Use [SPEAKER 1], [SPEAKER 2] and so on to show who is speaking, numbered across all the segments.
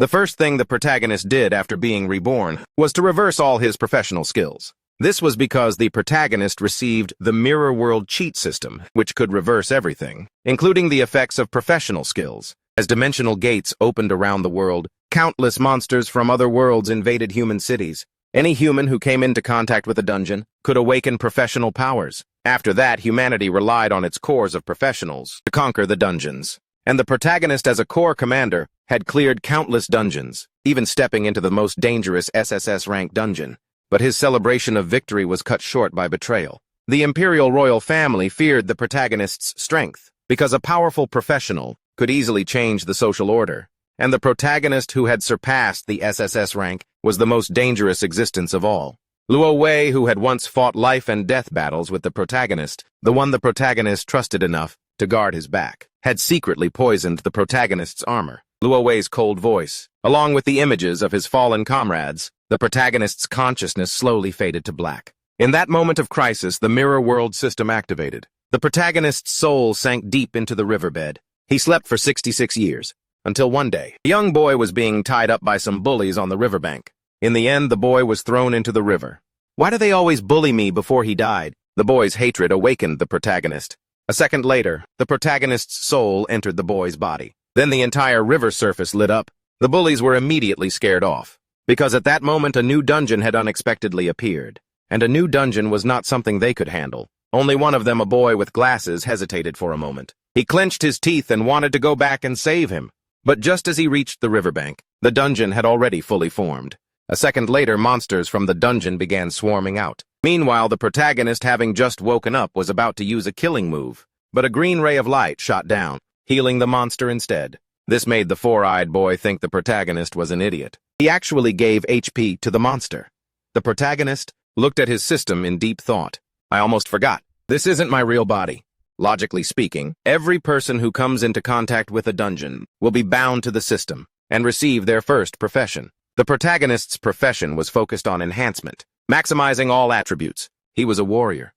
[SPEAKER 1] The first thing the protagonist did after being reborn was to reverse all his professional skills. This was because the protagonist received the Mirror World cheat system, which could reverse everything, including the effects of professional skills. As dimensional gates opened around the world, countless monsters from other worlds invaded human cities. Any human who came into contact with a dungeon could awaken professional powers. After that, humanity relied on its cores of professionals to conquer the dungeons. And the protagonist, as a core commander, had cleared countless dungeons, even stepping into the most dangerous SSS-Rank dungeon. But his celebration of victory was cut short by betrayal. The Imperial royal family feared the protagonist's strength, because a powerful professional could easily change the social order. And the protagonist who had surpassed the SSS rank was the most dangerous existence of all. Luo Wei, who had once fought life and death battles with the protagonist, the one the protagonist trusted enough to guard his back, had secretly poisoned the protagonist's armor. Luo Wei's cold voice, along with the images of his fallen comrades, the protagonist's consciousness slowly faded to black. In that moment of crisis, the Mirror World system activated. The protagonist's soul sank deep into the riverbed. He slept for 66 years. Until one day, a young boy was being tied up by some bullies on the riverbank. In the end, the boy was thrown into the river. Why do they always bully me before he died? The boy's hatred awakened the protagonist. A second later, the protagonist's soul entered the boy's body. Then the entire river surface lit up. The bullies were immediately scared off, because at that moment a new dungeon had unexpectedly appeared. And a new dungeon was not something they could handle. Only one of them, a boy with glasses, hesitated for a moment. He clenched his teeth and wanted to go back and save him. But just as he reached the riverbank, the dungeon had already fully formed. A second later, monsters from the dungeon began swarming out. Meanwhile, the protagonist, having just woken up, was about to use a killing move. But a green ray of light shot down, healing the monster instead. This made the four-eyed boy think the protagonist was an idiot. He actually gave HP to the monster. The protagonist looked at his system in deep thought. I almost forgot. This isn't my real body. Logically speaking, every person who comes into contact with a dungeon will be bound to the system and receive their first profession. The protagonist's profession was focused on enhancement, maximizing all attributes. He was a warrior.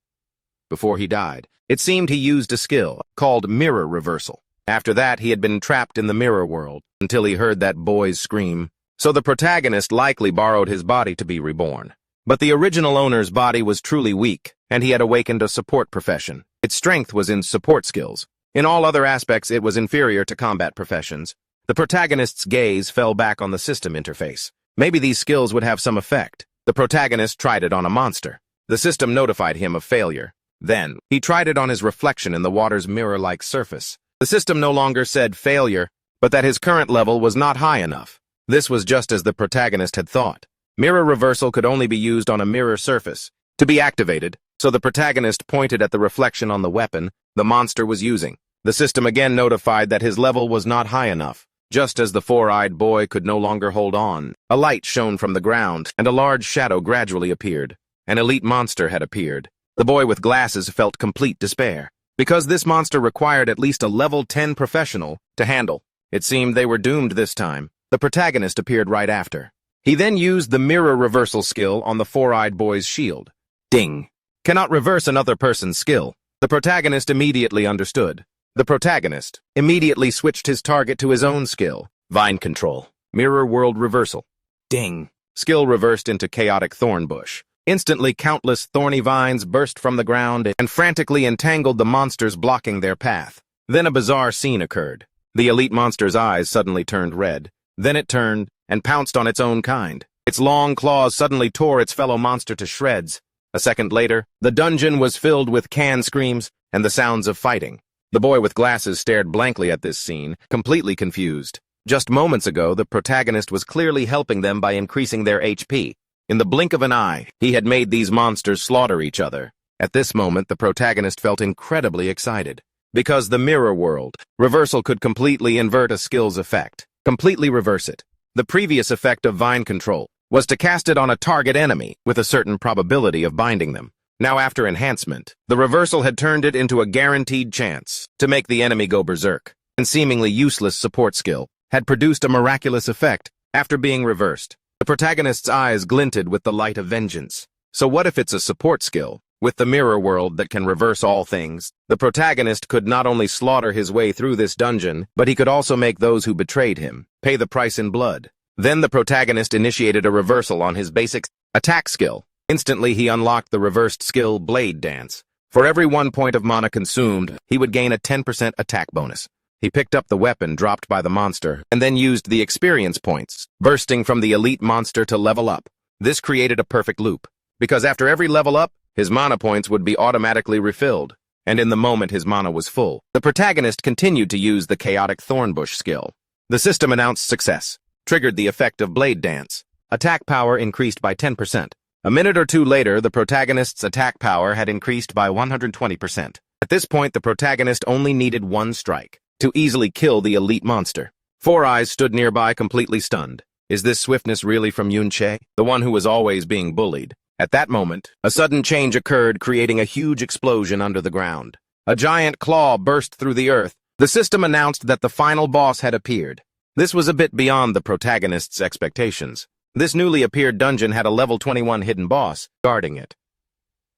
[SPEAKER 1] Before he died, it seemed he used a skill called mirror reversal. After that, he had been trapped in the mirror world until he heard that boy's scream. So the protagonist likely borrowed his body to be reborn. But the original owner's body was truly weak, and he had awakened a support profession. Its strength was in support skills. In all other aspects, it was inferior to combat professions. The protagonist's gaze fell back on the system interface. Maybe these skills would have some effect. The protagonist tried it on a monster. The system notified him of failure. Then, he tried it on his reflection in the water's mirror-like surface. The system no longer said failure, but that his current level was not high enough. This was just as the protagonist had thought. Mirror reversal could only be used on a mirror surface. To be activated, so the protagonist pointed at the reflection on the weapon the monster was using. The system again notified that his level was not high enough. Just as the four-eyed boy could no longer hold on, a light shone from the ground, and a large shadow gradually appeared. An elite monster had appeared. The boy with glasses felt complete despair, because this monster required at least a level 10 professional to handle. It seemed they were doomed this time. The protagonist appeared right after. He then used the mirror reversal skill on the four-eyed boy's shield. Ding. Cannot reverse another person's skill. The protagonist immediately understood. The protagonist immediately switched his target to his own skill. Vine control. Mirror world reversal. Ding. Skill reversed into chaotic thorn bush. Instantly, countless thorny vines burst from the ground and frantically entangled the monsters, blocking their path. Then a bizarre scene occurred. The elite monster's eyes suddenly turned red. Then it turned and pounced on its own kind. Its long claws suddenly tore its fellow monster to shreds. A second later, the dungeon was filled with canned screams and the sounds of fighting. The boy with glasses stared blankly at this scene, completely confused. Just moments ago, the protagonist was clearly helping them by increasing their HP. In the blink of an eye, he had made these monsters slaughter each other. At this moment, the protagonist felt incredibly excited. Because the mirror world reversal could completely invert a skill's effect. Completely reverse it. The previous effect of vine control was to cast it on a target enemy with a certain probability of binding them. Now, after enhancement, the reversal had turned it into a guaranteed chance to make the enemy go berserk. And seemingly useless support skill had produced a miraculous effect after being reversed. The protagonist's eyes glinted with the light of vengeance. So what if it's a support skill, With the mirror world that can reverse all things, the protagonist could not only slaughter his way through this dungeon, but he could also make those who betrayed him pay the price in blood. Then the protagonist initiated a reversal on his basic attack skill. Instantly, he unlocked the reversed skill Blade Dance. For every 1 point of mana consumed, he would gain a 10% attack bonus. He picked up the weapon dropped by the monster, and then used the experience points, bursting from the elite monster to level up. This created a perfect loop, because after every level up, his mana points would be automatically refilled, and in the moment his mana was full, the protagonist continued to use the chaotic Thornbush skill. The system announced success, triggered the effect of Blade Dance. Attack power increased by 10%. A minute or two later, the protagonist's attack power had increased by 120%. At this point, the protagonist only needed one strike to easily kill the elite monster. Four Eyes stood nearby, completely stunned. Is this swiftness really from Yun Sha, the one who was always being bullied? At that moment, a sudden change occurred, creating a huge explosion under the ground. A giant claw burst through the earth. The system announced that the final boss had appeared. This was a bit beyond the protagonist's expectations. This newly appeared dungeon had a level 21 hidden boss guarding it.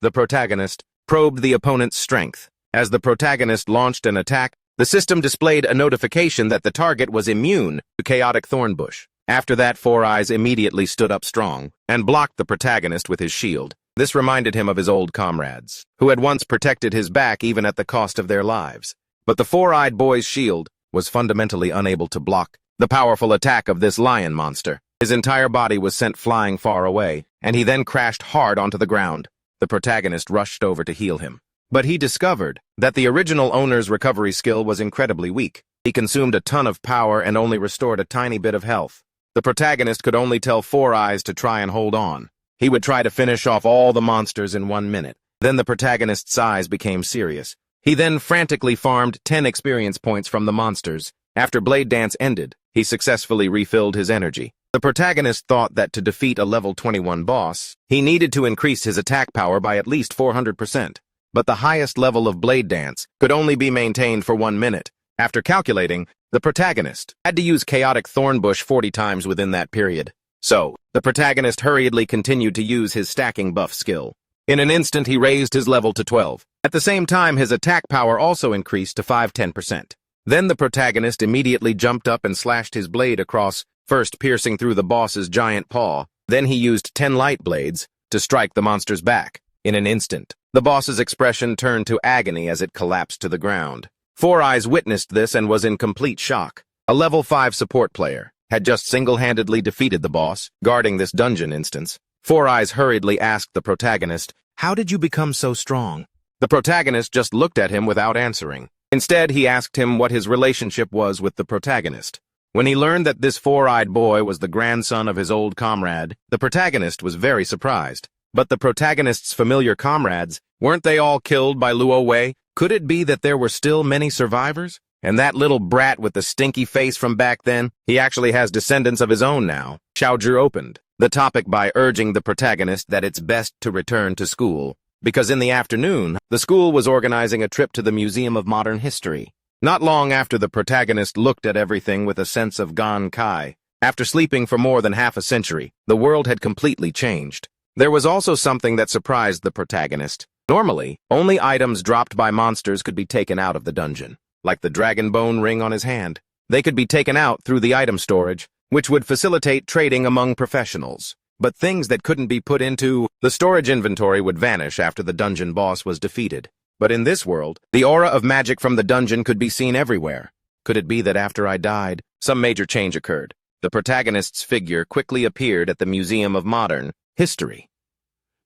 [SPEAKER 1] The protagonist probed the opponent's strength. As the protagonist launched an attack, the system displayed a notification that the target was immune to chaotic Thornbush. After that, Four Eyes immediately stood up strong and blocked the protagonist with his shield. This reminded him of his old comrades, who had once protected his back even at the cost of their lives. But the four-eyed boy's shield was fundamentally unable to block the powerful attack of this lion monster. His entire body was sent flying far away, and he then crashed hard onto the ground. The protagonist rushed over to heal him. But he discovered that the original owner's recovery skill was incredibly weak. He consumed a ton of power and only restored a tiny bit of health. The protagonist could only tell Four Eyes to try and hold on. He would try to finish off all the monsters in 1 minute. Then the protagonist's eyes became serious. He then frantically farmed 10 experience points from the monsters. After Blade Dance ended, he successfully refilled his energy. The protagonist thought that to defeat a level 21 boss, he needed to increase his attack power by at least 400%. But the highest level of Blade Dance could only be maintained for 1 minute. After calculating, the protagonist had to use chaotic Thornbush 40 times within that period. So, the protagonist hurriedly continued to use his stacking buff skill. In an instant, he raised his level to 12. At the same time, his attack power also increased to 510%. Then the protagonist immediately jumped up and slashed his blade across, first piercing through the boss's giant paw. Then he used 10 light blades to strike the monster's back. In an instant, the boss's expression turned to agony as it collapsed to the ground. Four Eyes witnessed this and was in complete shock. A level 5 support player had just single-handedly defeated the boss, guarding this dungeon instance. Four Eyes hurriedly asked the protagonist, "How did you become so strong?" The protagonist just looked at him without answering. Instead, he asked him what his relationship was with the protagonist. When he learned that this four-eyed boy was the grandson of his old comrade, the protagonist was very surprised. But the protagonist's familiar comrades, weren't they all killed by Luo Wei? Could it be that there were still many survivors? And that little brat with the stinky face from back then, he actually has descendants of his own now. Xiaozhi opened the topic by urging the protagonist that it's best to return to school, because in the afternoon, the school was organizing a trip to the Museum of Modern History. Not long after, the protagonist looked at everything with a sense of Gan Kai. After sleeping for more than half a century, the world had completely changed. There was also something that surprised the protagonist. Normally, only items dropped by monsters could be taken out of the dungeon, like the dragon bone ring on his hand. They could be taken out through the item storage, which would facilitate trading among professionals. But things that couldn't be put into the storage inventory would vanish after the dungeon boss was defeated. But in this world, the aura of magic from the dungeon could be seen everywhere. Could it be that after I died, some major change occurred? The protagonist's figure quickly appeared at the Museum of Modern History.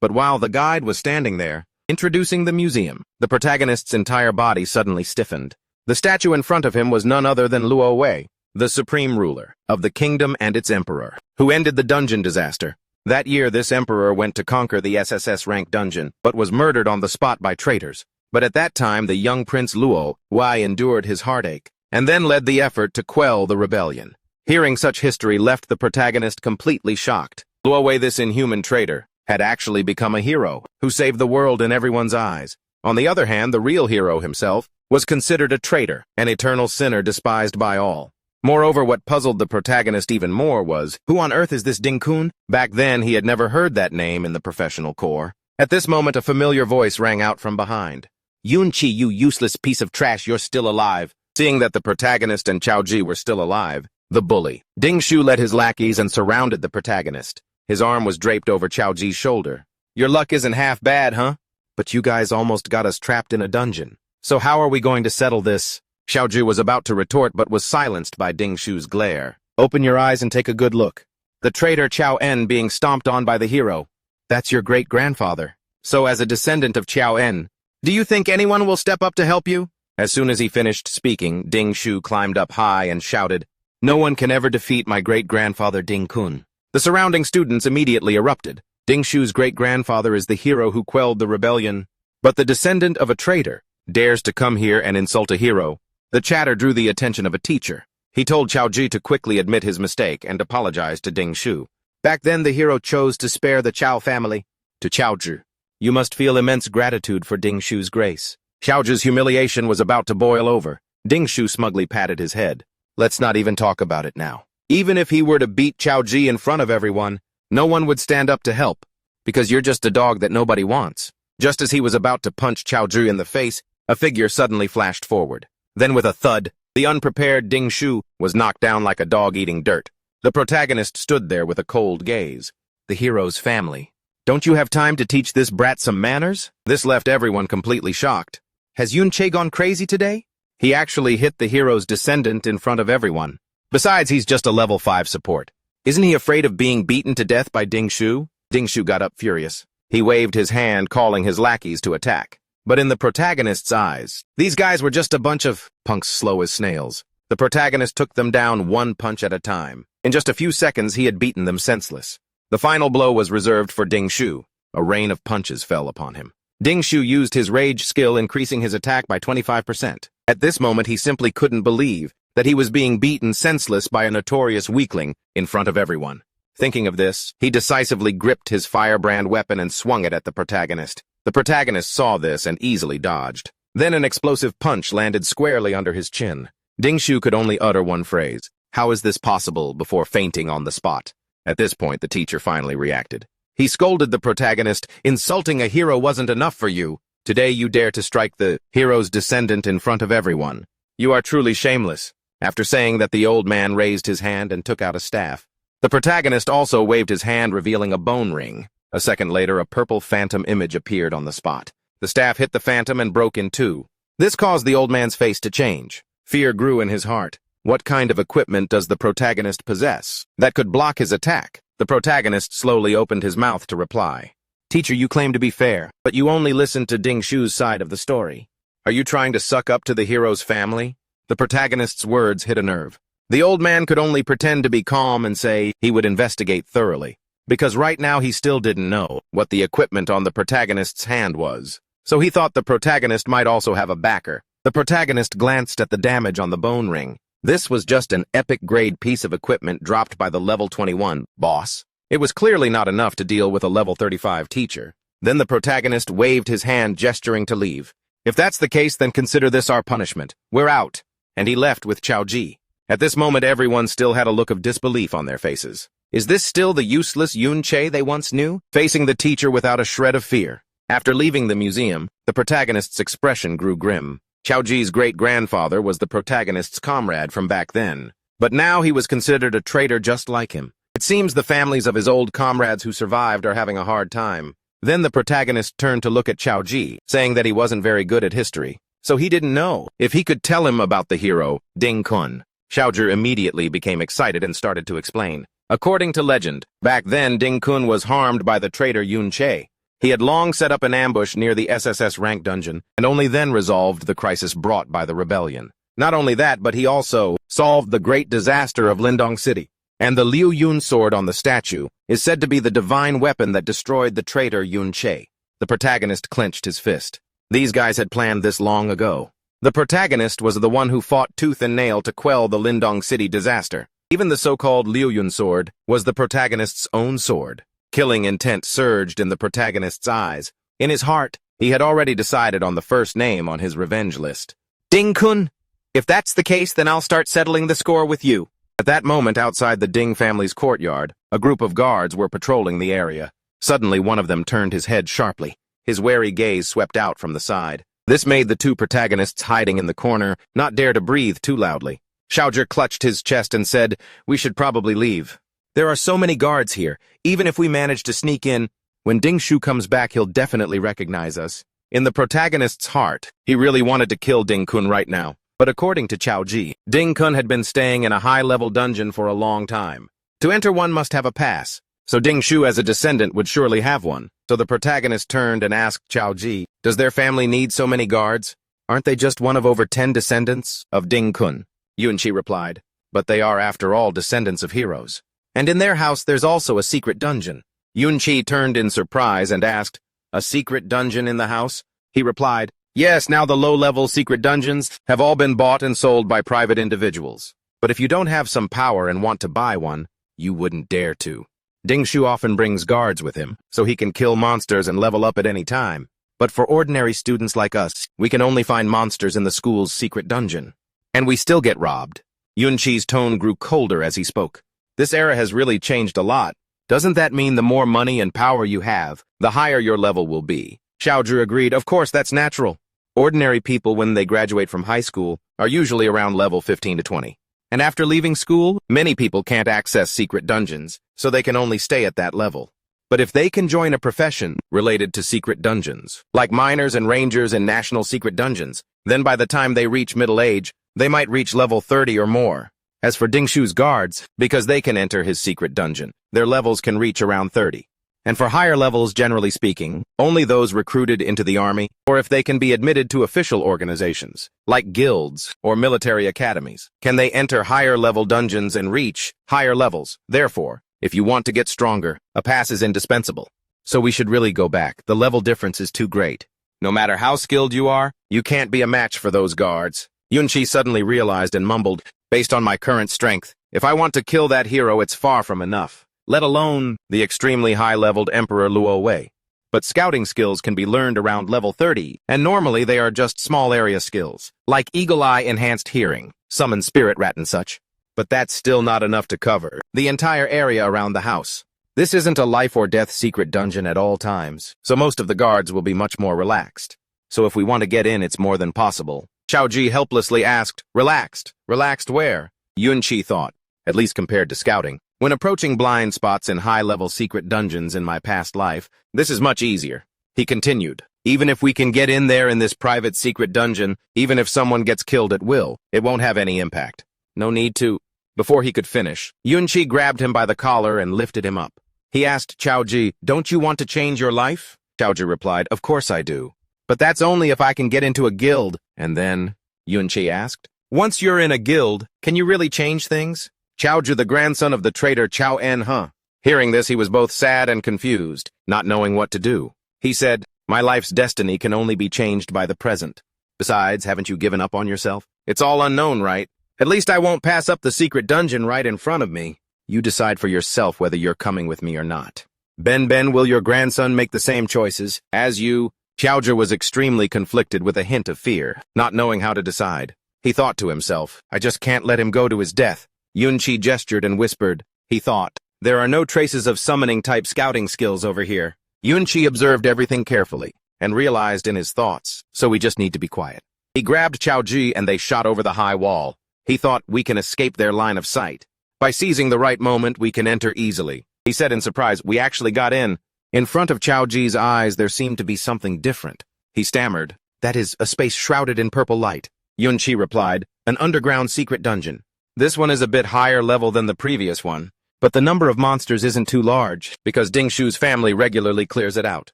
[SPEAKER 1] But while the guide was standing there, introducing the museum, the protagonist's entire body suddenly stiffened. The statue in front of him was none other than Luo Wei, the supreme ruler of the kingdom and its emperor, who ended the dungeon disaster. That year, this emperor went to conquer the SSS-Rank dungeon, but was murdered on the spot by traitors. But at that time, the young Prince Luo Wei endured his heartache, and then led the effort to quell the rebellion. Hearing such history left the protagonist completely shocked. Luo Wei, this inhuman traitor, had actually become a hero who saved the world in everyone's eyes. On the other hand, the real hero himself was considered a traitor, an eternal sinner despised by all. Moreover, what puzzled the protagonist even more was, who on earth is this Ding Kun? Back then, he had never heard that name in the professional corps. At this moment, a familiar voice rang out from behind. Yun Chi, you useless piece of trash, you're still alive. Seeing that the protagonist and Chao Ji were still alive, the bully, Ding Shu, led his lackeys and surrounded the protagonist. His arm was draped over Chao Ji's shoulder. Your luck isn't half bad, huh? But you guys almost got us trapped in a dungeon. So how are we going to settle this? Chao Ji was about to retort but was silenced by Ding Shu's glare. Open your eyes and take a good look. The traitor Chao En being stomped on by the hero. That's your great-grandfather. So as a descendant of Chao En, do you think anyone will step up to help you? As soon as he finished speaking, Ding Shu climbed up high and shouted, No one can ever defeat my great-grandfather Ding Kun. The surrounding students immediately erupted. Ding Shu's great-grandfather is the hero who quelled the rebellion. But the descendant of a traitor dares to come here and insult a hero. The chatter drew the attention of a teacher. He told Chao Ji to quickly admit his mistake and apologize to Ding Shu. Back then, the hero chose to spare the Chao family. To Chao Ji, you must feel immense gratitude for Ding Shu's grace. Chao Ji's humiliation was about to boil over. Ding Shu smugly patted his head. Let's not even talk about it now. Even if he were to beat Chao Ji in front of everyone, no one would stand up to help, because you're just a dog that nobody wants. Just as he was about to punch Chao Ji in the face, a figure suddenly flashed forward. Then with a thud, the unprepared Ding Shu was knocked down like a dog eating dirt. The protagonist stood there with a cold gaze. The hero's family. Don't you have time to teach this brat some manners? This left everyone completely shocked. Has Yun Sha gone crazy today? He actually hit the hero's descendant in front of everyone. Besides, he's just a level 5 support. Isn't he afraid of being beaten to death by Ding Shu? Ding Shu got up furious. He waved his hand, calling his lackeys to attack. But in the protagonist's eyes, these guys were just a bunch of punks slow as snails. The protagonist took them down one punch at a time. In just a few seconds, he had beaten them senseless. The final blow was reserved for Ding Shu. A rain of punches fell upon him. Ding Shu used his rage skill, increasing his attack by 25%. At this moment, he simply couldn't believe that he was being beaten senseless by a notorious weakling in front of everyone. Thinking of this, he decisively gripped his firebrand weapon and swung it at the protagonist. The protagonist saw this and easily dodged. Then an explosive punch landed squarely under his chin. Ding Shu could only utter one phrase, "How is this possible?" before fainting on the spot. At this point, the teacher finally reacted. He scolded the protagonist, "Insulting a hero wasn't enough for you. Today you dare to strike the hero's descendant in front of everyone. You are truly shameless." After saying that, the old man raised his hand and took out a staff. The protagonist also waved his hand, revealing a bone ring. A second later, a purple phantom image appeared on the spot. The staff hit the phantom and broke in two. This caused the old man's face to change. Fear grew in his heart. What kind of equipment does the protagonist possess that could block his attack? The protagonist slowly opened his mouth to reply. "Teacher, you claim to be fair, but you only listened to Ding Shu's side of the story. Are you trying to suck up to the hero's family?" The protagonist's words hit a nerve. The old man could only pretend to be calm and say he would investigate thoroughly, because right now he still didn't know what the equipment on the protagonist's hand was. So he thought the protagonist might also have a backer. The protagonist glanced at the damage on the bone ring. This was just an epic-grade piece of equipment dropped by the level 21 boss. It was clearly not enough to deal with a level 35 teacher. Then the protagonist waved his hand, gesturing to leave. "If that's the case, then consider this our punishment. We're out." And he left with Chao Ji. At this moment, everyone still had a look of disbelief on their faces. Is this still the useless Yun Sha they once knew, facing the teacher without a shred of fear? After leaving the museum, the protagonist's expression grew grim. Chao Ji's great-grandfather was the protagonist's comrade from back then, but now he was considered a traitor just like him. It seems the families of his old comrades who survived are having a hard time. Then the protagonist turned to look at Chao Ji, saying that he wasn't very good at history, so he didn't know if he could tell him about the hero, Ding Kun. Chao Ji immediately became excited and started to explain. According to legend, back then Ding Kun was harmed by the traitor Yun Sha. He had long set up an ambush near the SSS-Rank dungeon, and only then resolved the crisis brought by the rebellion. Not only that, but he also solved the great disaster of Lindong City. And the Liu Yun sword on the statue is said to be the divine weapon that destroyed the traitor Yun Sha. The protagonist clenched his fist. These guys had planned this long ago. The protagonist was the one who fought tooth and nail to quell the Lindong City disaster. Even the so-called Liu Yun sword was the protagonist's own sword. Killing intent surged in the protagonist's eyes. In his heart, he had already decided on the first name on his revenge list. "Ding Kun! If that's the case, then I'll start settling the score with you." At that moment, outside the Ding family's courtyard, a group of guards were patrolling the area. Suddenly, one of them turned his head sharply. His wary gaze swept out from the side. This made the two protagonists hiding in the corner not dare to breathe too loudly. Xiaozhi clutched his chest and said, "We should probably leave. There are so many guards here. Even if we manage to sneak in, when Ding Shu comes back, he'll definitely recognize us." In the protagonist's heart, he really wanted to kill Ding Kun right now. But according to Xiaozhi, Ding Kun had been staying in a high-level dungeon for a long time. To enter one must have a pass, so Ding Shu as a descendant would surely have one. So the protagonist turned and asked Xiaozhi, "Does their family need so many guards? Aren't they just one of over 10 descendants of Ding Kun?" Yun Sha replied, "But they are, after all, descendants of heroes. And in their house there's also a secret dungeon." Yun Sha turned in surprise and asked, "A secret dungeon in the house?" He replied, "Yes, now the low-level secret dungeons have all been bought and sold by private individuals. But if you don't have some power and want to buy one, you wouldn't dare to. Ding Shu often brings guards with him, so he can kill monsters and level up at any time. But for ordinary students like us, we can only find monsters in the school's secret dungeon. And we still get robbed." Yun Sha's tone grew colder as he spoke. "This era has really changed a lot. Doesn't that mean the more money and power you have, the higher your level will be?" Xiaozhi agreed, "Of course, that's natural. Ordinary people, when they graduate from high school, are usually around level 15 to 20. And after leaving school, many people can't access secret dungeons, so they can only stay at that level. But if they can join a profession related to secret dungeons, like miners and rangers in national secret dungeons, then by the time they reach middle age, they might reach level 30 or more. As for Ding Shu's guards, because they can enter his secret dungeon, their levels can reach around 30. And for higher levels, generally speaking, only those recruited into the army, or if they can be admitted to official organizations, like guilds or military academies, can they enter higher-level dungeons and reach higher levels. Therefore, if you want to get stronger, a pass is indispensable. So we should really go back. The level difference is too great. No matter how skilled you are, you can't be a match for those guards." Yun Sha suddenly realized and mumbled, "Based on my current strength, if I want to kill that hero, it's far from enough. Let alone the extremely high-leveled Emperor Luo Wei. But scouting skills can be learned around level 30, and normally they are just small area skills, like Eagle Eye Enhanced Hearing, Summon Spirit Rat and such. But that's still not enough to cover the entire area around the house. This isn't a life-or-death secret dungeon at all times, so most of the guards will be much more relaxed. So if we want to get in, it's more than possible." Xiaozhi helplessly asked, "Relaxed? Relaxed where?" Yun Sha thought, at least compared to scouting. "When approaching blind spots in high-level secret dungeons in my past life, this is much easier." He continued, "Even if we can get in there in this private secret dungeon, even if someone gets killed at will, it won't have any impact. No need to—" Before he could finish, Yun Sha grabbed him by the collar and lifted him up. He asked Xiaozhi, "Don't you want to change your life?" Xiaozhi replied, "Of course I do. But that's only if I can get into a guild." "And then?" Yun Sha asked. "Once you're in a guild, can you really change things?" "Xiaozhi, the grandson of the traitor Chowan, huh?" Hearing this, he was both sad and confused, not knowing what to do. He said, "My life's destiny can only be changed by the present. Besides, haven't you given up on yourself? It's all unknown, right? At least I won't pass up the secret dungeon right in front of me. You decide for yourself whether you're coming with me or not." Ben, will your grandson make the same choices as you?" Xiaozhi was extremely conflicted with a hint of fear, not knowing how to decide. He thought to himself, "I just can't let him go to his death." Yun Sha gestured and whispered. He thought, "There are no traces of summoning-type scouting skills over here." Yun Sha observed everything carefully and realized in his thoughts, so we just need to be quiet. He grabbed Xiaozhi and they shot over the high wall. He thought, "We can escape their line of sight. By seizing the right moment, we can enter easily." He said in surprise, "We actually got in." In front of Xiaozhi's eyes, there seemed to be something different. He stammered, "That is a space shrouded in purple light." Yun Sha replied, "An underground secret dungeon. This one is a bit higher level than the previous one, but the number of monsters isn't too large, because Ding Shu's family regularly clears it out.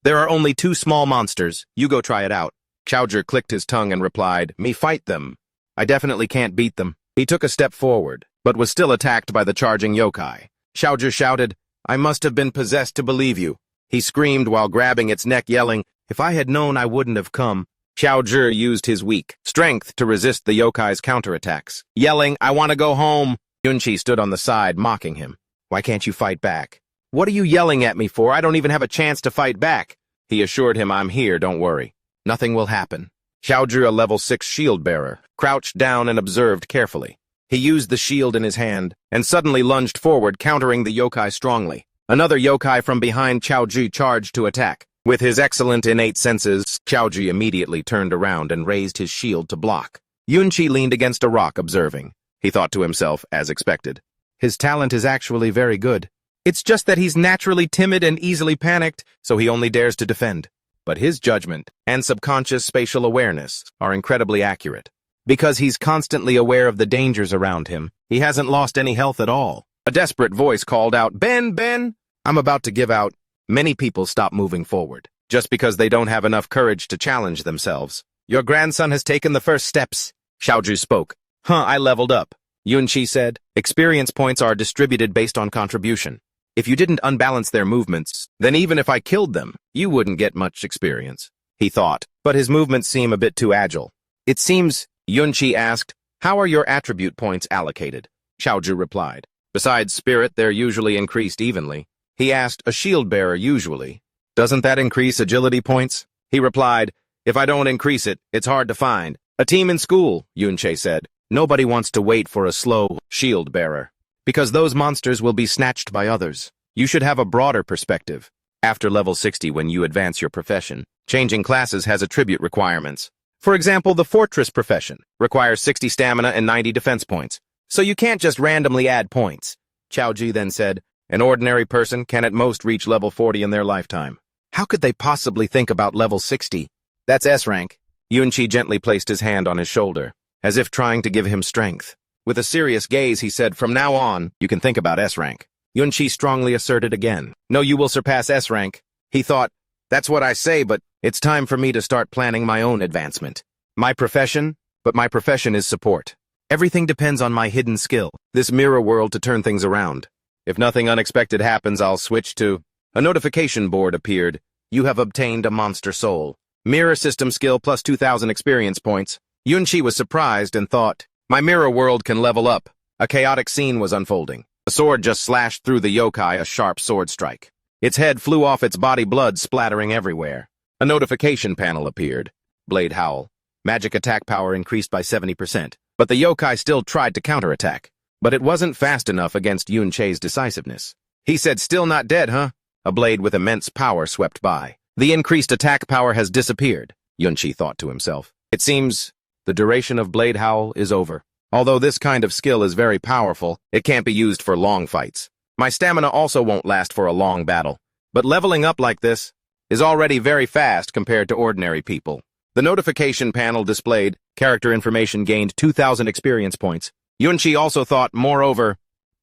[SPEAKER 1] There are only 2 small monsters. You go try it out." Xiaozhi clicked his tongue and replied, "Me fight them. I definitely can't beat them." He took a step forward, but was still attacked by the charging yokai. Xiaozhi shouted, "I must have been possessed to believe you." He screamed while grabbing its neck, yelling, "If I had known, I wouldn't have come." Xiaozhi used his weak strength to resist the yokai's counterattacks, yelling, "I want to go home." Yun Sha stood on the side, mocking him. "Why can't you fight back?" "What are you yelling at me for? I don't even have a chance to fight back." He assured him, "I'm here, don't worry. Nothing will happen." Xiaozhi, a level 6 shieldbearer, crouched down and observed carefully. He used the shield in his hand and suddenly lunged forward, countering the yokai strongly. Another yokai from behind Xiaoju charged to attack. With his excellent innate senses, Xiaoju immediately turned around and raised his shield to block. Yun Sha leaned against a rock observing. He thought to himself, as expected. His talent is actually very good. It's just that he's naturally timid and easily panicked, so he only dares to defend. But his judgment and subconscious spatial awareness are incredibly accurate. Because he's constantly aware of the dangers around him, he hasn't lost any health at all. A desperate voice called out, Ben! I'm about to give out. Many people stop moving forward, just because they don't have enough courage to challenge themselves. Your grandson has taken the first steps, Xiaoju spoke. I leveled up, Yun Sha said. Experience points are distributed based on contribution. If you didn't unbalance their movements, then even if I killed them, you wouldn't get much experience, he thought. But his movements seem a bit too agile. It seems, Yun Sha asked, how are your attribute points allocated? Xiaoju replied. Besides spirit, they're usually increased evenly. He asked, a shieldbearer usually. Doesn't that increase agility points? He replied, if I don't increase it, it's hard to find. A team in school, Yun Sha said. Nobody wants to wait for a slow shieldbearer, because those monsters will be snatched by others. You should have a broader perspective. After level 60, when you advance your profession, changing classes has attribute requirements. For example, the fortress profession requires 60 stamina and 90 defense points, so you can't just randomly add points. Xiaoju then said, an ordinary person can at most reach level 40 in their lifetime. How could they possibly think about level 60? That's S-Rank. Yun Sha gently placed his hand on his shoulder, as if trying to give him strength. With a serious gaze, he said, from now on, you can think about S-Rank. Yun Sha strongly asserted again. No, you will surpass S-Rank. He thought, that's what I say, but it's time for me to start planning my own advancement. My profession is support. Everything depends on my hidden skill, this mirror world to turn things around. If nothing unexpected happens, I'll switch to... A notification board appeared. You have obtained a monster soul. Mirror system skill plus 2,000 experience points. Yun Sha was surprised and thought, my mirror world can level up. A chaotic scene was unfolding. A sword just slashed through the yokai, a sharp sword strike. Its head flew off, its body, blood splattering everywhere. A notification panel appeared. Blade howl. Magic attack power increased by 70%. But the yokai still tried to counterattack. But it wasn't fast enough against Yun Sha's decisiveness. He said, still not dead, huh? A blade with immense power swept by. The increased attack power has disappeared, Yun Sha thought to himself. It seems the duration of blade howl is over. Although this kind of skill is very powerful, it can't be used for long fights. My stamina also won't last for a long battle. But leveling up like this is already very fast compared to ordinary people. The notification panel displayed character information gained 2,000 experience points. Yun Sha also thought, moreover,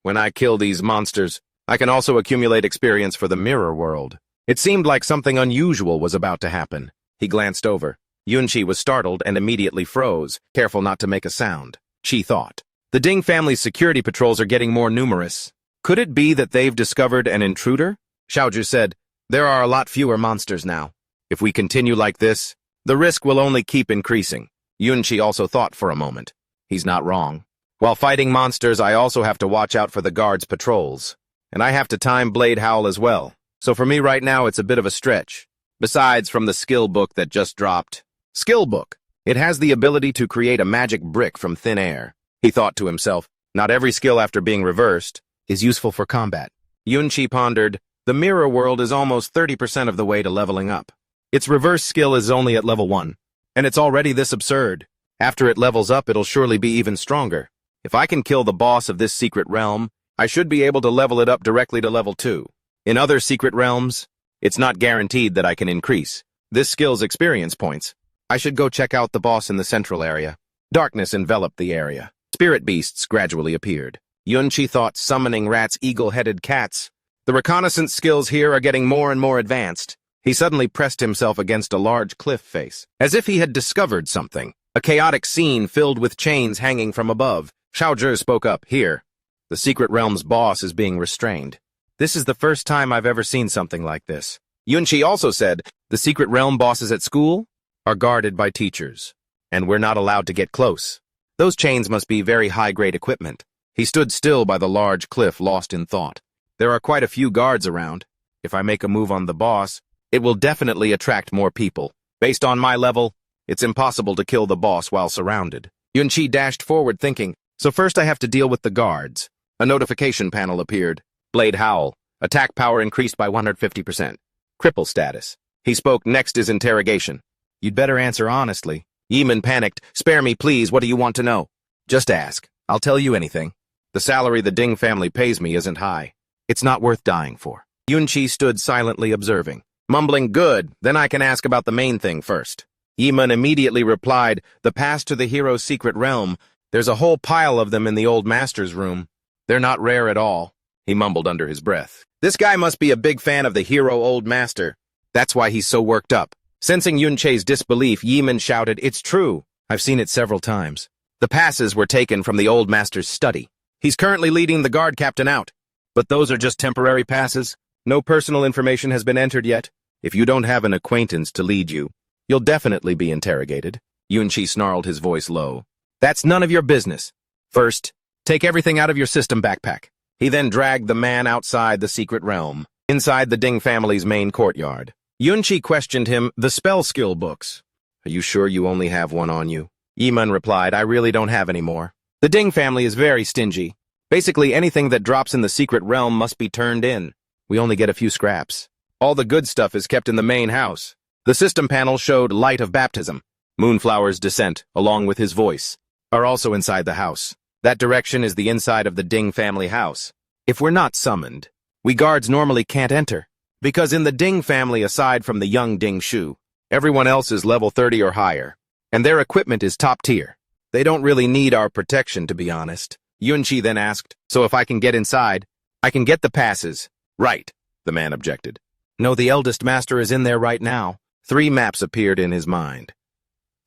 [SPEAKER 1] when I kill these monsters, I can also accumulate experience for the mirror world. It seemed like something unusual was about to happen. He glanced over. Yun Sha was startled and immediately froze, careful not to make a sound. She thought, the Ding family's security patrols are getting more numerous. Could it be that they've discovered an intruder? Xiaoju said, there are a lot fewer monsters now. If we continue like this, the risk will only keep increasing. Yun Sha also thought for a moment. He's not wrong. While fighting monsters, I also have to watch out for the guards' patrols. And I have to time blade howl as well. So for me right now, it's a bit of a stretch. Besides, from the skill book that just dropped. Skill book. It has the ability to create a magic brick from thin air. He thought to himself, not every skill after being reversed is useful for combat. Yun Sha pondered, the mirror world is almost 30% of the way to leveling up. Its reverse skill is only at level 1. And it's already this absurd. After it levels up, it'll surely be even stronger. If I can kill the boss of this secret realm, I should be able to level it up directly to level 2. In other secret realms, it's not guaranteed that I can increase this skill's experience points. I should go check out the boss in the central area. Darkness enveloped the area. Spirit beasts gradually appeared. Yun Sha thought, summoning rats, eagle-headed cats. The reconnaissance skills here are getting more and more advanced. He suddenly pressed himself against a large cliff face, as if he had discovered something. A chaotic scene filled with chains hanging from above. Xiaoju spoke up, here. The secret realm's boss is being restrained. This is the first time I've ever seen something like this. Yun Sha also said, the secret realm bosses at school are guarded by teachers, and we're not allowed to get close. Those chains must be very high-grade equipment. He stood still by the large cliff, lost in thought. There are quite a few guards around. If I make a move on the boss, it will definitely attract more people. Based on my level, it's impossible to kill the boss while surrounded. Yun Sha dashed forward thinking, so first I have to deal with the guards. A notification panel appeared. Blade howl. Attack power increased by 150%. Cripple status. He spoke next is interrogation. You'd better answer honestly. Yeman panicked. Spare me, please. What do you want to know? Just ask. I'll tell you anything. The salary the Ding family pays me isn't high. It's not worth dying for. Yun Sha stood silently observing. Mumbling, good, then I can ask about the main thing first. Yeman immediately replied, the pass to the hero's secret realm. There's a whole pile of them in the old master's room. They're not rare at all, he mumbled under his breath. This guy must be a big fan of the hero old master. That's why he's so worked up. Sensing Yun Sha's disbelief, Yeman shouted, it's true. I've seen it several times. The passes were taken from the old master's study. He's currently leading the guard captain out. But those are just temporary passes. No personal information has been entered yet. If you don't have an acquaintance to lead you, you'll definitely be interrogated. Yun Sha snarled, his voice low. That's none of your business. First, take everything out of your system backpack. He then dragged the man outside the secret realm, inside the Ding family's main courtyard. Yun Sha questioned him, the spell skill books. Are you sure you only have one on you? Yeman replied, I really don't have any more. The Ding family is very stingy. Basically, anything that drops in the secret realm must be turned in. We only get a few scraps. All the good stuff is kept in the main house. The system panel showed light of baptism. Moonflower's descent, along with his voice, are also inside the house. That direction is the inside of the Ding family house. If we're not summoned, we guards normally can't enter. Because in the Ding family, aside from the young Ding Shu, everyone else is level 30 or higher. And their equipment is top tier. They don't really need our protection, to be honest. Yun Sha then asked, so if I can get inside, I can get the passes. Right, the man objected. No, the eldest master is in there right now. 3 maps appeared in his mind.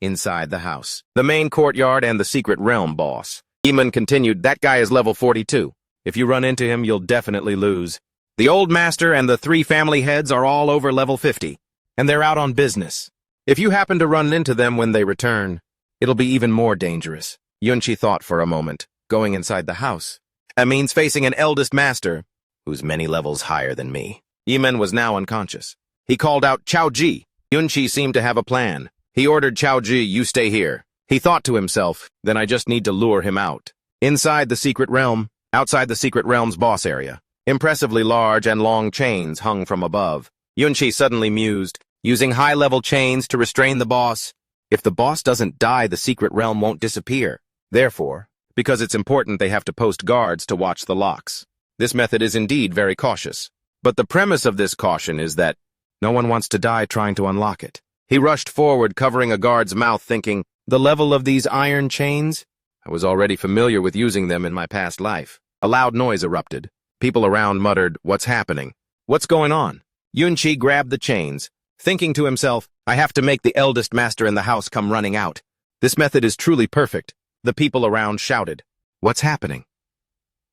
[SPEAKER 1] Inside the house, the main courtyard and the secret realm boss. Yeman continued, that guy is level 42. If you run into him, you'll definitely lose. The old master and the 3 family heads are all over level 50, and they're out on business. If you happen to run into them when they return, it'll be even more dangerous. Yun Sha thought for a moment, going inside the house. That means facing an eldest master, who's many levels higher than me. Yeman was now unconscious. He called out, Chao Ji. Yun Sha seemed to have a plan. He ordered Chao Ji, you stay here. He thought to himself, then I just need to lure him out. Inside the secret realm, outside the secret realm's boss area, impressively large and long chains hung from above. Yun Sha suddenly mused, using high-level chains to restrain the boss. If the boss doesn't die, the secret realm won't disappear. Therefore, because it's important, they have to post guards to watch the locks. This method is indeed very cautious. But the premise of this caution is that no one wants to die trying to unlock it. He rushed forward, covering a guard's mouth, thinking, the level of these iron chains? I was already familiar with using them in my past life. A loud noise erupted. People around muttered, what's happening? What's going on? Yun Sha grabbed the chains, thinking to himself, I have to make the eldest master in the house come running out. This method is truly perfect. The people around shouted, what's happening?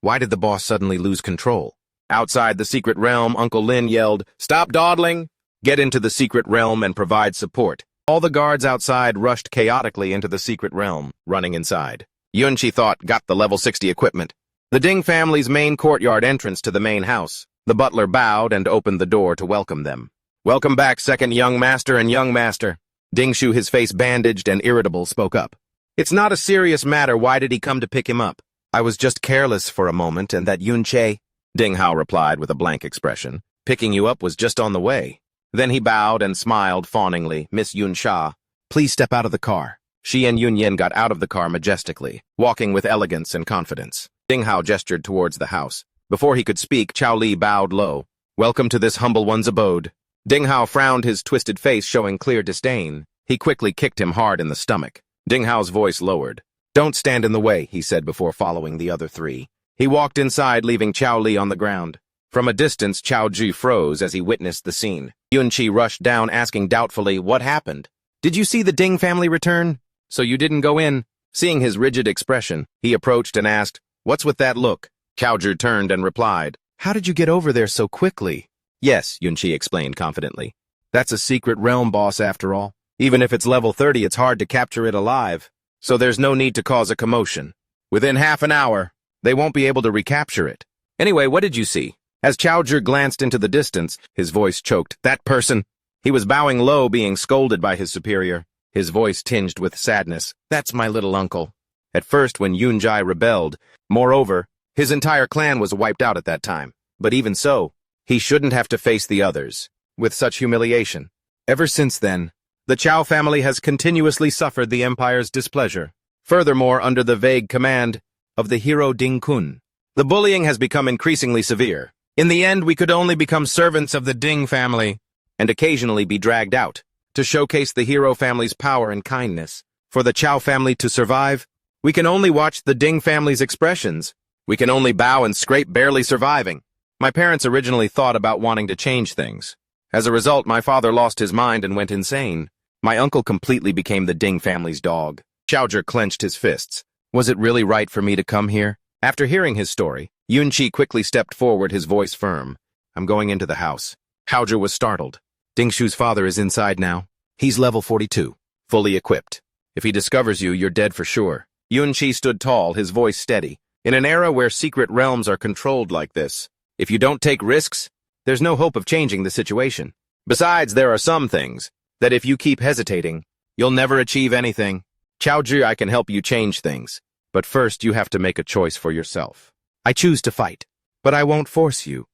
[SPEAKER 1] Why did the boss suddenly lose control? Outside the secret realm, Uncle Lin yelled, stop dawdling! Get into the secret realm and provide support. All the guards outside rushed chaotically into the secret realm, running inside. Yun Sha thought, got the level 60 equipment. The Ding family's main courtyard entrance to the main house. The butler bowed and opened the door to welcome them. Welcome back, second young master and young master. Ding Shu, his face bandaged and irritable, spoke up. It's not a serious matter. Why did he come to pick him up? I was just careless for a moment, and that Yun Sha, Ding Hao replied with a blank expression. Picking you up was just on the way. Then he bowed and smiled fawningly. Miss Yun Sha, please step out of the car. She and Yun Yen got out of the car majestically, walking with elegance and confidence. Ding Hao gestured towards the house. Before he could speak, Chao Li bowed low. Welcome to this humble one's abode. Ding Hao frowned, his twisted face showing clear disdain. He quickly kicked him hard in the stomach. Ding Hao's voice lowered. Don't stand in the way, he said before following the other 3. He walked inside, leaving Chao Li on the ground. From a distance, Chao Ji froze as he witnessed the scene. Yun Sha rushed down, asking doubtfully, what happened? Did you see the Ding family return? So you didn't go in? Seeing his rigid expression, he approached and asked, what's with that look? Chao Ji turned and replied, how did you get over there so quickly? Yes, Yun Sha explained confidently. That's a secret realm boss after all. Even if it's level 30, it's hard to capture it alive. So there's no need to cause a commotion. Within half an hour, they won't be able to recapture it. Anyway, what did you see? As Chao Ji glanced into the distance, his voice choked. That person! He was bowing low, being scolded by his superior. His voice tinged with sadness. That's my little uncle. At first, when Yun Sha rebelled, moreover, his entire clan was wiped out at that time. But even so, He shouldn't have to face the others with such humiliation. Ever since then, the Chow family has continuously suffered the Empire's displeasure. Furthermore, under the vague command of the hero Ding Kun, the bullying has become increasingly severe. In the end, we could only become servants of the Ding family and occasionally be dragged out to showcase the hero family's power and kindness. For the Chow family to survive, we can only watch the Ding family's expressions. We can only bow and scrape, barely surviving. My parents originally thought about wanting to change things. As a result, my father lost his mind and went insane. My uncle completely became the Ding family's dog. Chaozu clenched his fists. Was it really right for me to come here? After hearing his story, Yun Sha quickly stepped forward, his voice firm. I'm going into the house. Chaozu was startled. Ding Shu's father is inside now. He's level 42, fully equipped. If he discovers you, you're dead for sure. Yun Sha stood tall, his voice steady. In an era where secret realms are controlled like this, if you don't take risks, there's no hope of changing the situation. Besides, there are some things that if you keep hesitating, you'll never achieve anything. Chaozu, I can help you change things, but first you have to make a choice for yourself. I choose to fight, but I won't force you.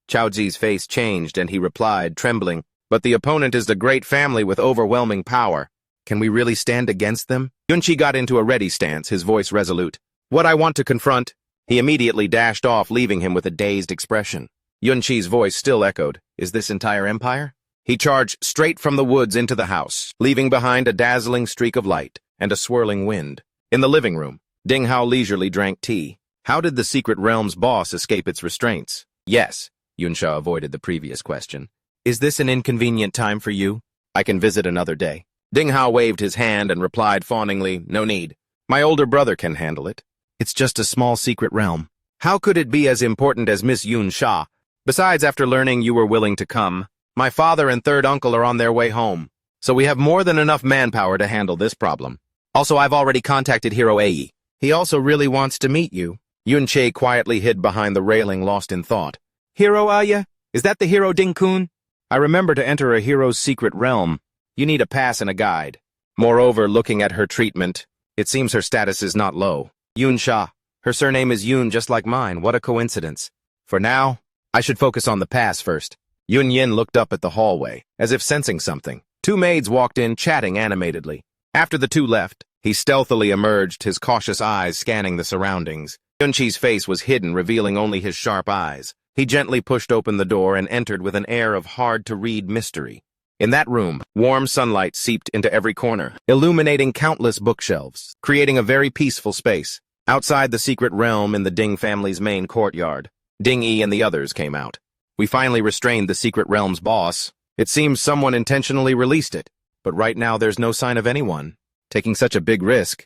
[SPEAKER 1] Chaozu's face changed and he replied, trembling, but the opponent is the great family with overwhelming power. Can we really stand against them? Yun Sha got into a ready stance, his voice resolute. What I want to confront. He immediately dashed off, leaving him with a dazed expression. Yun Sha's voice still echoed. Is this entire empire? He charged straight from the woods into the house, leaving behind a dazzling streak of light and a swirling wind. In the living room, Ding Hao leisurely drank tea. How did the secret realm's boss escape its restraints? Yes, Yun Sha avoided the previous question. Is this an inconvenient time for you? I can visit another day. Ding Hao waved his hand and replied fawningly, no need. My older brother can handle it. It's just a small secret realm. How could it be as important as Miss Yun Sha? Besides, after learning you were willing to come, my father and third uncle are on their way home, so we have more than enough manpower to handle this problem. Also, I've already contacted Hero Ai. He also really wants to meet you. Yun Sha quietly hid behind the railing, lost in thought. Hero Ai? Is that the hero Ding Kun? I remember to enter a hero's secret realm. You need a pass and a guide. Moreover, looking at her treatment, it seems her status is not low. Yun Sha. Her surname is Yun, just like mine. What a coincidence. For now, I should focus on the pass first. Yun Yin looked up at the hallway, as if sensing something. Two maids walked in, chatting animatedly. After the two left, he stealthily emerged, his cautious eyes scanning the surroundings. Yun Sha's face was hidden, revealing only his sharp eyes. He gently pushed open the door and entered with an air of hard-to-read mystery. In that room, warm sunlight seeped into every corner, illuminating countless bookshelves, creating a very peaceful space. Outside the secret realm in the Ding family's main courtyard, Ding Yi and the others came out. We finally restrained the secret realm's boss. It seems someone intentionally released it, but right now there's no sign of anyone. Taking such a big risk,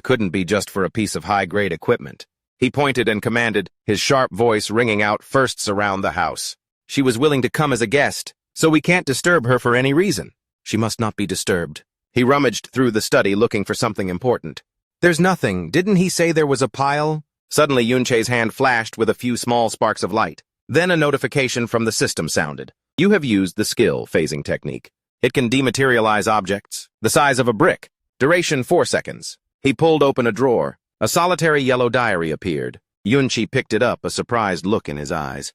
[SPEAKER 1] couldn't be just for a piece of high-grade equipment. He pointed and commanded, his sharp voice ringing out firsts around the house. She was willing to come as a guest, so we can't disturb her for any reason. She must not be disturbed. He rummaged through the study looking for something important. There's nothing. Didn't he say there was a pile? Suddenly Yun Sha's hand flashed with a few small sparks of light. Then a notification from the system sounded. You have used the skill phasing technique. It can dematerialize objects, the size of a brick. Duration 4 seconds. He pulled open a drawer. A solitary yellow diary appeared. Yun Sha picked it up, a surprised look in his eyes.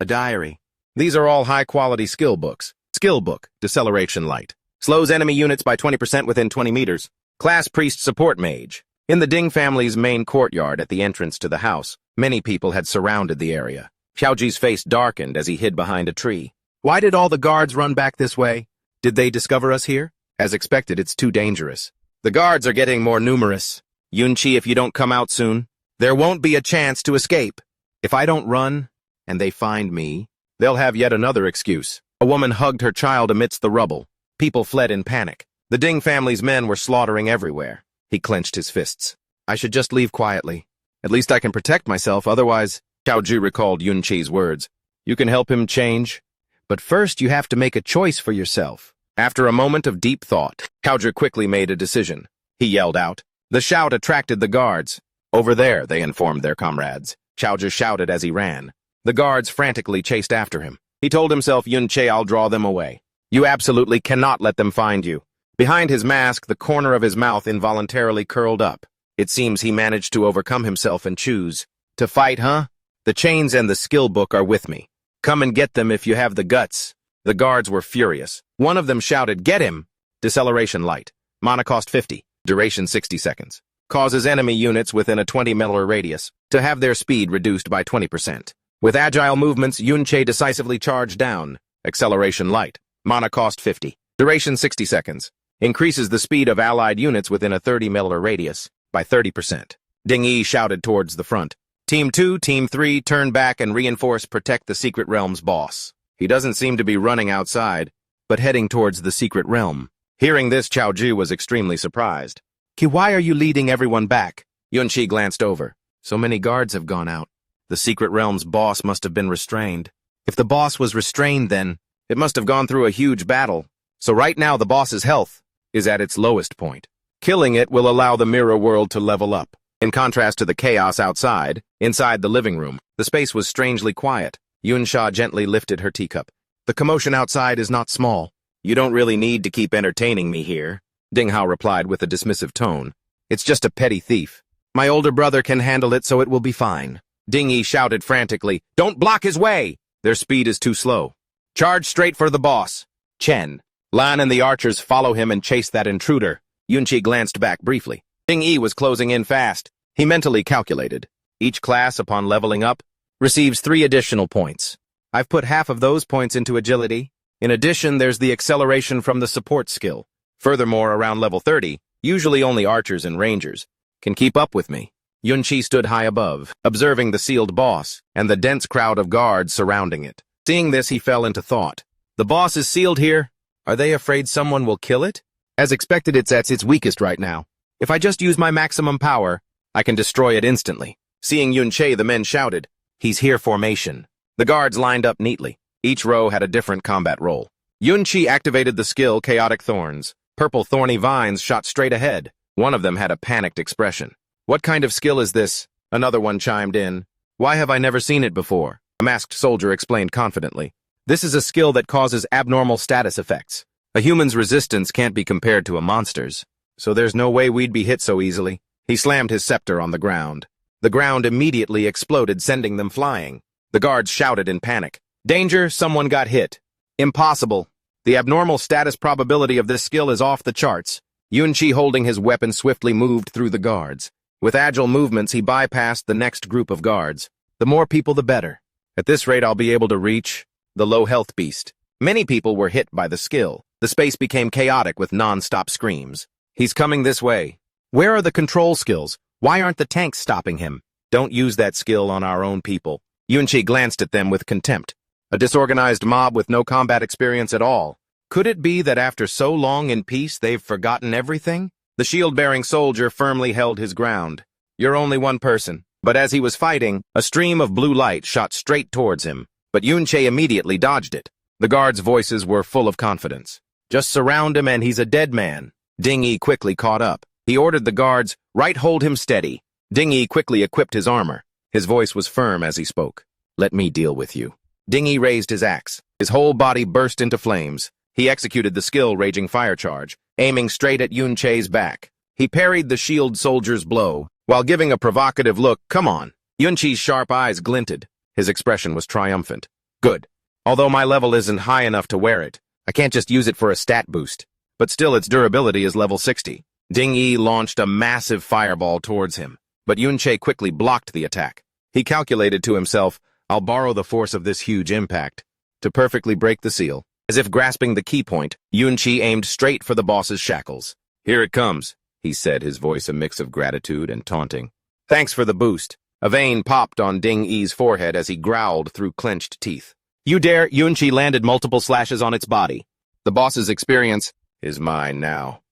[SPEAKER 1] A diary. These are all high-quality skill books. Skill book, deceleration light. Slows enemy units by 20% within 20 meters. Class priest support mage. In the Ding family's main courtyard at the entrance to the house, many people had surrounded the area. Xiaoji's face darkened as he hid behind a tree. Why did all the guards run back this way? Did they discover us here? As expected, it's too dangerous. The guards are getting more numerous. Yun Sha, if you don't come out soon, there won't be a chance to escape. If I don't run, and they find me, they'll have yet another excuse. A woman hugged her child amidst the rubble. People fled in panic. The Ding family's men were slaughtering everywhere. He clenched his fists. I should just leave quietly. At least I can protect myself, otherwise... Chaozu recalled Yun Sha's words. You can help him change, but first you have to make a choice for yourself. After a moment of deep thought, Chaozu quickly made a decision. He yelled out. The shout attracted the guards. Over there, they informed their comrades. Chaozu shouted as he ran. The guards frantically chased after him. He told himself, Yun Sha, I'll draw them away. You absolutely cannot let them find you. Behind his mask, the corner of his mouth involuntarily curled up. It seems he managed to overcome himself and choose. To fight, huh? The chains and the skill book are with me. Come and get them if you have the guts. The guards were furious. One of them shouted, "Get him!" Deceleration light. Mana cost 50. Duration 60 seconds. Causes enemy units within a 20 meter radius to have their speed reduced by 20%. With agile movements, Yun Sha decisively charged down. Acceleration light. Mana cost 50. Duration 60 seconds. Increases the speed of allied units within a 30 meter radius by 30%. Ding Yi shouted towards the front. Team 2, Team 3, turn back and reinforce protect the Secret Realm's boss. He doesn't seem to be running outside, but heading towards the Secret Realm. Hearing this, Cao Ju was extremely surprised. Why are you leading everyone back? Yun Sha glanced over. So many guards have gone out. The Secret Realm's boss must have been restrained. If the boss was restrained then, it must have gone through a huge battle. So right now the boss's health is at its lowest point. Killing it will allow the mirror world to level up. In contrast to the chaos outside, inside the living room, the space was strangely quiet. Yun Sha gently lifted her teacup. The commotion outside is not small. You don't really need to keep entertaining me here, Ding Hao replied with a dismissive tone. It's just a petty thief. My older brother can handle it, so it will be fine. Ding Yi shouted frantically, "Don't block his way!" Their speed is too slow. Charge straight for the boss. Chen. Lan and the archers follow him and chase that intruder. Yun Sha glanced back briefly. Ding Yi was closing in fast. He mentally calculated. Each class, upon leveling up, receives 3 additional points. I've put half of those points into agility. In addition, there's the acceleration from the support skill. Furthermore, around level 30, usually only archers and rangers can keep up with me. Yun Sha stood high above, observing the sealed boss and the dense crowd of guards surrounding it. Seeing this, he fell into thought. The boss is sealed here. Are they afraid someone will kill it? As expected, it's at its weakest right now. If I just use my maximum power, I can destroy it instantly. Seeing Yun Sha, the men shouted, "He's here formation." The guards lined up neatly. Each row had a different combat role. Yun Sha activated the skill Chaotic Thorns. Purple thorny vines shot straight ahead. One of them had a panicked expression. What kind of skill is this? Another one chimed in. Why have I never seen it before? A masked soldier explained confidently. This is a skill that causes abnormal status effects. A human's resistance can't be compared to a monster's, so there's no way we'd be hit so easily. He slammed his scepter on the ground. The ground immediately exploded, sending them flying. The guards shouted in panic. Danger, someone got hit. Impossible. The abnormal status probability of this skill is off the charts. Yun Sha, holding his weapon, swiftly moved through the guards. With agile movements, he bypassed the next group of guards. The more people, the better. At this rate, I'll be able to reach the low-health beast. Many people were hit by the skill. The space became chaotic with non-stop screams. He's coming this way. Where are the control skills? Why aren't the tanks stopping him? Don't use that skill on our own people. Yun Sha glanced at them with contempt. A disorganized mob with no combat experience at all. Could it be that after so long in peace, they've forgotten everything? The shield-bearing soldier firmly held his ground. You're only one person. But as he was fighting, a stream of blue light shot straight towards him. But Yun Sha immediately dodged it. The guards' voices were full of confidence. Just surround him and he's a dead man. Ding Yi quickly caught up. He ordered the guards, right, hold him steady. Ding Yi quickly equipped his armor. His voice was firm as he spoke. Let me deal with you. Ding Yi raised his axe. His whole body burst into flames. He executed the skill Raging Fire Charge, aiming straight at Yun Sha's back. He parried the shield soldier's blow, while giving a provocative look. Come on. Yun Sha's sharp eyes glinted. His expression was triumphant. Good. Although my level isn't high enough to wear it, I can't just use it for a stat boost. But still, its durability is level 60. Ding Yi launched a massive fireball towards him, but Yun Sha quickly blocked the attack. He calculated to himself, I'll borrow the force of this huge impact to perfectly break the seal. As if grasping the key point, Yun Sha aimed straight for the boss's shackles. Here it comes, he said, his voice a mix of gratitude and taunting. Thanks for the boost. A vein popped on Ding Yi's forehead as he growled through clenched teeth. You dare? Yun Sha landed multiple slashes on its body. The boss's experience is mine now.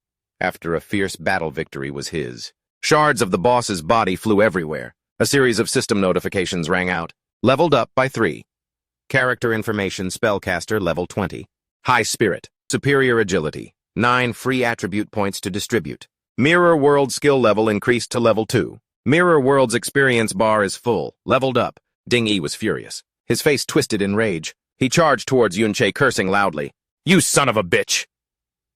[SPEAKER 1] After a fierce battle, victory was his. Shards of the boss's body flew everywhere. A series of system notifications rang out. Leveled up by 3. Character information spellcaster level 20. High spirit. Superior agility. 9 free attribute points to distribute. Mirror world skill level increased to level 2. Mirror world's experience bar is full. Leveled up. Ding Yi was furious. His face twisted in rage. He charged towards Yun Sha, cursing loudly. You son of a bitch!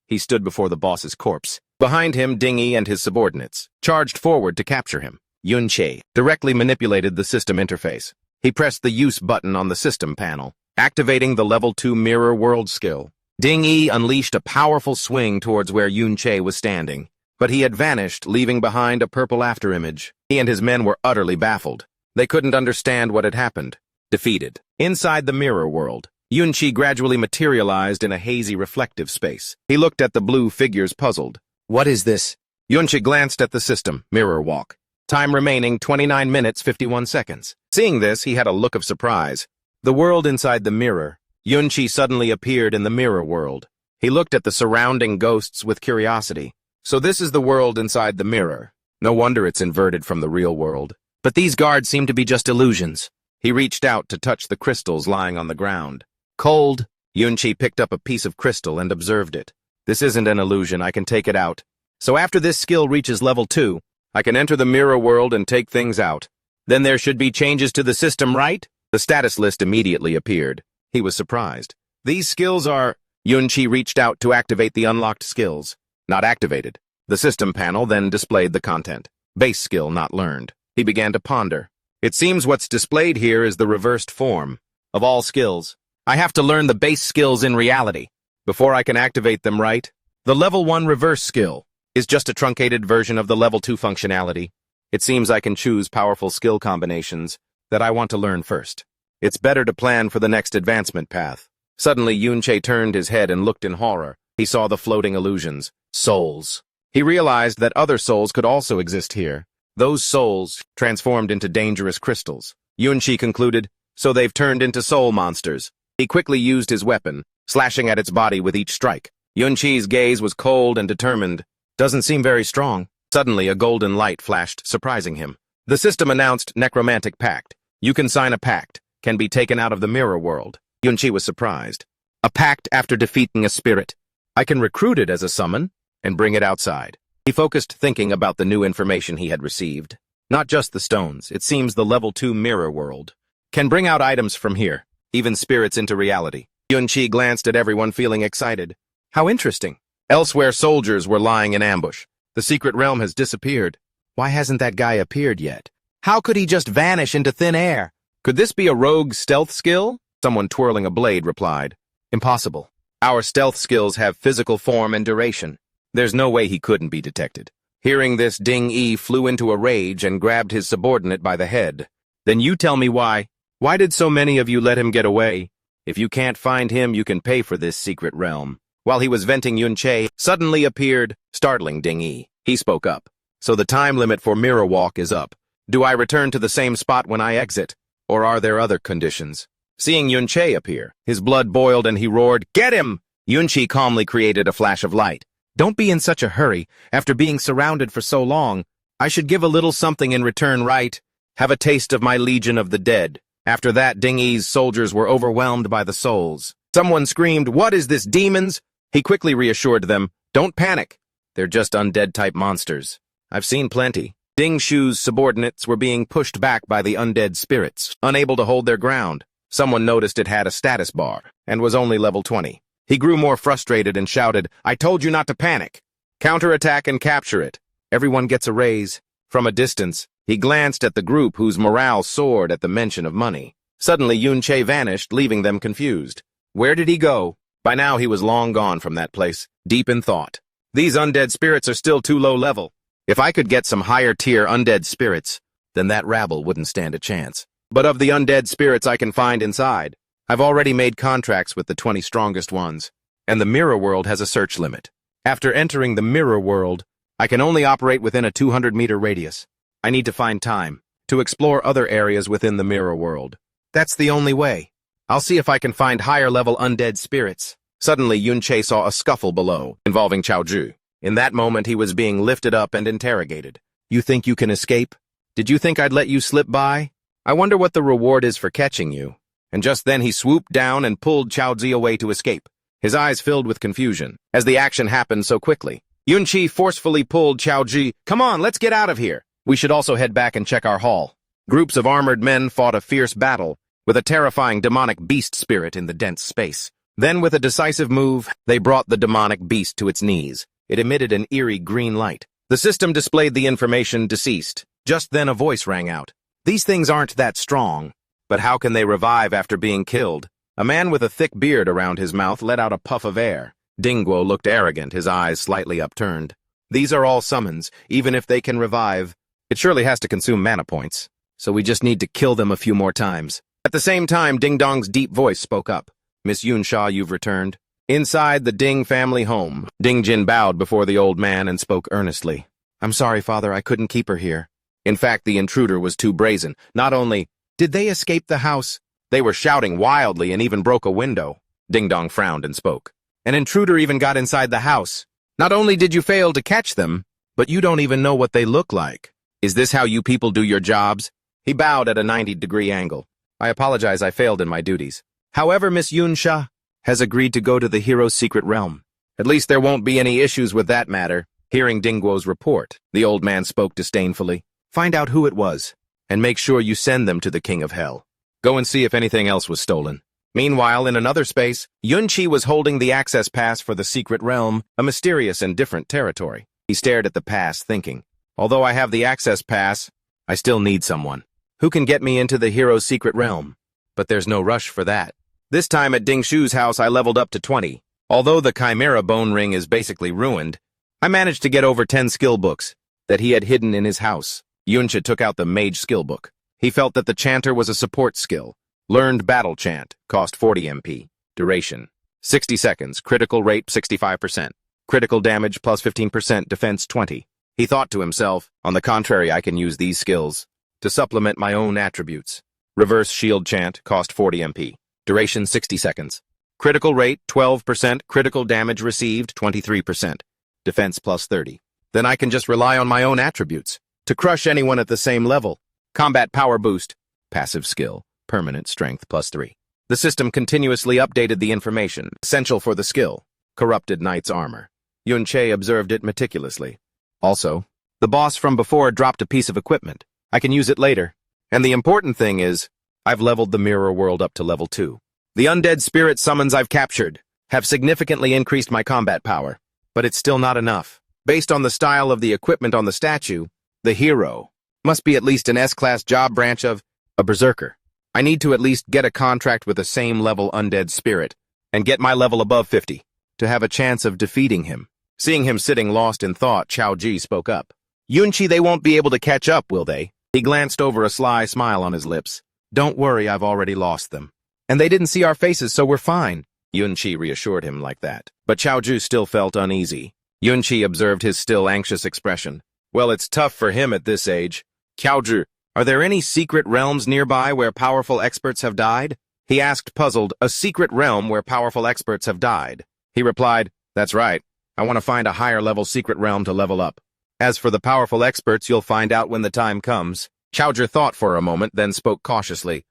[SPEAKER 1] He stood before the boss's corpse. Behind him, Ding Yi and his subordinates charged forward to capture him. Yun Sha directly manipulated the system interface. He pressed the use button on the system panel. Activating the level 2 mirror world skill, Ding Yi unleashed a powerful swing towards where Yun Sha was standing, but he had vanished, leaving behind a purple afterimage. He and his men were utterly baffled. They couldn't understand what had happened. Defeated. Inside the mirror world, Yun Sha gradually materialized in a hazy reflective space. He looked at the blue figures puzzled. What is this? Yun Sha glanced at the system, mirror walk. Time remaining 29 minutes 51 seconds. Seeing this, he had a look of surprise. The world inside the mirror. Yun Sha suddenly appeared in the mirror world. He looked at the surrounding ghosts with curiosity. So this is the world inside the mirror. No wonder it's inverted from the real world. But these guards seem to be just illusions. He reached out to touch the crystals lying on the ground. Cold. Yun Sha picked up a piece of crystal and observed it. This isn't an illusion, I can take it out. So after this skill reaches level 2, I can enter the mirror world and take things out. Then there should be changes to the system, right? The status list immediately appeared. He was surprised. These skills are... Yun Sha reached out to activate the unlocked skills. Not activated. The system panel then displayed the content. Base skill not learned. He began to ponder. It seems what's displayed here is the reversed form of all skills. I have to learn the base skills in reality before I can activate them, right? The level 1 reverse skill is just a truncated version of the level 2 functionality. It seems I can choose powerful skill combinations that I want to learn first. It's better to plan for the next advancement path. Suddenly, Yun Sha turned his head and looked in horror. He saw the floating illusions. Souls. He realized that other souls could also exist here. Those souls transformed into dangerous crystals. Yun Sha concluded, so they've turned into soul monsters. He quickly used his weapon, slashing at its body with each strike. Yun Sha's gaze was cold and determined. Doesn't seem very strong. Suddenly, a golden light flashed, surprising him. The system announced Necromantic Pact. You can sign a pact, can be taken out of the mirror world. Yun Sha was surprised. A pact after defeating a spirit. I can recruit it as a summon and bring it outside. He focused thinking about the new information he had received. Not just the stones, it seems the level 2 mirror world can bring out items from here, even spirits into reality. Yun Sha glanced at everyone feeling excited. How interesting. Elsewhere, soldiers were lying in ambush. The secret realm has disappeared. Why hasn't that guy appeared yet? How could he just vanish into thin air? Could this be a rogue stealth skill? Someone twirling a blade replied. Impossible. Our stealth skills have physical form and duration. There's no way he couldn't be detected. Hearing this, Ding Yi flew into a rage and grabbed his subordinate by the head. Then you tell me why. Why did so many of you let him get away? If you can't find him, you can pay for this secret realm. While he was venting, Yun Sha suddenly appeared, startling Ding Yi. He spoke up. So the time limit for mirror walk is up. Do I return to the same spot when I exit? Or are there other conditions? Seeing Yun Sha appear, his blood boiled and he roared, "Get him!" Yun Sha calmly created a flash of light. Don't be in such a hurry. After being surrounded for so long, I should give a little something in return, right? Have a taste of my Legion of the Dead. After that, Ding Yi's soldiers were overwhelmed by the souls. Someone screamed, "What is this, demons?" He quickly reassured them, "Don't panic. They're just undead-type monsters. I've seen plenty." Ding Shu's subordinates were being pushed back by the undead spirits, unable to hold their ground. Someone noticed it had a status bar, and was only level 20. He grew more frustrated and shouted, "I told you not to panic. Counterattack and capture it. Everyone gets a raise." From a distance, he glanced at the group whose morale soared at the mention of money. Suddenly, Yun Sha vanished, leaving them confused. Where did he go? By now, he was long gone from that place, deep in thought. These undead spirits are still too low level. If I could get some higher-tier undead spirits, then that rabble wouldn't stand a chance. But of the undead spirits I can find inside, I've already made contracts with the 20 strongest ones, and the mirror world has a search limit. After entering the mirror world, I can only operate within a 200-meter radius. I need to find time to explore other areas within the mirror world. That's the only way. I'll see if I can find higher-level undead spirits. Suddenly, Yun Sha saw a scuffle below, involving Chao Zhu. In that moment, he was being lifted up and interrogated. You think you can escape? Did you think I'd let you slip by? I wonder what the reward is for catching you. And just then he swooped down and pulled Chao Zhu away to escape, his eyes filled with confusion, as the action happened so quickly. Yun Sha forcefully pulled Chao Zhu. Come on, let's get out of here. We should also head back and check our hall. Groups of armored men fought a fierce battle, with a terrifying demonic beast spirit in the dense space. Then, with a decisive move, they brought the demonic beast to its knees. It emitted an eerie green light. The system displayed the information deceased. Just then a voice rang out. These things aren't that strong, but how can they revive after being killed? A man with a thick beard around his mouth let out a puff of air. Dingguo looked arrogant, his eyes slightly upturned. These are all summons, even if they can revive. It surely has to consume mana points, so we just need to kill them a few more times. At the same time, Ding Dong's deep voice spoke up. Miss Yun Sha, you've returned. Inside the Ding family home, Ding Jin bowed before the old man and spoke earnestly. I'm sorry, father, I couldn't keep her here. In fact, the intruder was too brazen. Not only did they escape the house, they were shouting wildly and even broke a window. Ding Dong frowned and spoke. An intruder even got inside the house. Not only did you fail to catch them, but you don't even know what they look like. Is this how you people do your jobs? He bowed at a 90-degree angle. I apologize, I failed in my duties. However, Miss Yun Sha has agreed to go to the hero's secret realm. At least there won't be any issues with that matter. Hearing Dingguo's report, the old man spoke disdainfully. Find out who it was, and make sure you send them to the King of Hell. Go and see if anything else was stolen. Meanwhile, in another space, Yun Chi was holding the access pass for the secret realm, a mysterious and different territory. He stared at the pass, thinking, although I have the access pass, I still need someone who can get me into the hero's secret realm. But there's no rush for that. This time at Ding Shu's house, I leveled up to 20. Although the Chimera Bone Ring is basically ruined, I managed to get over 10 skill books that he had hidden in his house. Yun Sha took out the Mage skill book. He felt that the Chanter was a support skill. Learned Battle Chant, cost 40 MP. Duration, 60 seconds. Critical rate, 65%. Critical damage plus 15%, defense 20. He thought to himself, on the contrary, I can use these skills to supplement my own attributes. Reverse Shield Chant, cost 40 MP. Duration, 60 seconds. Critical rate, 12%. Critical damage received, 23%. Defense plus 30. Then I can just rely on my own attributes to crush anyone at the same level. Combat Power Boost. Passive skill. Permanent strength plus 3. The system continuously updated the information, essential for the skill. Corrupted Knight's armor. Yun Che observed it meticulously. Also, the boss from before dropped a piece of equipment. I can use it later. And the important thing is, I've leveled the mirror world up to level 2. The undead spirit summons I've captured have significantly increased my combat power. But it's still not enough. Based on the style of the equipment on the statue, the hero must be at least an S-class job branch of a berserker. I need to at least get a contract with the same level undead spirit and get my level above 50 to have a chance of defeating him. Seeing him sitting lost in thought, Chao Ji spoke up. Yunchi, they won't be able to catch up, will they? He glanced over, a sly smile on his lips. Don't worry, I've already lost them. And they didn't see our faces, so we're fine. Yunchi reassured him like that. But Chao Ju still felt uneasy. Yunchi observed his still anxious expression. Well, it's tough for him at this age. Chao Ju, are there any secret realms nearby where powerful experts have died? He asked, puzzled. A secret realm where powerful experts have died. He replied, that's right. I want to find a higher-level secret realm to level up. As for the powerful experts, you'll find out when the time comes. Chowdhury thought for a moment, then spoke cautiously.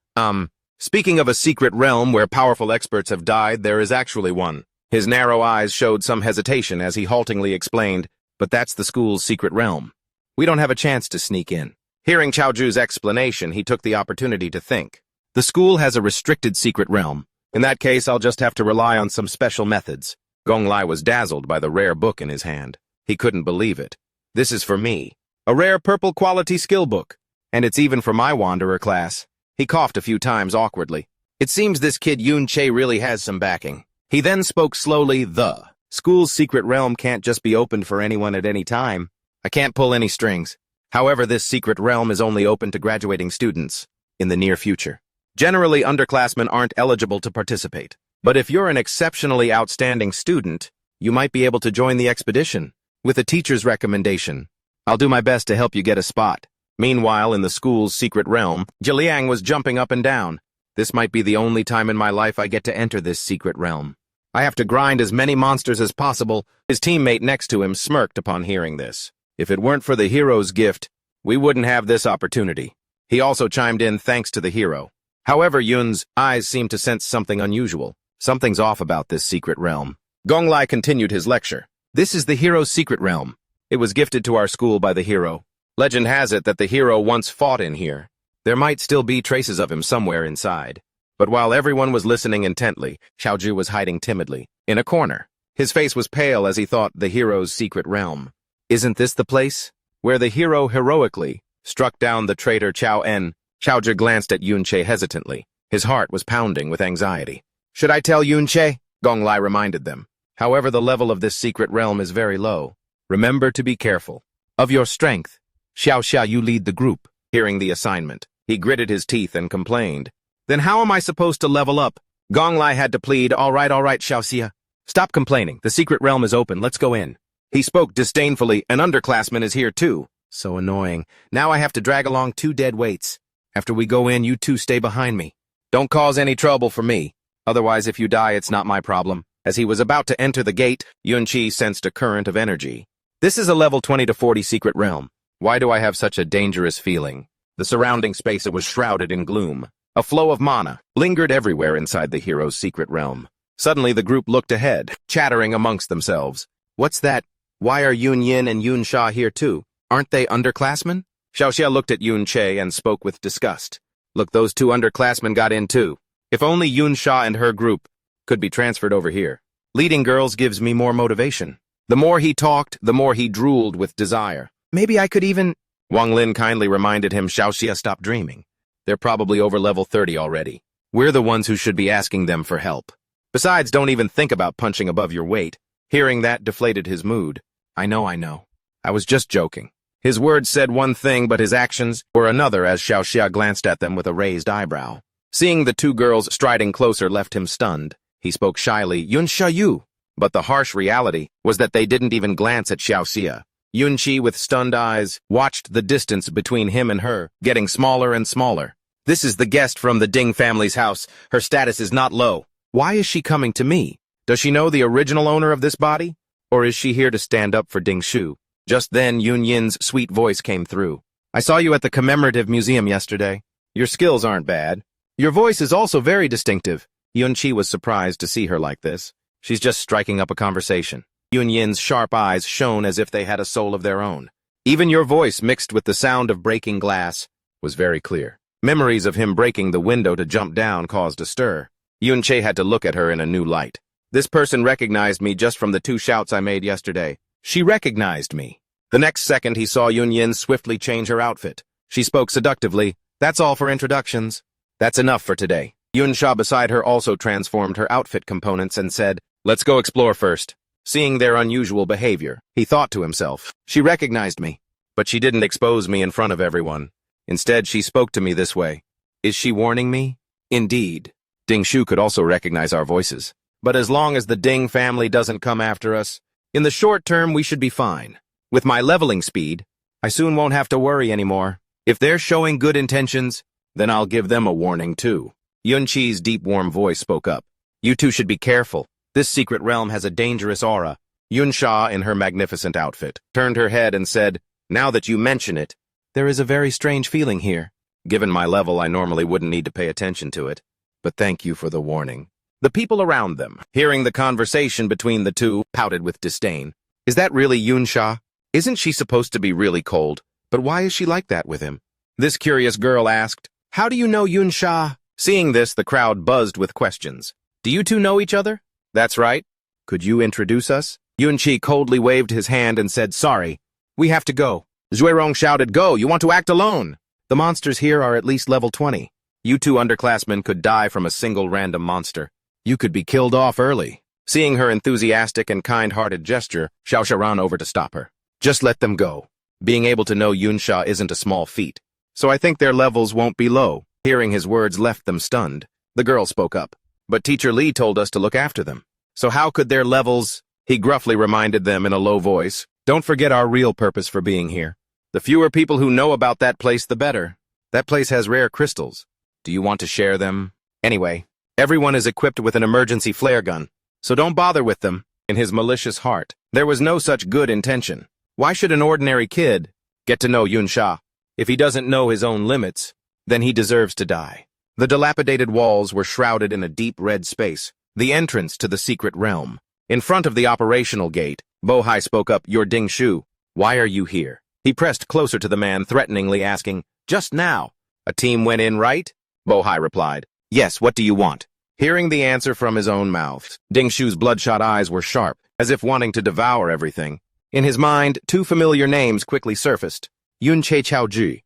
[SPEAKER 1] Speaking of a secret realm where powerful experts have died, there is actually one. His narrow eyes showed some hesitation as he haltingly explained, but that's the school's secret realm. We don't have a chance to sneak in. Hearing Chowdhury's explanation, he took the opportunity to think. The school has a restricted secret realm. In that case, I'll just have to rely on some special methods. Gong Lai was dazzled by the rare book in his hand. He couldn't believe it. This is for me. A rare purple quality skill book. And it's even for my wanderer class. He coughed a few times awkwardly. It seems this kid Yun Che really has some backing. He then spoke slowly. The school's secret realm can't just be opened for anyone at any time. I can't pull any strings. However, this secret realm is only open to graduating students in the near future. Generally, underclassmen aren't eligible to participate. But if you're an exceptionally outstanding student, you might be able to join the expedition. With a teacher's recommendation, I'll do my best to help you get a spot. Meanwhile, in the school's secret realm, Jiliang was jumping up and down. This might be the only time in my life I get to enter this secret realm. I have to grind as many monsters as possible. His teammate next to him smirked upon hearing this. If it weren't for the hero's gift, we wouldn't have this opportunity. He also chimed in thanks to the hero. However, Yun's eyes seemed to sense something unusual. Something's off about this secret realm. Gong Lai continued his lecture. This is the hero's secret realm. It was gifted to our school by the hero. Legend has it that the hero once fought in here. There might still be traces of him somewhere inside. But while everyone was listening intently, Xiaoju was hiding timidly, in a corner. His face was pale as he thought the hero's secret realm. Isn't this the place where the hero heroically struck down the traitor Chao En? Xiaoju glanced at Yun Che hesitantly. His heart was pounding with anxiety. Should I tell Yun Sha? Gong Lai reminded them. However, the level of this secret realm is very low. Remember to be careful. Of your strength. Xiao, you lead the group. Hearing the assignment, he gritted his teeth and complained. Then how am I supposed to level up? Gong Lai had to plead, all right, Xiao. Stop complaining. The secret realm is open. Let's go in. He spoke disdainfully. An underclassman is here too. So annoying. Now I have to drag along 2 dead weights. After we go in, you 2 stay behind me. Don't cause any trouble for me. Otherwise, if you die, it's not my problem. As he was about to enter the gate, Yun Sha sensed a current of energy. This is a level 20 to 40 secret realm. Why do I have such a dangerous feeling? The surrounding space was shrouded in gloom. A flow of mana lingered everywhere inside the hero's secret realm. Suddenly, the group looked ahead, chattering amongst themselves. What's that? Why are Yun Yin and Yun Sha here too? Aren't they underclassmen? Xiao looked at Yun Sha and spoke with disgust. Look, those 2 underclassmen got in too. If only Yun Sha and her group could be transferred over here. Leading girls gives me more motivation. The more he talked, the more he drooled with desire. Maybe I could even... Wang Lin kindly reminded him, Xiao, stop dreaming. They're probably over level 30 already. We're the ones who should be asking them for help. Besides, don't even think about punching above your weight. Hearing that deflated his mood. I know. I was just joking. His words said one thing, but his actions were another as Xiao glanced at them with a raised eyebrow. Seeing the 2 girls striding closer left him stunned. He spoke shyly, Yun Sha you. But the harsh reality was that they didn't even glance at Xiao. Yun Sha, with stunned eyes, watched the distance between him and her, getting smaller and smaller. This is the guest from the Ding family's house. Her status is not low. Why is she coming to me? Does she know the original owner of this body? Or is she here to stand up for Ding Shu? Just then, Yun Yin's sweet voice came through. I saw you at the commemorative museum yesterday. Your skills aren't bad. Your voice is also very distinctive. Yun Sha was surprised to see her like this. She's just striking up a conversation. Yun Yin's sharp eyes shone as if they had a soul of their own. Even your voice, mixed with the sound of breaking glass, was very clear. Memories of him breaking the window to jump down caused a stir. Yun Sha had to look at her in a new light. This person recognized me just from the 2 shouts I made yesterday. She recognized me. The next second, he saw Yun Yin swiftly change her outfit. She spoke seductively. That's all for introductions. That's enough for today. Yun Sha beside her also transformed her outfit components and said, let's go explore first. Seeing their unusual behavior, he thought to himself, she recognized me. But she didn't expose me in front of everyone. Instead, she spoke to me this way. Is she warning me? Indeed. Ding Shu could also recognize our voices. But as long as the Ding family doesn't come after us, in the short term, we should be fine. With my leveling speed, I soon won't have to worry anymore. If they're showing good intentions, then I'll give them a warning too. Yun Chi's deep, warm voice spoke up. You 2 should be careful. This secret realm has a dangerous aura. Yun Sha, in her magnificent outfit, turned her head and said, now that you mention it, there is a very strange feeling here. Given my level, I normally wouldn't need to pay attention to it. But thank you for the warning. The people around them, hearing the conversation between the 2, pouted with disdain. Is that really Yun Sha? Isn't she supposed to be really cold? But why is she like that with him? This curious girl asked, how do you know Yun Sha? Seeing this, the crowd buzzed with questions. Do you 2 know each other? That's right. Could you introduce us? Yun Sha coldly waved his hand and said, sorry. We have to go. Zhuirong shouted, go, you want to act alone? The monsters here are at least level 20. You 2 underclassmen could die from a single random monster. You could be killed off early. Seeing her enthusiastic and kind-hearted gesture, Xiao ran over to stop her. Just let them go. Being able to know Yun Sha isn't a small feat. So I think their levels won't be low. Hearing his words left them stunned. The girl spoke up. But Teacher Li told us to look after them. So how could their levels... He gruffly reminded them in a low voice. Don't forget our real purpose for being here. The fewer people who know about that place, the better. That place has rare crystals. Do you want to share them? Anyway, everyone is equipped with an emergency flare gun. So don't bother with them. In his malicious heart, there was no such good intention. Why should an ordinary kid get to know Yun Sha? If he doesn't know his own limits, then he deserves to die. The dilapidated walls were shrouded in a deep red space, the entrance to the secret realm. In front of the operational gate, Bohai spoke up, You're Ding Shu. Why are you here? He pressed closer to the man, threateningly asking, Just now. A team went in, right? Bohai replied, Yes, what do you want? Hearing the answer from his own mouth, Ding Shu's bloodshot eyes were sharp, as if wanting to devour everything. In his mind, 2 familiar names quickly surfaced. Yun Che Chaoji.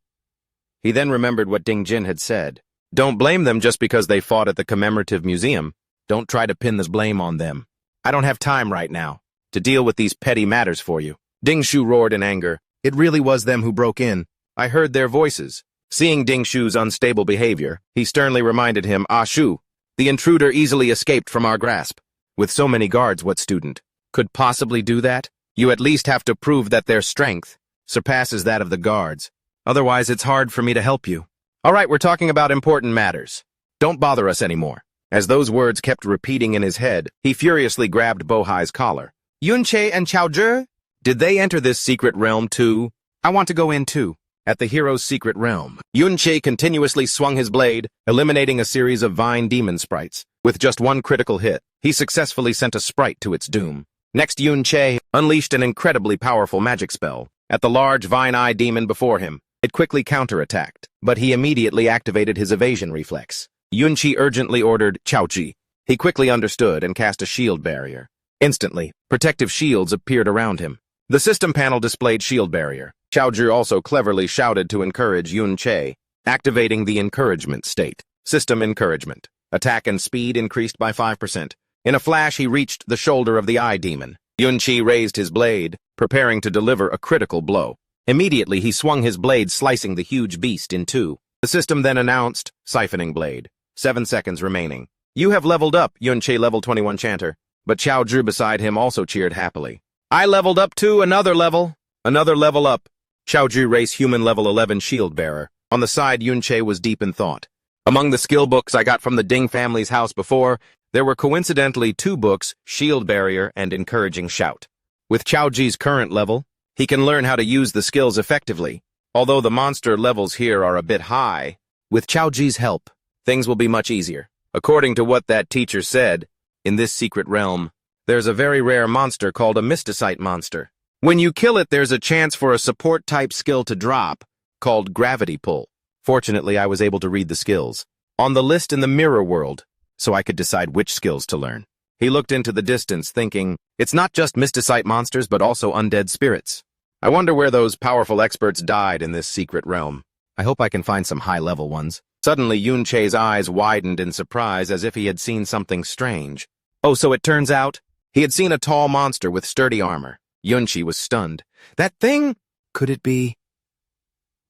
[SPEAKER 1] He then remembered what Ding Jin had said. Don't blame them just because they fought at the commemorative museum. Don't try to pin this blame on them. I don't have time right now to deal with these petty matters for you. Ding Shu roared in anger. It really was them who broke in. I heard their voices. Seeing Ding Shu's unstable behavior, he sternly reminded him, Ah Shu, the intruder easily escaped from our grasp. With so many guards, what student could possibly do that? You at least have to prove that their strength surpasses that of the guards. Otherwise, it's hard for me to help you. All right, we're talking about important matters. Don't bother us anymore. As those words kept repeating in his head, he furiously grabbed Bohai's collar. Yun Sha and Chao Zhi? Did they enter this secret realm too? I want to go in too. At the hero's secret realm, Yun Sha continuously swung his blade, eliminating a series of vine demon sprites. With just one critical hit, he successfully sent a sprite to its doom. Next, Yun Sha unleashed an incredibly powerful magic spell. At the large vine-eye demon before him, it quickly counterattacked, but he immediately activated his evasion reflex. Yun Sha urgently ordered Chao Ji. He quickly understood and cast a shield barrier. Instantly, protective shields appeared around him. The system panel displayed shield barrier. Chao Ji also cleverly shouted to encourage Yun Sha, activating the encouragement state. System encouragement. Attack and speed increased by 5%. In a flash, he reached the shoulder of the eye demon. Yun Sha raised his blade, preparing to deliver a critical blow. Immediately, he swung his blade, slicing the huge beast in two. The system then announced, Siphoning Blade. 7 seconds remaining. You have leveled up, Yun Sha level 21 chanter. But Chao Zhi beside him also cheered happily. I leveled up too, another level up. Chao Zhi race human level 11 shieldbearer. On the side, Yun Sha was deep in thought. Among the skill books I got from the Ding family's house before, there were coincidentally 2 books, Shield Barrier and Encouraging Shout. With Chao Zhi's current level, he can learn how to use the skills effectively. Although the monster levels here are a bit high, with Chao Zhi's help, things will be much easier. According to what that teacher said, in this secret realm, there's a very rare monster called a mysticite monster. When you kill it, there's a chance for a support-type skill to drop, called Gravity Pull. Fortunately, I was able to read the skills on the list in the mirror world, so I could decide which skills to learn. He looked into the distance, thinking, it's not just mysticite monsters, but also undead spirits. I wonder where those powerful experts died in this secret realm. I hope I can find some high-level ones. Suddenly, Yun Sha's eyes widened in surprise as if he had seen something strange. Oh, so it turns out, he had seen a tall monster with sturdy armor. Yun Sha was stunned. That thing? Could it be?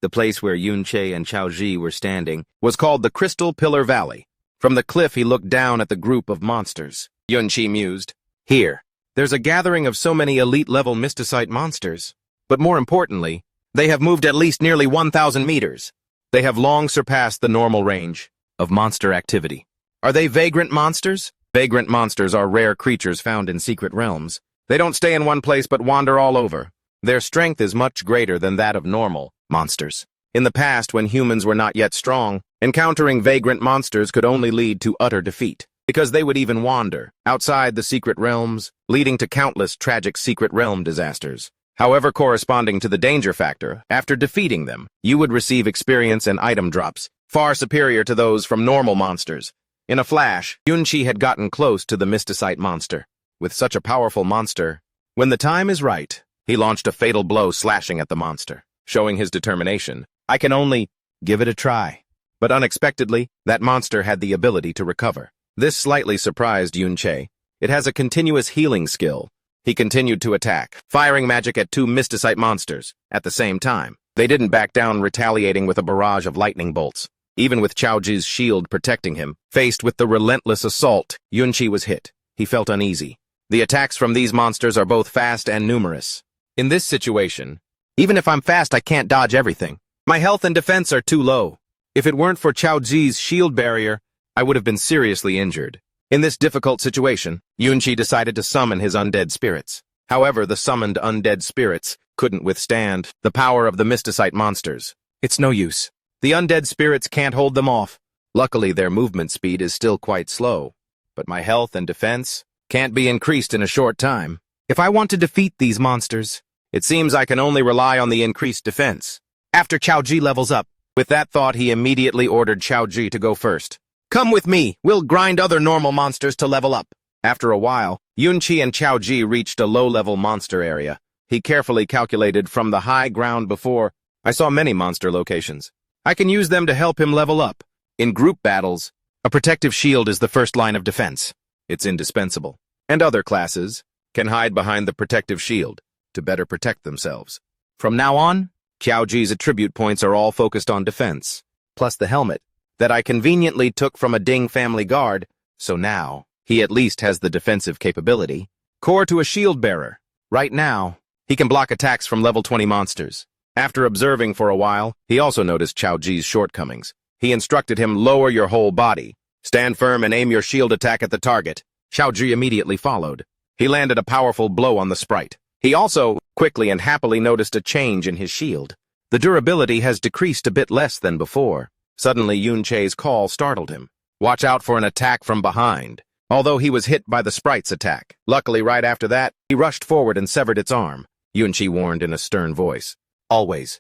[SPEAKER 1] The place where Yun Sha and Chao Ji were standing was called the Crystal Pillar Valley. From the cliff, he looked down at the group of monsters. Yun Sha mused. Here, there's a gathering of so many elite-level mysticite monsters. But more importantly, they have moved at least nearly 1,000 meters. They have long surpassed the normal range of monster activity. Are they vagrant monsters? Vagrant monsters are rare creatures found in secret realms. They don't stay in one place but wander all over. Their strength is much greater than that of normal monsters. In the past, when humans were not yet strong, encountering vagrant monsters could only lead to utter defeat, because they would even wander outside the secret realms, leading to countless tragic secret realm disasters. However, corresponding to the danger factor, after defeating them, you would receive experience and item drops, far superior to those from normal monsters. In a flash, Yun Sha had gotten close to the mysticite monster. With such a powerful monster, when the time is right, he launched a fatal blow slashing at the monster. Showing his determination, I can only give it a try. But unexpectedly, that monster had the ability to recover. This slightly surprised Yun Sha. It has a continuous healing skill. He continued to attack, firing magic at 2 mysticite monsters. At the same time, they didn't back down, retaliating with a barrage of lightning bolts. Even with Chao Ji's shield protecting him, faced with the relentless assault, Yun Sha was hit. He felt uneasy. The attacks from these monsters are both fast and numerous. In this situation, even if I'm fast, I can't dodge everything. My health and defense are too low. If it weren't for Chao Ji's shield barrier, I would have been seriously injured. In this difficult situation, Yun Sha decided to summon his undead spirits. However, the summoned undead spirits couldn't withstand the power of the mysticite monsters. It's no use. The undead spirits can't hold them off. Luckily, their movement speed is still quite slow. But my health and defense can't be increased in a short time. If I want to defeat these monsters, it seems I can only rely on the increased defense. After Chao Ji levels up, with that thought, he immediately ordered Chao Ji to go first. Come with me, we'll grind other normal monsters to level up. After a while, Yun Sha and Chao Ji reached a low-level monster area. He carefully calculated from the high ground before. I saw many monster locations. I can use them to help him level up. In group battles, a protective shield is the first line of defense. It's indispensable. And other classes can hide behind the protective shield to better protect themselves. From now on, Qiaoji's attribute points are all focused on defense, plus the helmet that I conveniently took from a Ding family guard, so now he at least has the defensive capability. Core to a shieldbearer. Right now, he can block attacks from level 20 monsters. After observing for a while, he also noticed Qiaoji's shortcomings. He instructed him, lower your whole body. Stand firm and aim your shield attack at the target. Qiaoji immediately followed. He landed a powerful blow on the sprite. He also quickly and happily noticed a change in his shield. The durability has decreased a bit less than before. Suddenly, Yun Sha's call startled him. Watch out for an attack from behind. Although he was hit by the sprite's attack. Luckily, right after that, he rushed forward and severed its arm. Yun Sha warned in a stern voice. Always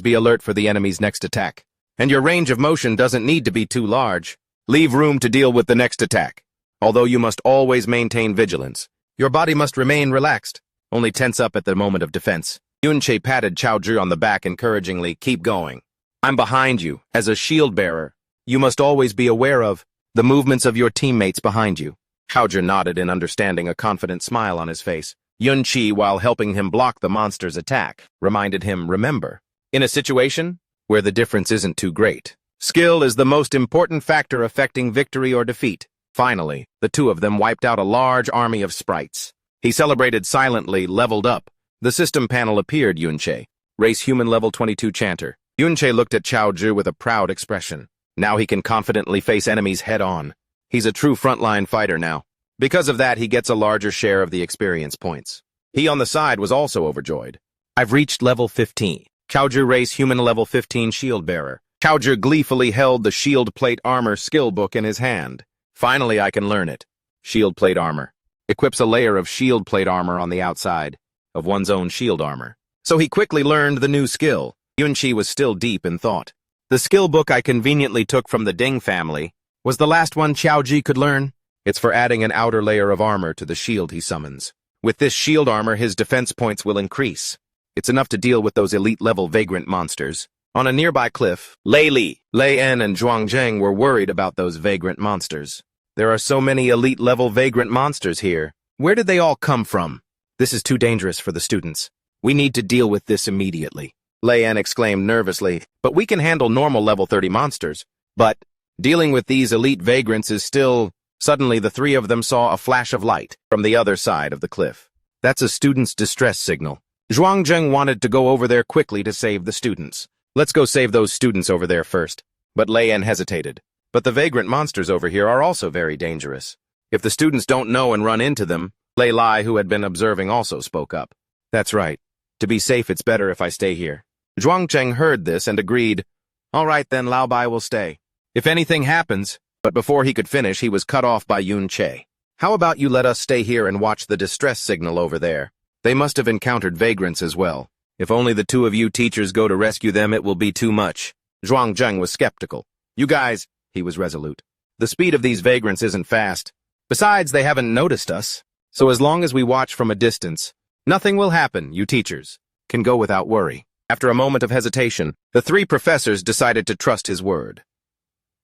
[SPEAKER 1] be alert for the enemy's next attack. And your range of motion doesn't need to be too large. Leave room to deal with the next attack. Although you must always maintain vigilance. Your body must remain relaxed. Only tense up at the moment of defense. Yun Sha patted Qiaoji on the back encouragingly. Keep going. I'm behind you. As a shield bearer, you must always be aware of the movements of your teammates behind you. Qiaoji nodded in understanding, a confident smile on his face. Yun Sha, while helping him block the monster's attack, reminded him, remember, in a situation where the difference isn't too great, skill is the most important factor affecting victory or defeat. Finally, the two of them wiped out a large army of sprites. He celebrated silently, leveled up. The system panel appeared. Yun Sha, race human level 22 chanter. Yun Sha looked at Qiaoji with a proud expression. Now he can confidently face enemies head-on. He's a true frontline fighter now. Because of that, he gets a larger share of the experience points. He on the side was also overjoyed. I've reached level 15. Qiaoji race human level 15 shield bearer. Qiaoji gleefully held the shield plate armor skill book in his hand. Finally, I can learn it. Shield plate armor. Equips a layer of shield plate armor on the outside of one's own shield armor. So he quickly learned the new skill. Yun Sha was still deep in thought. The skill book I conveniently took from the Ding family was the last one Qiaoji could learn. It's for adding an outer layer of armor to the shield he summons. With this shield armor, his defense points will increase. It's enough to deal with those elite-level vagrant monsters. On a nearby cliff, Lei Li, Lei En, and Zhuang Zheng were worried about those vagrant monsters. There are so many elite-level vagrant monsters here. Where did they all come from? This is too dangerous for the students. We need to deal with this immediately. Lei En exclaimed nervously, but we can handle normal level 30 monsters. But dealing with these elite vagrants is still... Suddenly, the three of them saw a flash of light from the other side of the cliff. That's a student's distress signal. Zhuang Zheng wanted to go over there quickly to save the students. Let's go save those students over there first. But Lei En hesitated. But the vagrant monsters over here are also very dangerous. If the students don't know and run into them, Lei Lai, who had been observing, also spoke up. That's right. To be safe, it's better if I stay here. Zhuang Zheng heard this and agreed. All right, then Lao Bai will stay. If anything happens... But before he could finish, he was cut off by Yun Sha. How about you let us stay here and watch the distress signal over there? They must have encountered vagrants as well. If only the two of you teachers go to rescue them, it will be too much. Zhuang Zheng was skeptical. You guys, he was resolute. The speed of these vagrants isn't fast. Besides, they haven't noticed us. So as long as we watch from a distance, nothing will happen, you teachers can go without worry. After a moment of hesitation, the three professors decided to trust his word.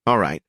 [SPEAKER 1] All right.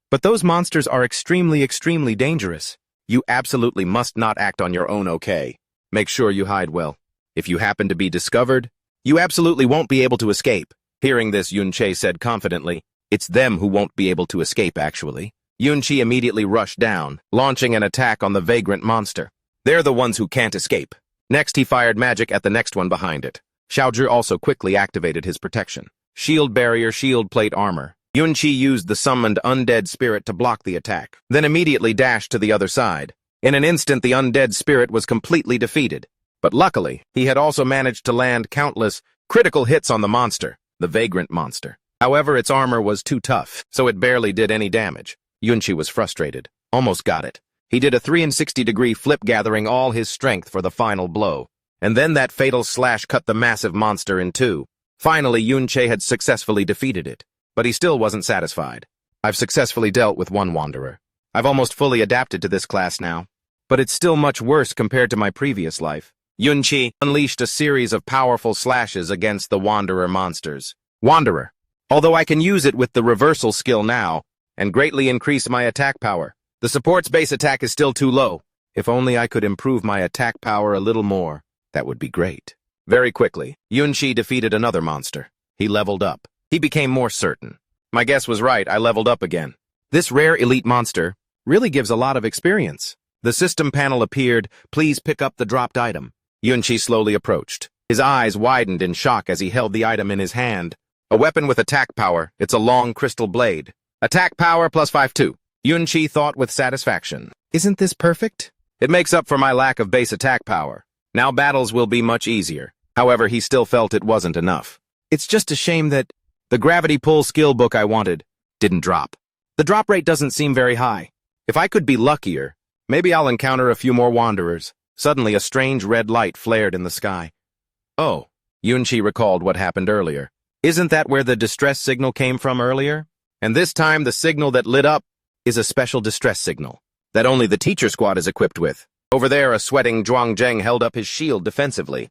[SPEAKER 1] But those monsters are extremely dangerous. You absolutely must not act on your own, okay? Make sure you hide well. If you happen to be discovered, you absolutely won't be able to escape. Hearing this, Yun Sha said confidently, it's them who won't be able to escape, actually. Yun Sha immediately rushed down, launching an attack on the vagrant monster. They're the ones who can't escape. Next, he fired magic at the next one behind it. Qiaoji also quickly activated his protection. Shield barrier, shield plate armor. Yun Sha used the summoned undead spirit to block the attack, then immediately dashed to the other side. In an instant, the undead spirit was completely defeated. But luckily, he had also managed to land countless critical hits on the monster, the vagrant monster. However, its armor was too tough, so it barely did any damage. Yun Sha was frustrated. Almost got it. He did a 360-degree flip, gathering all his strength for the final blow. And then that fatal slash cut the massive monster in two. Finally, Yun Sha had successfully defeated it. But he still wasn't satisfied. I've successfully dealt with one wanderer. I've almost fully adapted to this class now. But it's still much worse compared to my previous life. Yun Sha unleashed a series of powerful slashes against the wanderer monsters. Wanderer. Although I can use it with the reversal skill now, and greatly increase my attack power, The support's base attack is still too low. If only I could improve my attack power a little more, that would be great. Very quickly, Yun Sha defeated another monster. He leveled up. He became more certain. My guess was right, I leveled up again. This rare elite monster really gives a lot of experience. The system panel appeared. Please pick up the dropped item. Yun Sha slowly approached. His eyes widened in shock as he held the item in his hand. A weapon with attack power. It's a long crystal blade. Attack power plus 5-2. Yun Sha thought with satisfaction. Isn't this perfect? It makes up for my lack of base attack power. Now battles will be much easier. However, he still felt it wasn't enough. It's just a shame that the gravity pull skill book I wanted didn't drop. The drop rate doesn't seem very high. If I could be luckier, maybe I'll encounter a few more wanderers. Suddenly, a strange red light flared in the sky. Oh, Yun Sha recalled what happened earlier. Isn't that where the distress signal came from earlier? And this time, the signal that lit up is a special distress signal that only the teacher squad is equipped with. Over there, a sweating Zhuang Zheng held up his shield defensively.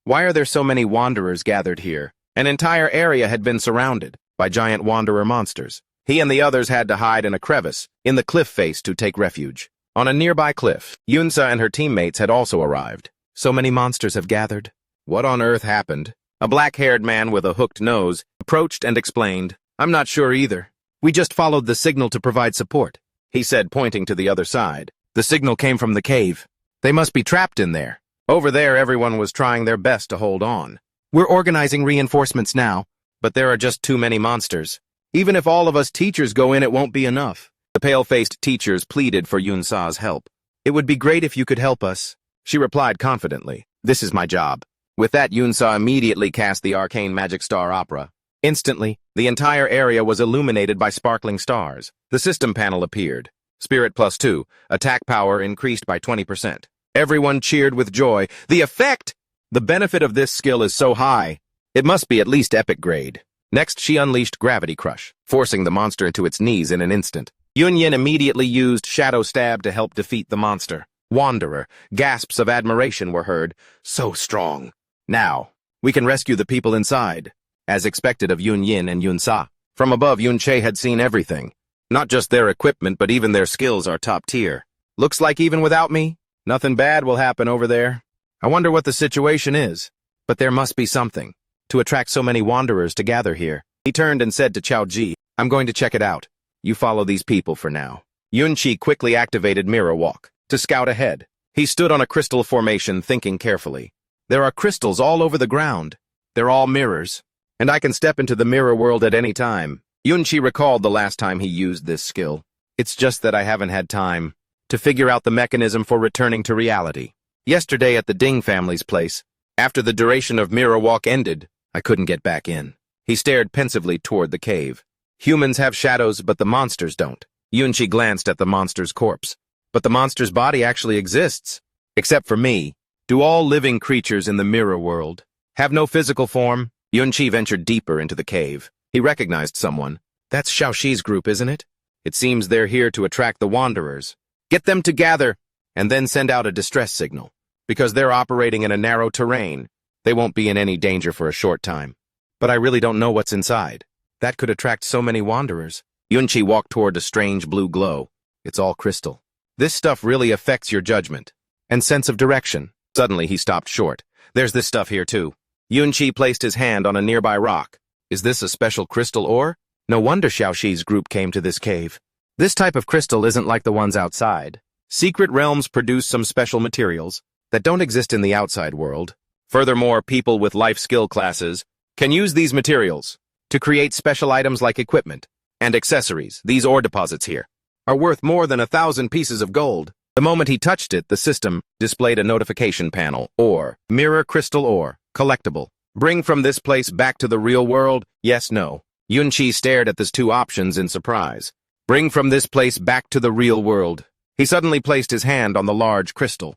[SPEAKER 1] Why are there so many wanderers gathered here? An entire area had been surrounded by giant wanderer monsters. He and the others had to hide in a crevice in the cliff face to take refuge. On a nearby cliff, Yun Sha and her teammates had also arrived. So many monsters have gathered. What on earth happened? A black-haired man with a hooked nose approached and explained, I'm not sure either. We just followed the signal to provide support, he said, pointing to the other side. The signal came from the cave. They must be trapped in there. Over there, everyone was trying their best to hold on. We're organizing reinforcements now, but there are just too many monsters. Even if all of us teachers go in, it won't be enough. The pale-faced teachers pleaded for Yun Sha's help. It would be great if you could help us, she replied confidently. This is my job. With that, Yun Sha immediately cast the arcane magic star opera. Instantly, the entire area was illuminated by sparkling stars. The system panel appeared. Spirit +2, attack power increased by 20%. Everyone cheered with joy. The effect! The benefit of this skill is so high. It must be at least epic grade. Next, she unleashed Gravity Crush, forcing the monster into its knees in an instant. Yun Yin immediately used Shadow Stab to help defeat the monster. Wanderer, gasps of admiration were heard. So strong. Now, we can rescue the people inside. As expected of Yun Yin and Yun Sha. From above, Yun Sha had seen everything. Not just their equipment, but even their skills are top tier. Looks like even without me, nothing bad will happen over there. I wonder what the situation is. But there must be something to attract so many wanderers to gather here. He turned and said to Chao Ji, I'm going to check it out. You follow these people for now. Yun Sha quickly activated Mirror Walk to scout ahead. He stood on a crystal formation, thinking carefully. There are crystals all over the ground. They're all mirrors. And I can step into the mirror world at any time. Yun Sha recalled the last time he used this skill. It's just that I haven't had time to figure out the mechanism for returning to reality. Yesterday at the Ding family's place, after the duration of Mirror Walk ended, I couldn't get back in. He stared pensively toward the cave. Humans have shadows, but the monsters don't. Yun Sha glanced at the monster's corpse. But the monster's body actually exists. Except for me. Do all living creatures in the mirror world have no physical form? Yun Sha ventured deeper into the cave. He recognized someone. That's Xiaoxi's group, isn't it? It seems they're here to attract the wanderers. Get them to gather, and then send out a distress signal. Because they're operating in a narrow terrain, they won't be in any danger for a short time. But I really don't know what's inside. That could attract so many wanderers. Yun Sha walked toward a strange blue glow. It's all crystal. This stuff really affects your judgment and sense of direction. Suddenly, he stopped short. There's this stuff here, too. Yun Sha placed his hand on a nearby rock. Is this a special crystal ore? No wonder Xiaoxi's group came to this cave. This type of crystal isn't like the ones outside. Secret realms produce some special materials that don't exist in the outside world. Furthermore, people with life skill classes can use these materials to create special items like equipment and accessories. These ore deposits here are worth more than 1,000 pieces of gold. The moment he touched it, the system displayed a notification panel. Ore, mirror crystal ore, collectible. Bring from this place back to the real world? Yes, no. Yun Sha stared at these two options in surprise. Bring from this place back to the real world. He suddenly placed his hand on the large crystal.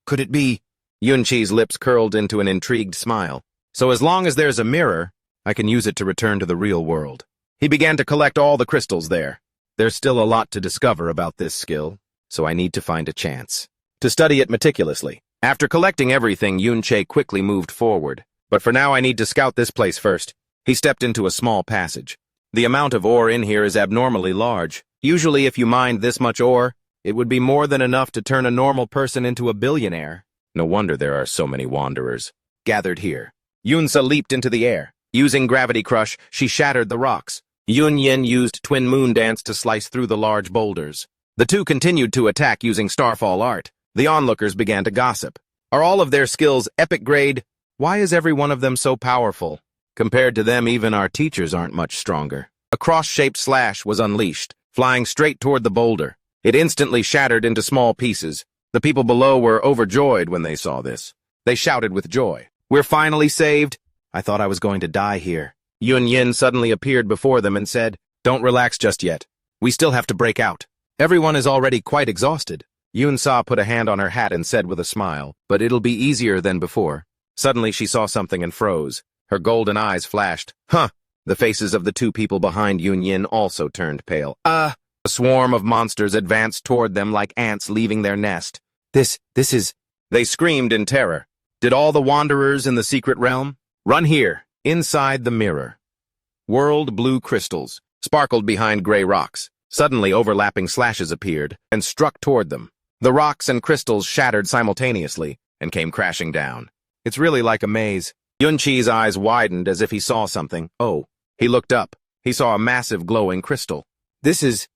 [SPEAKER 1] Could it be? Yun Sha's lips curled into an intrigued smile. So as long as there's a mirror, I can use it to return to the real world. He began to collect all the crystals there. There's still a lot to discover about this skill, so I need to find a chance to study it meticulously. After collecting everything, Yun Sha quickly moved forward. But for now, I need to scout this place first. He stepped into a small passage. The amount of ore in here is abnormally large. Usually if you mined this much ore, it would be more than enough to turn a normal person into a billionaire. No wonder there are so many wanderers gathered here. Yun Sha leaped into the air. Using Gravity Crush, she shattered the rocks. Yun Yin used Twin Moon Dance to slice through the large boulders. The two continued to attack using Starfall Art. The onlookers began to gossip. Are all of their skills epic grade? Why is every one of them so powerful? Compared to them, even our teachers aren't much stronger. A cross-shaped slash was unleashed, flying straight toward the boulder. It instantly shattered into small pieces. The people below were overjoyed when they saw this. They shouted with joy. "We're finally saved! I thought I was going to die here." Yun Yin suddenly appeared before them and said, "Don't relax just yet. We still have to break out. Everyone is already quite exhausted." Yun Sha put a hand on her hat and said with a smile, "But it'll be easier than before." Suddenly she saw something and froze. Her golden eyes flashed. "Huh!" The faces of the two people behind Yun Yin also turned pale. A swarm of monsters advanced toward them like ants leaving their nest. This is... They screamed in terror. Did all the wanderers in the secret realm? Run here, inside the mirror. World blue crystals sparkled behind gray rocks. Suddenly overlapping slashes appeared and struck toward them. The rocks and crystals shattered simultaneously and came crashing down. It's really like a maze. Yun Chi's eyes widened as if he saw something. Oh, he looked up. He saw a massive glowing crystal. This is...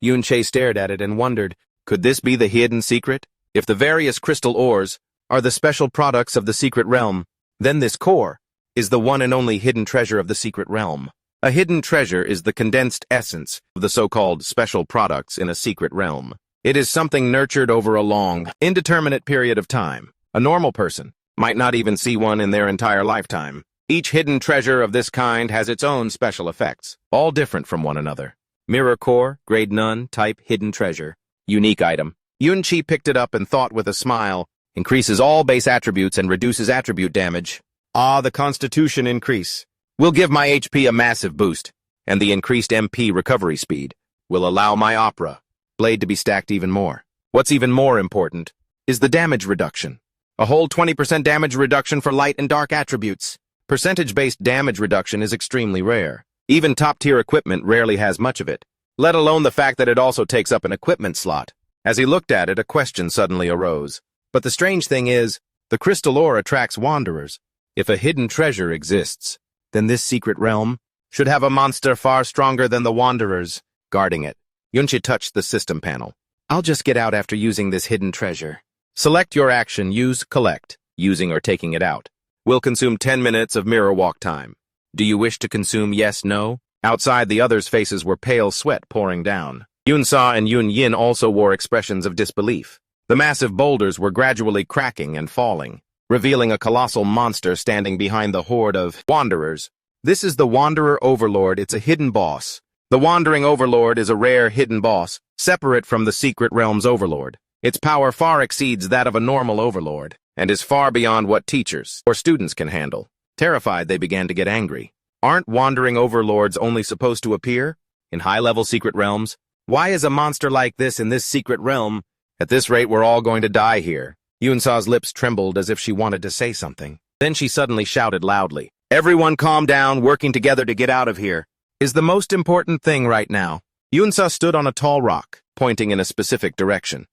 [SPEAKER 1] Yun Cha stared at it and wondered, could this be the hidden secret? If the various crystal ores are the special products of the secret realm, then this core is the one and only hidden treasure of the secret realm. A hidden treasure is the condensed essence of the so-called special products in a secret realm. It is something nurtured over a long, indeterminate period of time. A normal person might not even see one in their entire lifetime. Each hidden treasure of this kind has its own special effects, all different from one another. Mirror core, grade none, type hidden treasure. Unique item. Yun Chi picked it up and thought with a smile, increases all base attributes and reduces attribute damage. Ah, the constitution increase. Will give my HP a massive boost, and the increased MP recovery speed will allow my opera blade to be stacked even more. What's even more important is the damage reduction. A whole 20% damage reduction for light and dark attributes. Percentage-based damage reduction is extremely rare. Even top-tier equipment rarely has much of it, let alone the fact that it also takes up an equipment slot. As he looked at it, a question suddenly arose. But the strange thing is, the crystal ore attracts wanderers. If a hidden treasure exists, then this secret realm should have a monster far stronger than the wanderers guarding it. Yun Chi touched the system panel. I'll just get out after using this hidden treasure. Select your action, use collect, using or taking it out. Will consume 10 minutes of mirror walk time. Do you wish to consume yes, no? Outside, the others' faces were pale sweat pouring down. Yun Sha and Yun Yin also wore expressions of disbelief. The massive boulders were gradually cracking and falling, revealing a colossal monster standing behind the horde of wanderers. This is the Wanderer Overlord. It's a hidden boss. The Wandering Overlord is a rare hidden boss, separate from the Secret Realm's Overlord. Its power far exceeds that of a normal Overlord, and is far beyond what teachers or students can handle. Terrified, they began to get angry. Aren't Wandering Overlords only supposed to appear in high-level secret realms? Why is a monster like this in this secret realm? At this rate, we're all going to die here. Yun Sha's lips trembled as if she wanted to say something. Then she suddenly shouted loudly, "Everyone calm down, working together to get out of here is the most important thing right now." Yun Sha stood on a tall rock, pointing in a specific direction.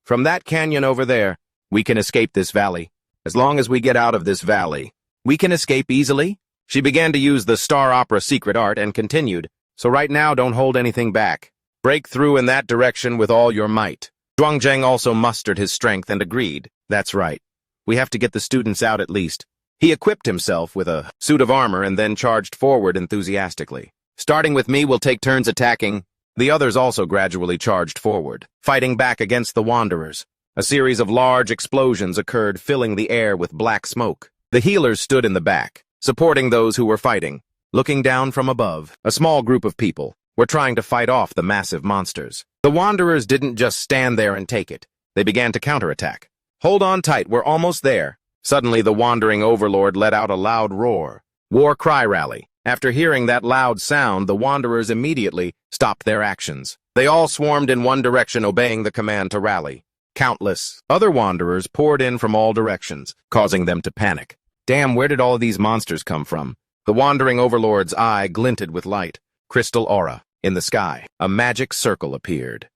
[SPEAKER 1] "From that canyon over there, we can escape this valley. As long as we get out of this valley, we can escape easily." She began to use the Star Opera secret art and continued, "So right now, don't hold anything back. Break through in that direction with all your might." Zhuangzheng also mustered his strength and agreed. "That's right. We have to get the students out at least." He equipped himself with a suit of armor and then charged forward enthusiastically. "Starting with me, we'll take turns attacking." The others also gradually charged forward, fighting back against the wanderers. A series of large explosions occurred, filling the air with black smoke. The healers stood in the back, supporting those who were fighting. Looking down from above, a small group of people were trying to fight off the massive monsters. The wanderers didn't just stand there and take it. They began to counterattack. "Hold on tight, we're almost there." Suddenly, the Wandering Overlord let out a loud roar. War cry rally. After hearing that loud sound, the wanderers immediately stopped their actions. They all swarmed in one direction, obeying the command to rally. Countless other wanderers poured in from all directions, causing them to panic. Damn, where did all of these monsters come from? The Wandering Overlord's eye glinted with light. Crystal aura. In the sky, a magic circle appeared.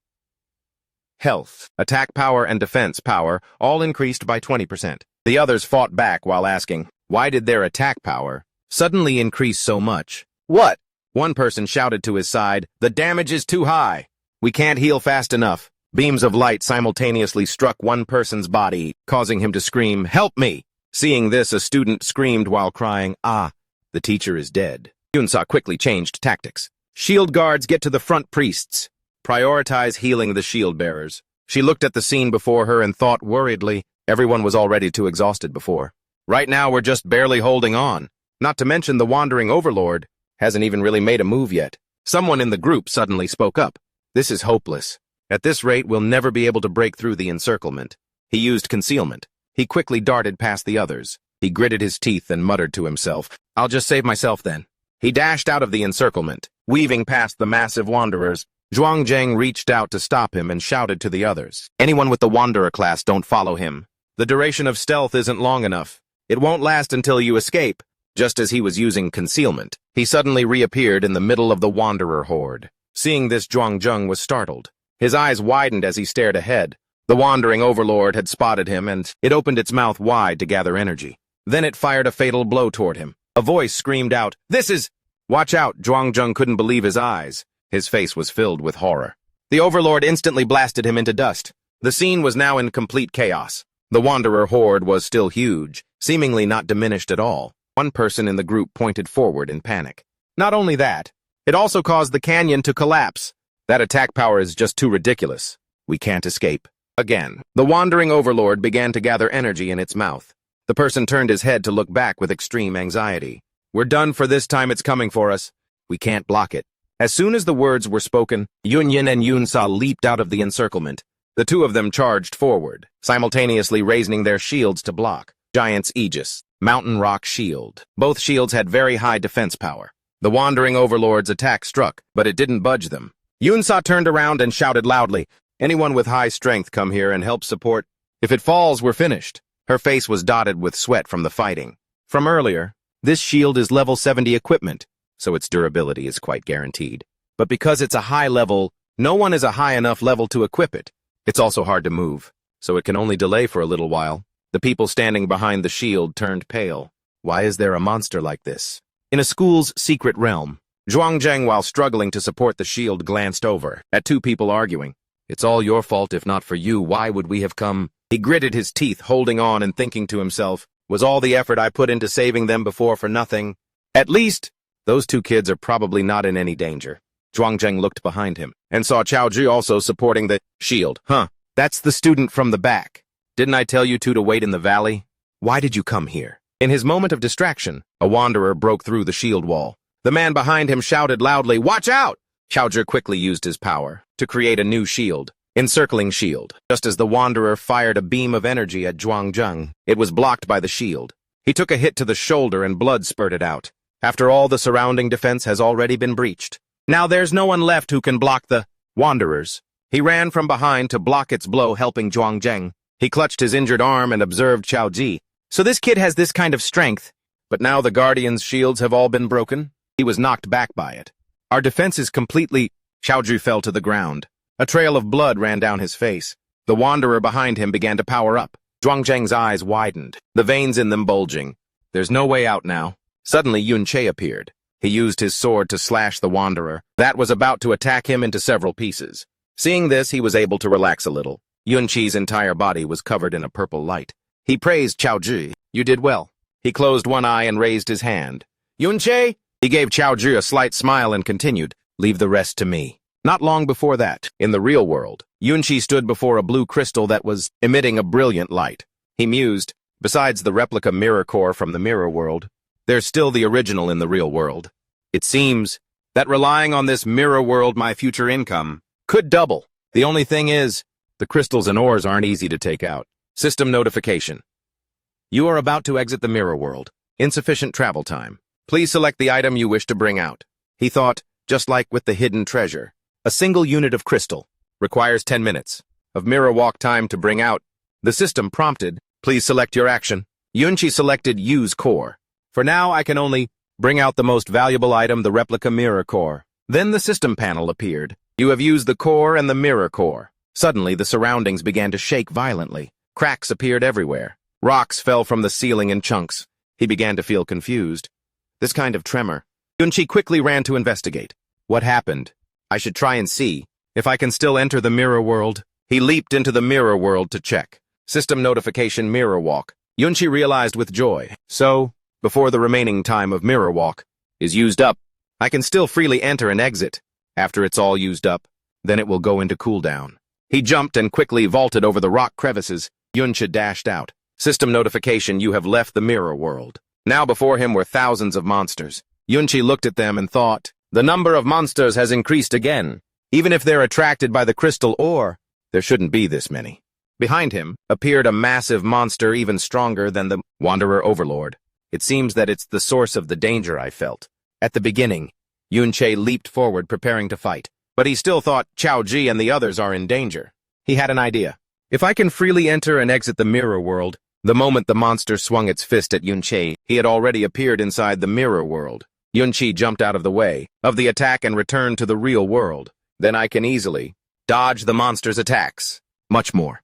[SPEAKER 1] Health, attack power, and defense power all increased by 20%. The others fought back while asking, why did their attack power suddenly increase so much? What? One person shouted to his side, the damage is too high. We can't heal fast enough. Beams of light simultaneously struck one person's body, causing him to scream, help me! Seeing this, a student screamed while crying, ah, the teacher is dead. Yun Sha quickly changed tactics. Shield guards, get to the front priests. Prioritize healing the shield bearers. She looked at the scene before her and thought worriedly, everyone was already too exhausted before. Right now we're just barely holding on. Not to mention the wandering overlord hasn't even really made a move yet. Someone in the group suddenly spoke up. This is hopeless. At this rate, we'll never be able to break through the encirclement. He used concealment. He quickly darted past the others. He gritted his teeth and muttered to himself, I'll just save myself then. He dashed out of the encirclement, weaving past the massive wanderers. Zhuangzheng reached out to stop him and shouted to the others, anyone with the wanderer class, don't follow him. The duration of stealth isn't long enough. It won't last until you escape. Just as he was using concealment, he suddenly reappeared in the middle of the wanderer horde. Seeing this, Zhuangzheng was startled. His eyes widened as he stared ahead. The wandering overlord had spotted him, and it opened its mouth wide to gather energy. Then it fired a fatal blow toward him. A voice screamed out, this is... Watch out, Zhuangzheng couldn't believe his eyes. His face was filled with horror. The overlord instantly blasted him into dust. The scene was now in complete chaos. The wanderer horde was still huge, seemingly not diminished at all. One person in the group pointed forward in panic. Not only that, it also caused the canyon to collapse. That attack power is just too ridiculous. We can't escape. Again, the wandering overlord began to gather energy in its mouth. The person turned his head to look back with extreme anxiety. We're done for this time, it's coming for us. We can't block it. As soon as the words were spoken, Yun and Yun Sha leaped out of the encirclement. The two of them charged forward, simultaneously raising their shields to block. Giant's Aegis, Mountain Rock Shield. Both shields had very high defense power. The wandering overlord's attack struck, but it didn't budge them. Yun Sha turned around and shouted loudly, anyone with high strength come here and help support. If it falls, we're finished. Her face was dotted with sweat from the fighting. From earlier, this shield is level 70 equipment, so its durability is quite guaranteed. But because it's a high level, no one is a high enough level to equip it. It's also hard to move, so it can only delay for a little while. The people standing behind the shield turned pale. Why is there a monster like this? In a school's secret realm, Zhuangzheng, while struggling to support the shield, glanced over at two people arguing. It's all your fault. If not for you, why would we have come? He gritted his teeth, holding on and thinking to himself, was all the effort I put into saving them before for nothing? At least, those two kids are probably not in any danger. Zhuangzheng looked behind him and saw Chaoji also supporting the shield. Huh, that's the student from the back. Didn't I tell you two to wait in the valley? Why did you come here? In his moment of distraction, a wanderer broke through the shield wall. The man behind him shouted loudly, watch out! Chaoji quickly used his power to create a new shield. Encircling shield. Just as the wanderer fired a beam of energy at Zhuangzheng, it was blocked by the shield. He took a hit to the shoulder and blood spurted out. After all, the surrounding defense has already been breached. Now there's no one left who can block the wanderers. He ran from behind to block its blow, helping Zhuangzheng. He clutched his injured arm and observed Chaoji. So this kid has this kind of strength. But now the Guardian's shields have all been broken. He was knocked back by it. Our defense is completely... Chaoji fell to the ground. A trail of blood ran down his face. The wanderer behind him began to power up. Zhuangzheng's eyes widened, the veins in them bulging. There's no way out now. Suddenly Yun Sha appeared. He used his sword to slash the wanderer that was about to attack him into several pieces. Seeing this, he was able to relax a little. Yun Sha's entire body was covered in a purple light. He praised Chaoji. You did well. He closed one eye and raised his hand. Yun Sha? He gave Chaoji a slight smile and continued, leave the rest to me. Not long before that, in the real world, Yun Sha stood before a blue crystal that was emitting a brilliant light. He mused, besides the replica mirror core from the mirror world, there's still the original in the real world. It seems that relying on this mirror world, my future income could double. The only thing is, the crystals and ores aren't easy to take out. System notification. You are about to exit the mirror world. Insufficient travel time. Please select the item you wish to bring out. He thought, just like with the hidden treasure. A single unit of crystal requires 10 minutes of mirror walk time to bring out. The system prompted, please select your action. Yun Sha selected use core. For now, I can only bring out the most valuable item, the replica mirror core. Then the system panel appeared. You have used the core and the mirror core. Suddenly, the surroundings began to shake violently. Cracks appeared everywhere. Rocks fell from the ceiling in chunks. He began to feel confused. This kind of tremor. Yun Sha quickly ran to investigate. What happened? I should try and see if I can still enter the mirror world. He leaped into the mirror world to check. System notification mirror walk. Yun Sha realized with joy. So, before the remaining time of mirror walk is used up, I can still freely enter and exit. After it's all used up, then it will go into cooldown. He jumped and quickly vaulted over the rock crevices. Yun Sha dashed out. System notification, you have left the mirror world. Now before him were thousands of monsters. Yun Sha looked at them and thought, the number of monsters has increased again. Even if they're attracted by the crystal ore, there shouldn't be this many. Behind him appeared a massive monster even stronger than the Wanderer Overlord. It seems that it's the source of the danger I felt. At the beginning, Yun Sha leaped forward preparing to fight, but he still thought Chao Ji and the others are in danger. He had an idea. If I can freely enter and exit the mirror world, the moment the monster swung its fist at Yun Sha, he had already appeared inside the mirror world. Yun Sha jumped out of the way of the attack and returned to the real world. Then I can easily dodge the monster's attacks. Much more.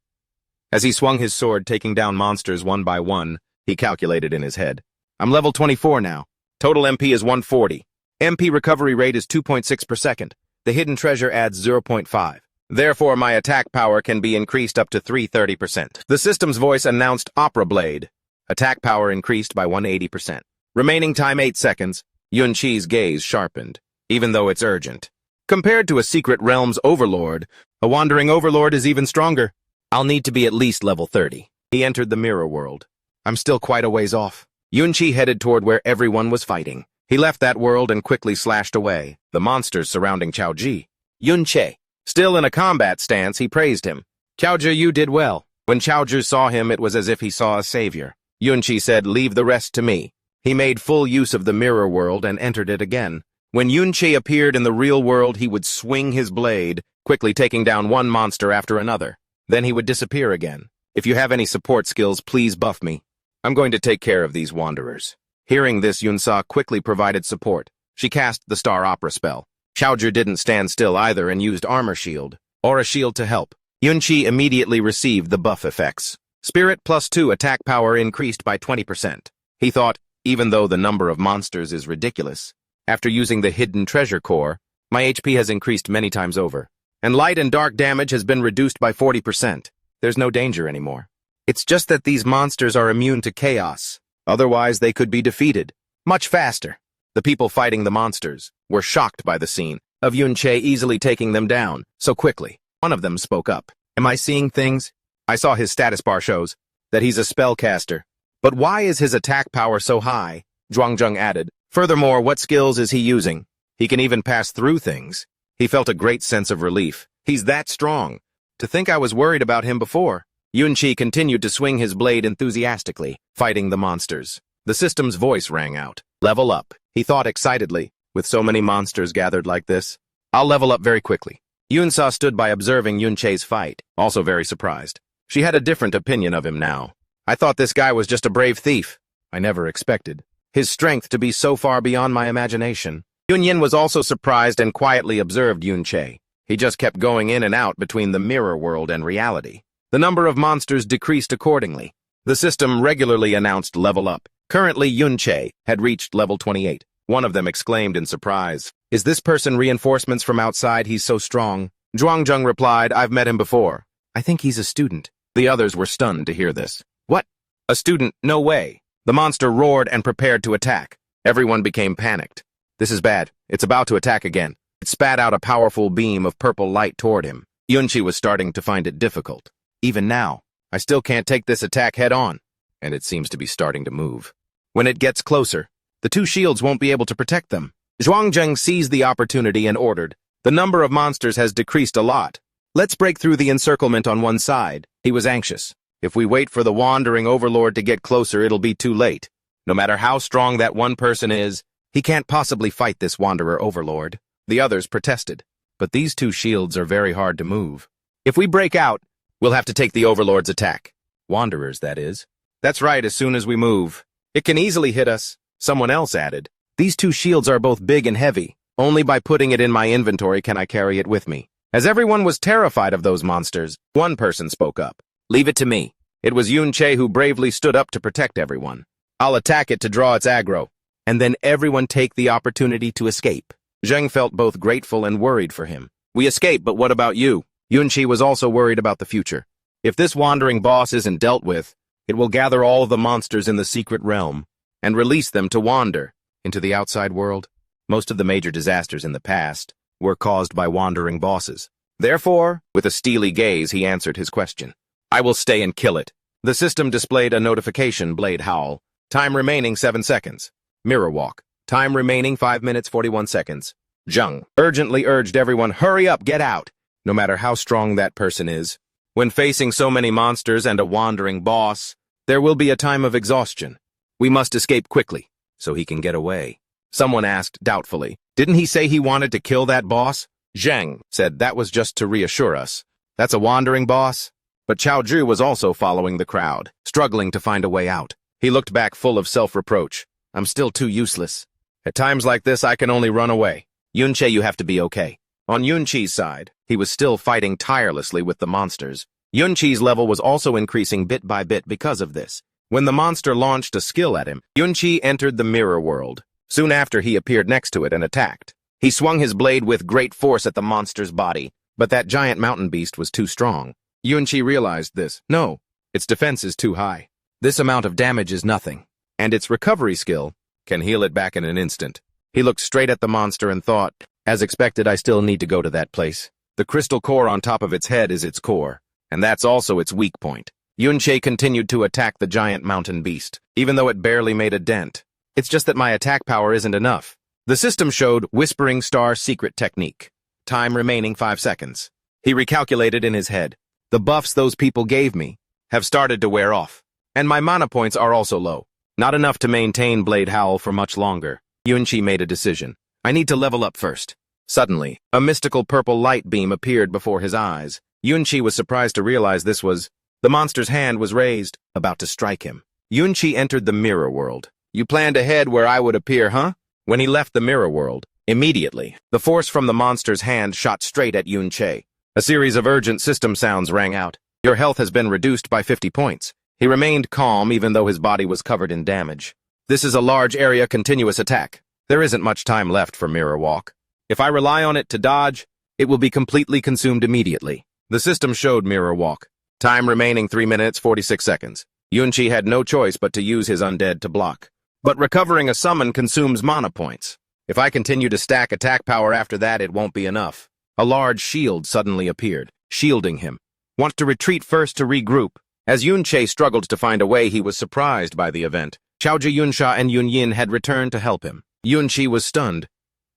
[SPEAKER 1] As he swung his sword, taking down monsters one by one, he calculated in his head. I'm level 24 now. Total MP is 140. MP recovery rate is 2.6 per second. The hidden treasure adds 0.5. Therefore, my attack power can be increased up to 330%. The system's voice announced Opera Blade. Attack power increased by 180%. Remaining time 8 seconds. Yun Sha's gaze sharpened, even though it's urgent. Compared to a Secret Realms Overlord, a Wandering Overlord is even stronger. I'll need to be at least level 30. He entered the mirror world. I'm still quite a ways off. Yun Sha headed toward where everyone was fighting. He left that world and quickly slashed away the monsters surrounding Chao Ji. Yun Sha, still in a combat stance, he praised him. Chao Ji, you did well. When Chao Ji saw him, it was as if he saw a savior. Yun Sha said, leave the rest to me. He made full use of the mirror world and entered it again. When Yun Sha appeared in the real world, he would swing his blade, quickly taking down one monster after another. Then he would disappear again. If you have any support skills, please buff me. I'm going to take care of these wanderers. Hearing this, Yun Sha quickly provided support. She cast the Star Opera spell. Chao Ji didn't stand still either and used Armor Shield, or a shield to help. Yun Sha immediately received the buff effects. Spirit +2 attack power increased by 20%. He thought, even though the number of monsters is ridiculous, after using the hidden treasure core, my HP has increased many times over. And light and dark damage has been reduced by 40%. There's no danger anymore. It's just that these monsters are immune to chaos. Otherwise, they could be defeated much faster. The people fighting the monsters were shocked by the scene of Yun Sha easily taking them down so quickly. One of them spoke up. Am I seeing things? I saw his status bar shows that he's a spellcaster. But why is his attack power so high? Zhuangjung added. Furthermore, what skills is he using? He can even pass through things. He felt a great sense of relief. He's that strong. To think I was worried about him before. Yun Sha continued to swing his blade enthusiastically, fighting the monsters. The system's voice rang out. Level up, he thought excitedly. With so many monsters gathered like this, I'll level up very quickly. Yun Sha stood by observing Yun Sha's fight, also very surprised. She had a different opinion of him now. I thought this guy was just a brave thief. I never expected his strength to be so far beyond my imagination. Yun Yin was also surprised and quietly observed Yun Sha. He just kept going in and out between the mirror world and reality. The number of monsters decreased accordingly. The system regularly announced level up. Currently, Yun Sha had reached level 28. One of them exclaimed in surprise, is this person reinforcements from outside? He's so strong. Zhuangjung replied, I've met him before. I think he's a student. The others were stunned to hear this. What? A student? No way. The monster roared and prepared to attack. Everyone became panicked. This is bad. It's about to attack again. It spat out a powerful beam of purple light toward him. Yun Sha was starting to find it difficult. Even now, I still can't take this attack head on. And it seems to be starting to move. When it gets closer, the two shields won't be able to protect them. Zhuangjung seized the opportunity and ordered. The number of monsters has decreased a lot. Let's break through the encirclement on one side. He was anxious. If we wait for the Wandering Overlord to get closer, it'll be too late. No matter how strong that one person is, he can't possibly fight this Wanderer Overlord. The others protested. But these two shields are very hard to move. If we break out, we'll have to take the Overlord's attack. Wanderers, that is. That's right, as soon as we move. It can easily hit us, someone else added. These two shields are both big and heavy. Only by putting it in my inventory can I carry it with me. As everyone was terrified of those monsters, one person spoke up. Leave it to me. It was Yun Sha who bravely stood up to protect everyone. I'll attack it to draw its aggro, and then everyone take the opportunity to escape. Zheng felt both grateful and worried for him. We escaped, but what about you? Yun Sha was also worried about the future. If this wandering boss isn't dealt with, it will gather all of the monsters in the secret realm and release them to wander into the outside world. Most of the major disasters in the past were caused by wandering bosses. Therefore, with a steely gaze, he answered his question. I will stay and kill it. The system displayed a notification, Blade Howl. Time remaining 7 seconds. Mirror Walk. Time remaining 5 minutes 41 seconds. Zheng urgently urged everyone, hurry up, get out. No matter how strong that person is, when facing so many monsters and a wandering boss, there will be a time of exhaustion. We must escape quickly, so he can get away. Someone asked doubtfully, didn't he say he wanted to kill that boss? Zheng said that was just to reassure us. That's a wandering boss? But Chao Zhu was also following the crowd, struggling to find a way out. He looked back full of self-reproach. I'm still too useless. At times like this, I can only run away. Yun Sha, you have to be okay. On Yun Chi's side, he was still fighting tirelessly with the monsters. Yun Chi's level was also increasing bit by bit because of this. When the monster launched a skill at him, Yun Sha entered the mirror world. Soon after, he appeared next to it and attacked. He swung his blade with great force at the monster's body, but that giant mountain beast was too strong. Yun Sha realized this. No, its defense is too high. This amount of damage is nothing, and its recovery skill can heal it back in an instant. He looked straight at the monster and thought, as expected, I still need to go to that place. The crystal core on top of its head is its core, and that's also its weak point. Yun Sha continued to attack the giant mountain beast, even though it barely made a dent. It's just that my attack power isn't enough. The system showed Whispering Star Secret Technique. Time remaining 5 seconds. He recalculated in his head. The buffs those people gave me have started to wear off, and my mana points are also low. Not enough to maintain Blade Howl for much longer. Yun Sha made a decision. I need to level up first. Suddenly, a mystical purple light beam appeared before his eyes. Yun Sha was surprised to realize this was... The monster's hand was raised, about to strike him. Yun Sha entered the mirror world. You planned to head where I would appear, huh? When he left the mirror world, immediately, the force from the monster's hand shot straight at Yun Sha. A series of urgent system sounds rang out. Your health has been reduced by 50 points. He remained calm even though his body was covered in damage. This is a large area continuous attack. There isn't much time left for Mirror Walk. If I rely on it to dodge, it will be completely consumed immediately. The system showed Mirror Walk. Time remaining 3 minutes 46 seconds. Yun Sha had no choice but to use his undead to block. But recovering a summon consumes mana points. If I continue to stack attack power after that, it won't be enough. A large shield suddenly appeared, shielding him. Want to retreat first to regroup. As Yun Sha struggled to find a way, he was surprised by the event. Chaoji, Yun Sha, and Yun Yin had returned to help him. Yun Sha was stunned.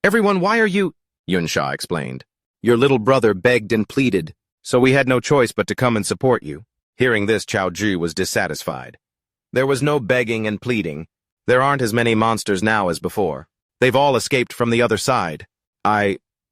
[SPEAKER 1] Everyone, why are you... Yun Sha explained. Your little brother begged and pleaded, so we had no choice but to come and support you. Hearing this, Chao Zhu was dissatisfied. There was no begging and pleading. There aren't as many monsters now as before. They've all escaped from the other side.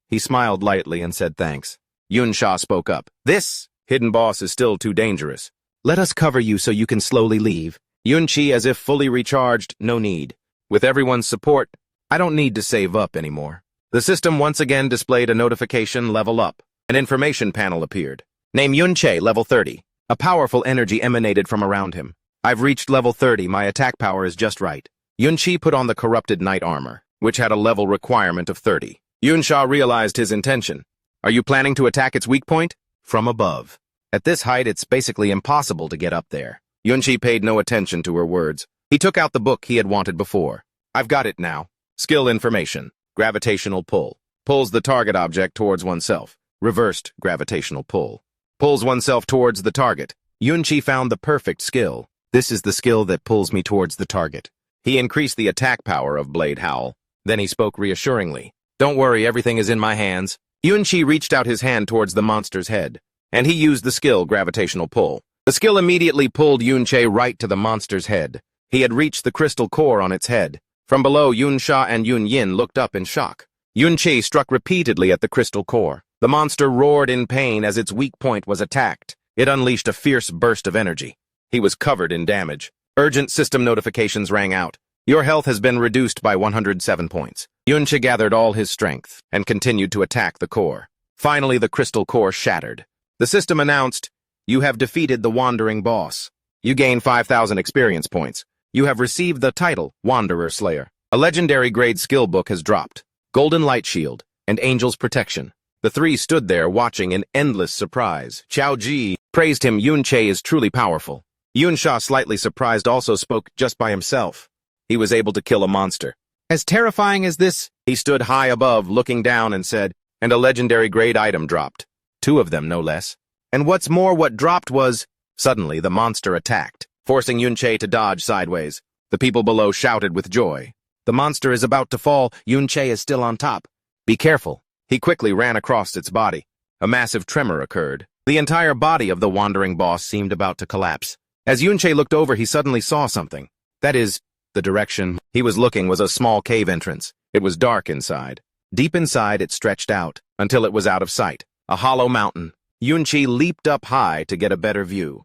[SPEAKER 1] He smiled lightly and said thanks. Yun Sha spoke up. This hidden boss is still too dangerous. Let us cover you so you can slowly leave. Yun Sha, as if fully recharged, no need. With everyone's support, I don't need to save up anymore. The system once again displayed a notification, level up. An information panel appeared. Name Yun Sha, level 30. A powerful energy emanated from around him. I've reached level 30, my attack power is just right. Yun Sha put on the corrupted knight armor, which had a level requirement of 30. Yun Sha realized his intention. Are you planning to attack its weak point? From above. At this height, it's basically impossible to get up there. Yun Sha paid no attention to her words. He took out the book he had wanted before. I've got it now. Skill information. Gravitational pull. Pulls the target object towards oneself. Reversed gravitational pull. Pulls oneself towards the target. Yun Sha found the perfect skill. This is the skill that pulls me towards the target. He increased the attack power of Blade Howl. Then he spoke reassuringly. Don't worry, everything is in my hands. Yun Sha reached out his hand towards the monster's head, and he used the skill Gravitational Pull. The skill immediately pulled Yun Sha right to the monster's head. He had reached the crystal core on its head. From below, Yun Sha and Yun Yin looked up in shock. Yun Sha struck repeatedly at the crystal core. The monster roared in pain as its weak point was attacked. It unleashed a fierce burst of energy. He was covered in damage. Urgent system notifications rang out. Your health has been reduced by 107 points. Yun Sha gathered all his strength and continued to attack the core. Finally, the crystal core shattered. The system announced, "You have defeated the Wandering Boss. You gain 5,000 experience points. You have received the title, Wanderer Slayer. A legendary grade skill book has dropped. Golden Light Shield and Angel's Protection." The three stood there watching in endless surprise. Xiao Ji praised him. Yun Sha is truly powerful. Yun Sha, slightly surprised, also spoke just by himself. He was able to kill a monster. As terrifying as this, he stood high above, looking down, and said, "And a legendary grade item dropped. 2 of them, no less. And what's more, what dropped was..." Suddenly, the monster attacked, forcing Yun Sha to dodge sideways. The people below shouted with joy. "The monster is about to fall. Yun Sha is still on top. Be careful." He quickly ran across its body. A massive tremor occurred. The entire body of the Wandering Boss seemed about to collapse. As Yun Sha looked over, he suddenly saw something. That is, the direction he was looking was a small cave entrance. It was dark inside. Deep inside, it stretched out until it was out of sight. A hollow mountain. Yun Sha leaped up high to get a better view.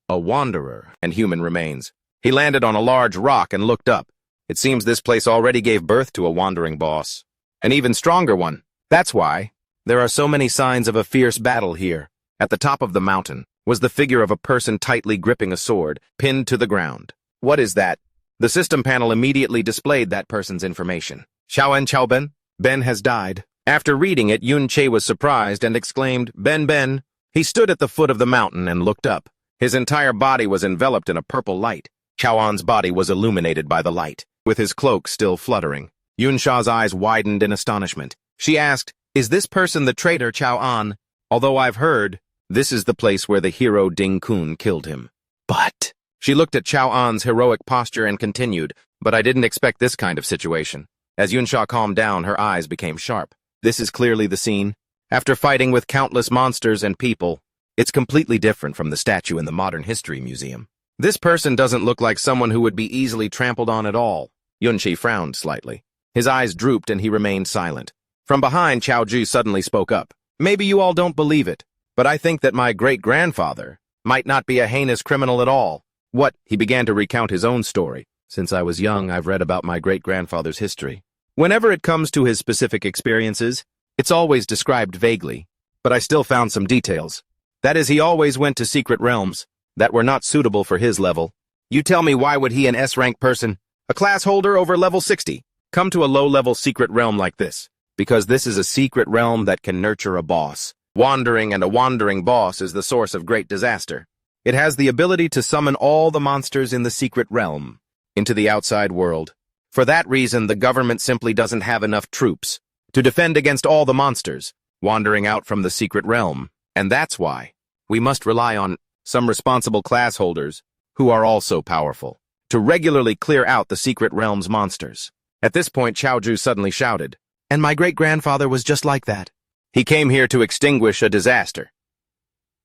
[SPEAKER 1] A wanderer and human remains. He landed on a large rock and looked up. It seems this place already gave birth to a Wandering Boss. An even stronger one. That's why there are so many signs of a fierce battle here. At the top of the mountain was the figure of a person tightly gripping a sword, pinned to the ground. What is that? The system panel immediately displayed that person's information. Chowan, Ben has died. After reading it, Yun Sha was surprised and exclaimed, Ben. He stood at the foot of the mountain and looked up. His entire body was enveloped in a purple light. Chowan's body was illuminated by the light, with his cloak still fluttering. Yun Sha's eyes widened in astonishment. She asked, "Is this person the traitor Chowan? Although I've heard, this is the place where the hero Ding Kun killed him." But she looked at Chowan's heroic posture and continued, "But I didn't expect this kind of situation." As Yun Sha calmed down, her eyes became sharp. This is clearly the scene. After fighting with countless monsters and people, it's completely different from the statue in the Modern History Museum. This person doesn't look like someone who would be easily trampled on at all. Yun Sha frowned slightly. His eyes drooped and he remained silent. From behind, Xiao Ji suddenly spoke up. "Maybe you all don't believe it, but I think that my great-grandfather might not be a heinous criminal at all." What? He began to recount his own story. "Since I was young, I've read about my great-grandfather's history. Whenever it comes to his specific experiences, it's always described vaguely, but I still found some details. That is, he always went to secret realms that were not suitable for his level. You tell me, why would he, an S-rank person, a class holder over level 60, come to a low-level secret realm like this? Because this is a secret realm that can nurture a boss. Wandering and a wandering boss is the source of great disaster. It has the ability to summon all the monsters in the secret realm into the outside world. For that reason, the government simply doesn't have enough troops to defend against all the monsters wandering out from the secret realm. And that's why we must rely on some responsible class holders who are also powerful to regularly clear out the secret realm's monsters." At this point, Xiao Ju suddenly shouted, "And my great-grandfather was just like that. He came here to extinguish a disaster."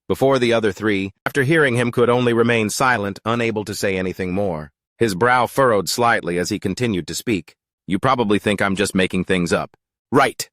[SPEAKER 1] Before the other three, after hearing him, could only remain silent, unable to say anything more. His brow furrowed slightly as he continued to speak. "You probably think I'm just making things up." "Right."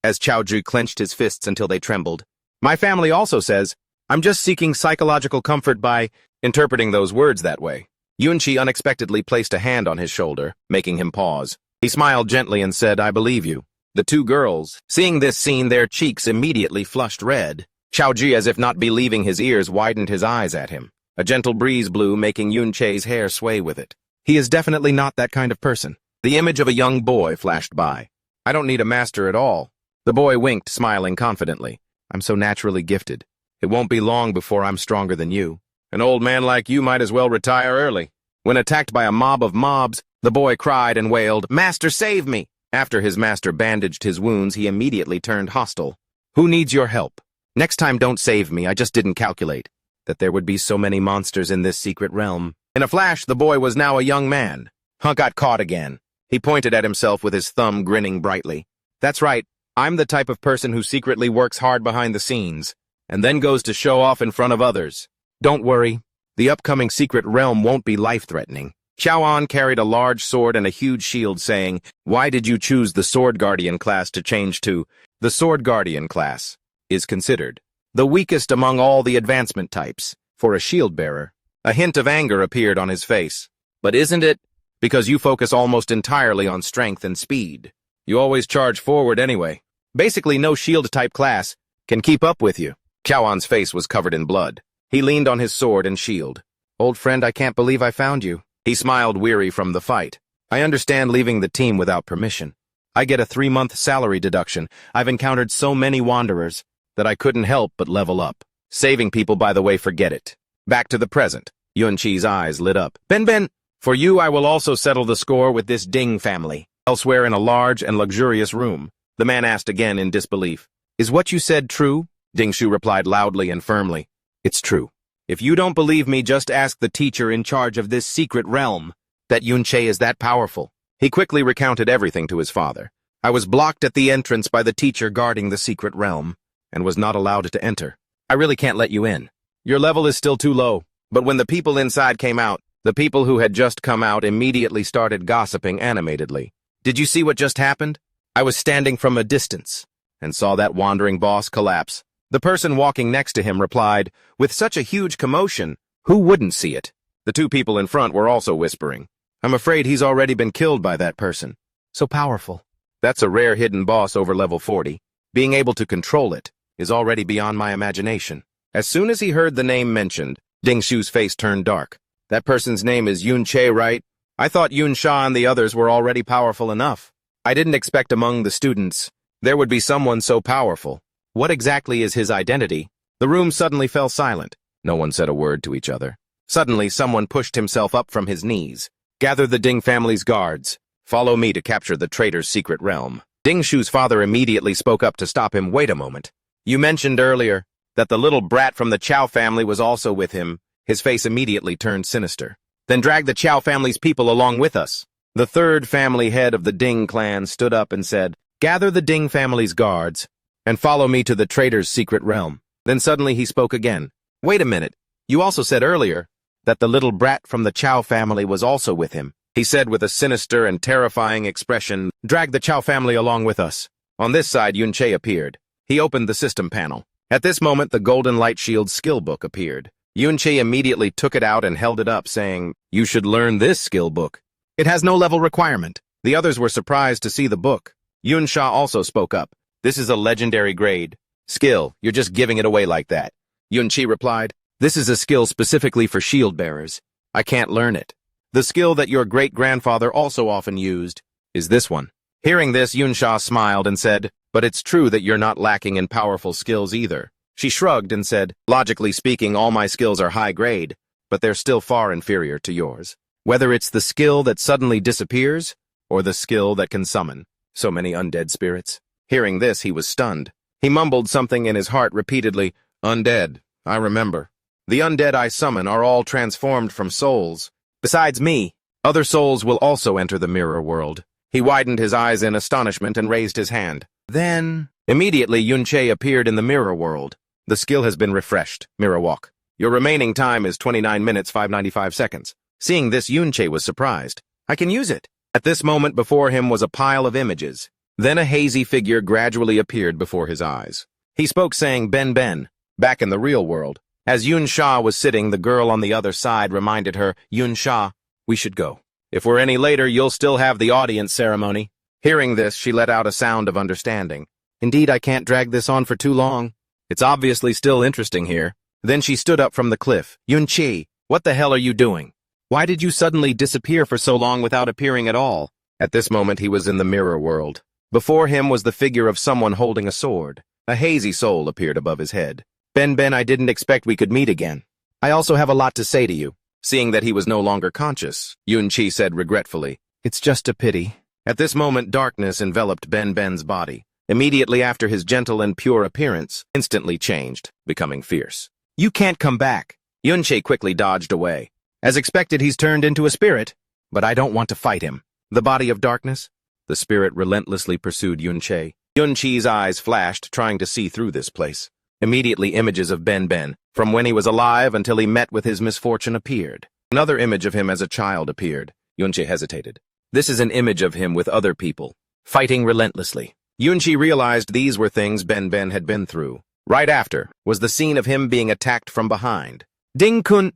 [SPEAKER 1] As Xiao Ju clenched his fists until they trembled. "My family also says I'm just seeking psychological comfort by interpreting those words that way." Yun Sha unexpectedly placed a hand on his shoulder, making him pause. He smiled gently and said, "I believe you." The two girls, seeing this scene, their cheeks immediately flushed red. Xiao Ji, as if not believing his ears, widened his eyes at him. A gentle breeze blew, making Yun Sha's hair sway with it. He is definitely not that kind of person. The image of a young boy flashed by. "I don't need a master at all." The boy winked, smiling confidently. "I'm so naturally gifted. It won't be long before I'm stronger than you. An old man like you might as well retire early." When attacked by a mob of mobs, the boy cried and wailed, "Master, save me!" After his master bandaged his wounds, he immediately turned hostile. "Who needs your help? Next time don't save me, I just didn't calculate that there would be so many monsters in this secret realm." In a flash, the boy was now a young man. Got caught again. He pointed at himself with his thumb, grinning brightly. "That's right, I'm the type of person who secretly works hard behind the scenes, and then goes to show off in front of others. Don't worry, the upcoming secret realm won't be life-threatening." Chowan carried a large sword and a huge shield, saying, "Why did you choose the Sword Guardian class to change to?" The Sword Guardian class is considered the weakest among all the advancement types for a shieldbearer. A hint of anger appeared on his face. "But isn't it? Because you focus almost entirely on strength and speed. You always charge forward anyway. Basically, no shield-type class can keep up with you. Chowan's face was covered in blood. He leaned on his sword and shield. Old friend, I can't believe I found you. He smiled, weary from the fight. I understand leaving the team without permission. I get a 3-month salary deduction. I've encountered so many wanderers that I couldn't help but level up. Saving people, by the way, forget it. Back to the present. Yun Sha's eyes lit up. Ben, for you I will also settle the score with this Ding family. Elsewhere in a large and luxurious room, the man asked again in disbelief. Is what you said true? Ding Shu replied loudly and firmly. It's true. If you don't believe me, just ask the teacher in charge of this secret realm. That Yun Sha is that powerful. He quickly recounted everything to his father. I was blocked at the entrance by the teacher guarding the secret realm, and was not allowed to enter. I really can't let you in. Your level is still too low. But when the people inside came out, the people who had just come out immediately started gossiping animatedly. Did you see what just happened? I was standing from a distance and saw that wandering boss collapse. The person walking next to him replied, with such a huge commotion, who wouldn't see it? The two people in front were also whispering. I'm afraid he's already been killed by that person. So powerful. That's a rare hidden boss over level 40. Being able to control it is already beyond my imagination. As soon as he heard the name mentioned, Ding Shu's face turned dark. That person's name is Yun Sha, right? I thought Yun Sha and the others were already powerful enough. I didn't expect among the students there would be someone so powerful. What exactly is his identity? The room suddenly fell silent. No one said a word to each other. Suddenly, someone pushed himself up from his knees. Gather the Ding family's guards. Follow me to capture the traitor's secret realm. Ding Shu's father immediately spoke up to stop him. Wait a moment. You mentioned earlier that the little brat from the Chow family was also with him. His face immediately turned sinister. Then drag the Chow family's people along with us. The third family head of the Ding clan stood up and said, Gather the Ding family's guards and follow me to the traitor's secret realm. Then suddenly he spoke again. Wait a minute. You also said earlier that the little brat from the Chow family was also with him. He said with a sinister and terrifying expression, Drag the Chow family along with us. On this side, Yun Sha appeared. He opened the system panel. At this moment, the Golden Light Shield skill book appeared. Yun Sha immediately took it out and held it up, saying, You should learn this skill book. It has no level requirement. The others were surprised to see the book. Yun Sha also spoke up. This is a legendary grade. Skill, you're just giving it away like that. Yun Sha replied, This is a skill specifically for shieldbearers. I can't learn it. The skill that your great-grandfather also often used is this one. Hearing this, Yun Sha smiled and said, But it's true that you're not lacking in powerful skills either. She shrugged and said, Logically speaking, all my skills are high grade, but they're still far inferior to yours. Whether it's the skill that suddenly disappears, or the skill that can summon so many undead spirits. Hearing this, he was stunned. He mumbled something in his heart repeatedly. Undead, I remember. The undead I summon are all transformed from souls. Besides me, other souls will also enter the mirror world. He widened his eyes in astonishment and raised his hand. Then, immediately Yun Sha appeared in the mirror world. The skill has been refreshed. Mirror walk. Your remaining time is 29 minutes 595 seconds. Seeing this, Yun Sha was surprised. I can use it. At this moment before him was a pile of images. Then a hazy figure gradually appeared before his eyes. He spoke saying, Ben, back in the real world. As Yun Sha was sitting, the girl on the other side reminded her, Yun Sha, we should go. If we're any later, you'll still have the audience ceremony. Hearing this, she let out a sound of understanding. Indeed, I can't drag this on for too long. It's obviously still interesting here. Then she stood up from the cliff. Yun Sha, what the hell are you doing? Why did you suddenly disappear for so long without appearing at all? At this moment, he was in the mirror world. Before him was the figure of someone holding a sword. A hazy soul appeared above his head. Ben, I didn't expect we could meet again. I also have a lot to say to you. Seeing that he was no longer conscious, Yun Sha said regretfully, It's just a pity. At this moment, darkness enveloped Ben's body. Immediately after, his gentle and pure appearance instantly changed, becoming fierce. You can't come back. Yun Sha quickly dodged away. As expected, he's turned into a spirit, but I don't want to fight him. The body of darkness? The spirit relentlessly pursued Yun Sha. Yun Sha's eyes flashed, trying to see through this place. Immediately, images of Ben, from when he was alive until he met with his misfortune, appeared. Another image of him as a child appeared. Yun Sha hesitated. This is an image of him with other people, fighting relentlessly. Yun Sha realized these were things Ben had been through. Right after was the scene of him being attacked from behind. Ding-kun!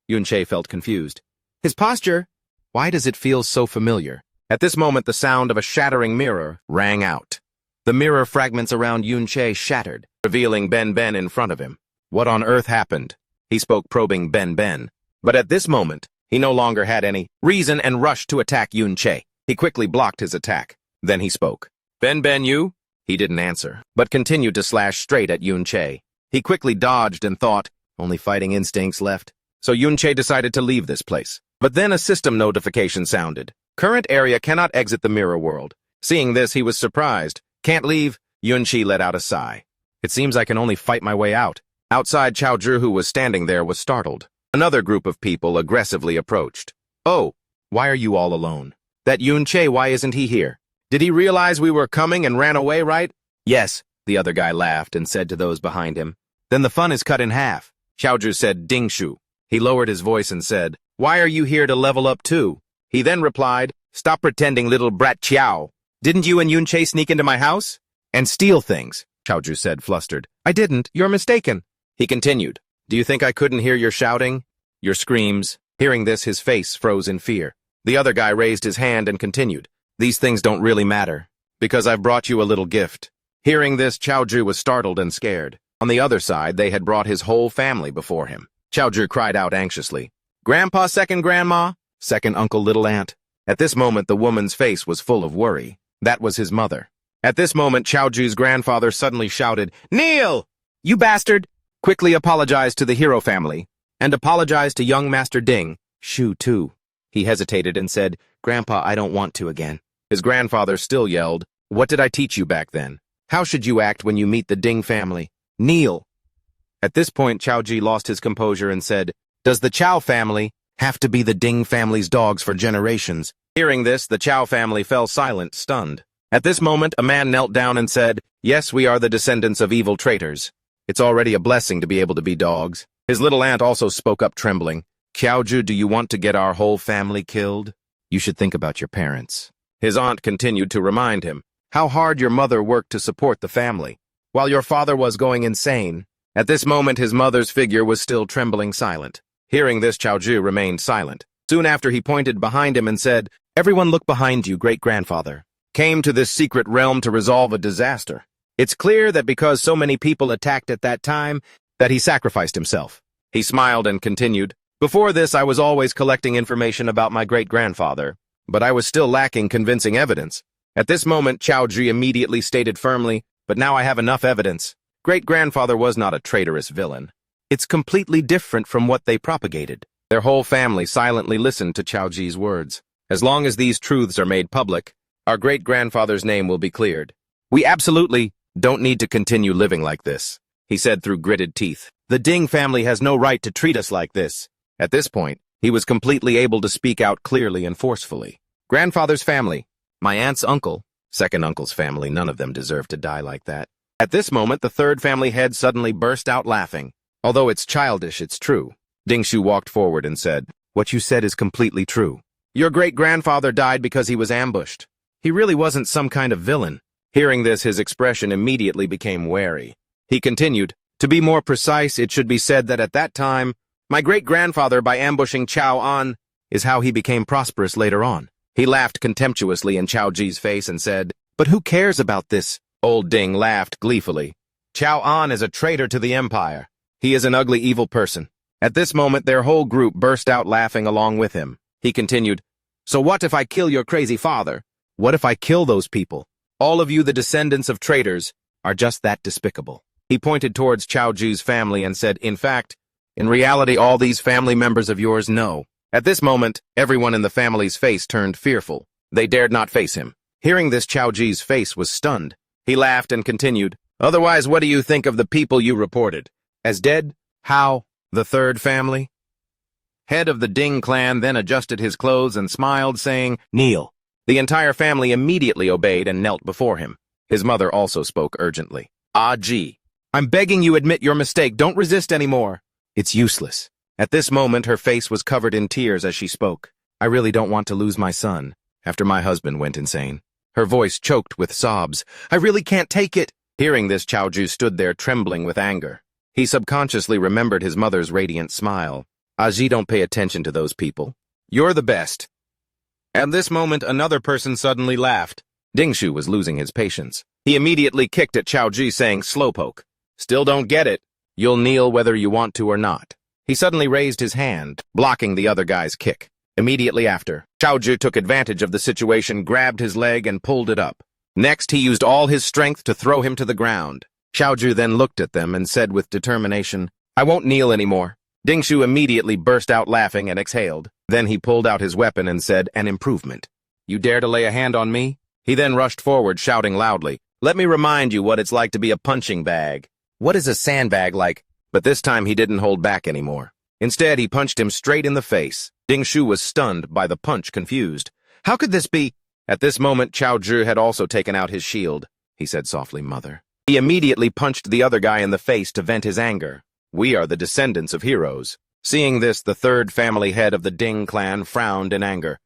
[SPEAKER 1] Yun Sha felt confused. His posture? Why does it feel so familiar? At this moment, the sound of a shattering mirror rang out. The mirror fragments around Yun Sha shattered, revealing Ben Ben in front of him. What on earth happened? He spoke, probing Ben Ben. But at this moment, he no longer had any reason and rushed to attack Yun Sha. He quickly blocked his attack. Then he spoke. Ben Ben, you? He didn't answer, but continued to slash straight at Yun Sha. He quickly dodged and thought, only fighting instincts left. So Yun Sha decided to leave this place. But then a system notification sounded. Current area cannot exit the mirror world. Seeing this, he was surprised. Can't leave? Yun Sha let out a sigh. It seems I can only fight my way out. Outside, Chao Zhi, who was standing there, was startled. Another group of people aggressively approached. Oh, why are you all alone? That Yun Sha, why isn't he here? Did he realize we were coming and ran away, right? Yes, the other guy laughed and said to those behind him. Then the fun is cut in half. Chao Zhi said, Ding Shu. He lowered his voice and said, why are you here to level up too? He then replied, stop pretending, little brat Chiao. Didn't you and Yun Sha sneak into my house? And steal things, Chao Zhi said, flustered. I didn't, you're mistaken. He continued, do you think I couldn't hear your shouting? Your screams? Hearing this, his face froze in fear. The other guy raised his hand and continued, these things don't really matter, because I've brought you a little gift. Hearing this, Chao Zhi was startled and scared. On the other side, they had brought his whole family before him. Chao Zhi cried out anxiously, Grandpa, second grandma, second uncle, little aunt. At this moment, the woman's face was full of worry. That was his mother. At this moment, Chao Zhi's grandfather suddenly shouted, Kneel! You bastard! Quickly apologized to the hero family, and apologized to young Master Ding, Shu too. He hesitated and said, Grandpa, I don't want to again. His grandfather still yelled, what did I teach you back then? How should you act when you meet the Ding family? Kneel! At this point, Chao Zhi lost his composure and said, does the Chow family have to be the Ding family's dogs for generations? Hearing this, the Chow family fell silent, stunned. At this moment, a man knelt down and said, yes, we are the descendants of evil traitors. It's already a blessing to be able to be dogs. His little aunt also spoke up, trembling. Qiao Zhu, do you want to get our whole family killed? You should think about your parents. His aunt continued to remind him how hard your mother worked to support the family, while your father was going insane. At this moment, his mother's figure was still trembling silent. Hearing this, Chao Zhi remained silent. Soon after, he pointed behind him and said, everyone look behind you, great-grandfather. Came to this secret realm to resolve a disaster. It's clear that because so many people attacked at that time, that he sacrificed himself. He smiled and continued, before this, I was always collecting information about my great-grandfather, but I was still lacking convincing evidence. At this moment, Chao Zhi immediately stated firmly, but now I have enough evidence. Great-grandfather was not a traitorous villain. It's completely different from what they propagated. Their whole family silently listened to Chao Zhi's words. As long as these truths are made public, our great-grandfather's name will be cleared. We absolutely don't need to continue living like this, he said through gritted teeth. The Ding family has no right to treat us like this. At this point, he was completely able to speak out clearly and forcefully. Grandfather's family, my aunt's uncle, second uncle's family, none of them deserve to die like that. At this moment, the third family head suddenly burst out laughing. Although it's childish, it's true. Ding Shu walked forward and said, what you said is completely true. Your great-grandfather died because he was ambushed. He really wasn't some kind of villain. Hearing this, his expression immediately became wary. He continued, to be more precise, it should be said that at that time, my great-grandfather, by ambushing Chao An, is how he became prosperous later on. He laughed contemptuously in Chao Ji's face and said, but who cares about this? Old Ding laughed gleefully. Chao An is a traitor to the empire. He is an ugly, evil person. At this moment, their whole group burst out laughing along with him. He continued, so what if I kill your crazy father? What if I kill those people? All of you, the descendants of traitors, are just that despicable. He pointed towards Chao Zhi's family and said, in fact, in reality, all these family members of yours know. At this moment, everyone in the family's face turned fearful. They dared not face him. Hearing this, Chao Zhi's face was stunned. He laughed and continued, otherwise, what do you think of the people you reported? As dead? How? The third family? Head of the Ding clan then adjusted his clothes and smiled, saying, kneel. The entire family immediately obeyed and knelt before him. His mother also spoke urgently. Ah, Ji, I'm begging you admit your mistake. Don't resist anymore. It's useless. At this moment, her face was covered in tears as she spoke. I really don't want to lose my son, after my husband went insane. Her voice choked with sobs. I really can't take it. Hearing this, Chao Zhi stood there trembling with anger. He subconsciously remembered his mother's radiant smile. Aji, don't pay attention to those people. You're the best. At this moment, another person suddenly laughed. Ding Shu was losing his patience. He immediately kicked at Qiao Ji, saying, "Slowpoke. Still don't get it. You'll kneel whether you want to or not." He suddenly raised his hand, blocking the other guy's kick. Immediately after, Qiao Ji took advantage of the situation, grabbed his leg, and pulled it up. Next, he used all his strength to throw him to the ground. Qiao Ji then looked at them and said with determination, "I won't kneel anymore." Ding Shu immediately burst out laughing and exhaled. Then he pulled out his weapon and said, "An improvement. You dare to lay a hand on me?" He then rushed forward, shouting loudly, "Let me remind you what it's like to be a punching bag. What is a sandbag like?" But this time he didn't hold back anymore. Instead, he punched him straight in the face. Ding Shu was stunned by the punch, confused. How could this be? At this moment, Qiao Zhi had also taken out his shield. He said softly, "Mother." He immediately punched the other guy in the face to vent his anger. We are the descendants of heroes. Seeing this, the third family head of the Ding clan frowned in anger.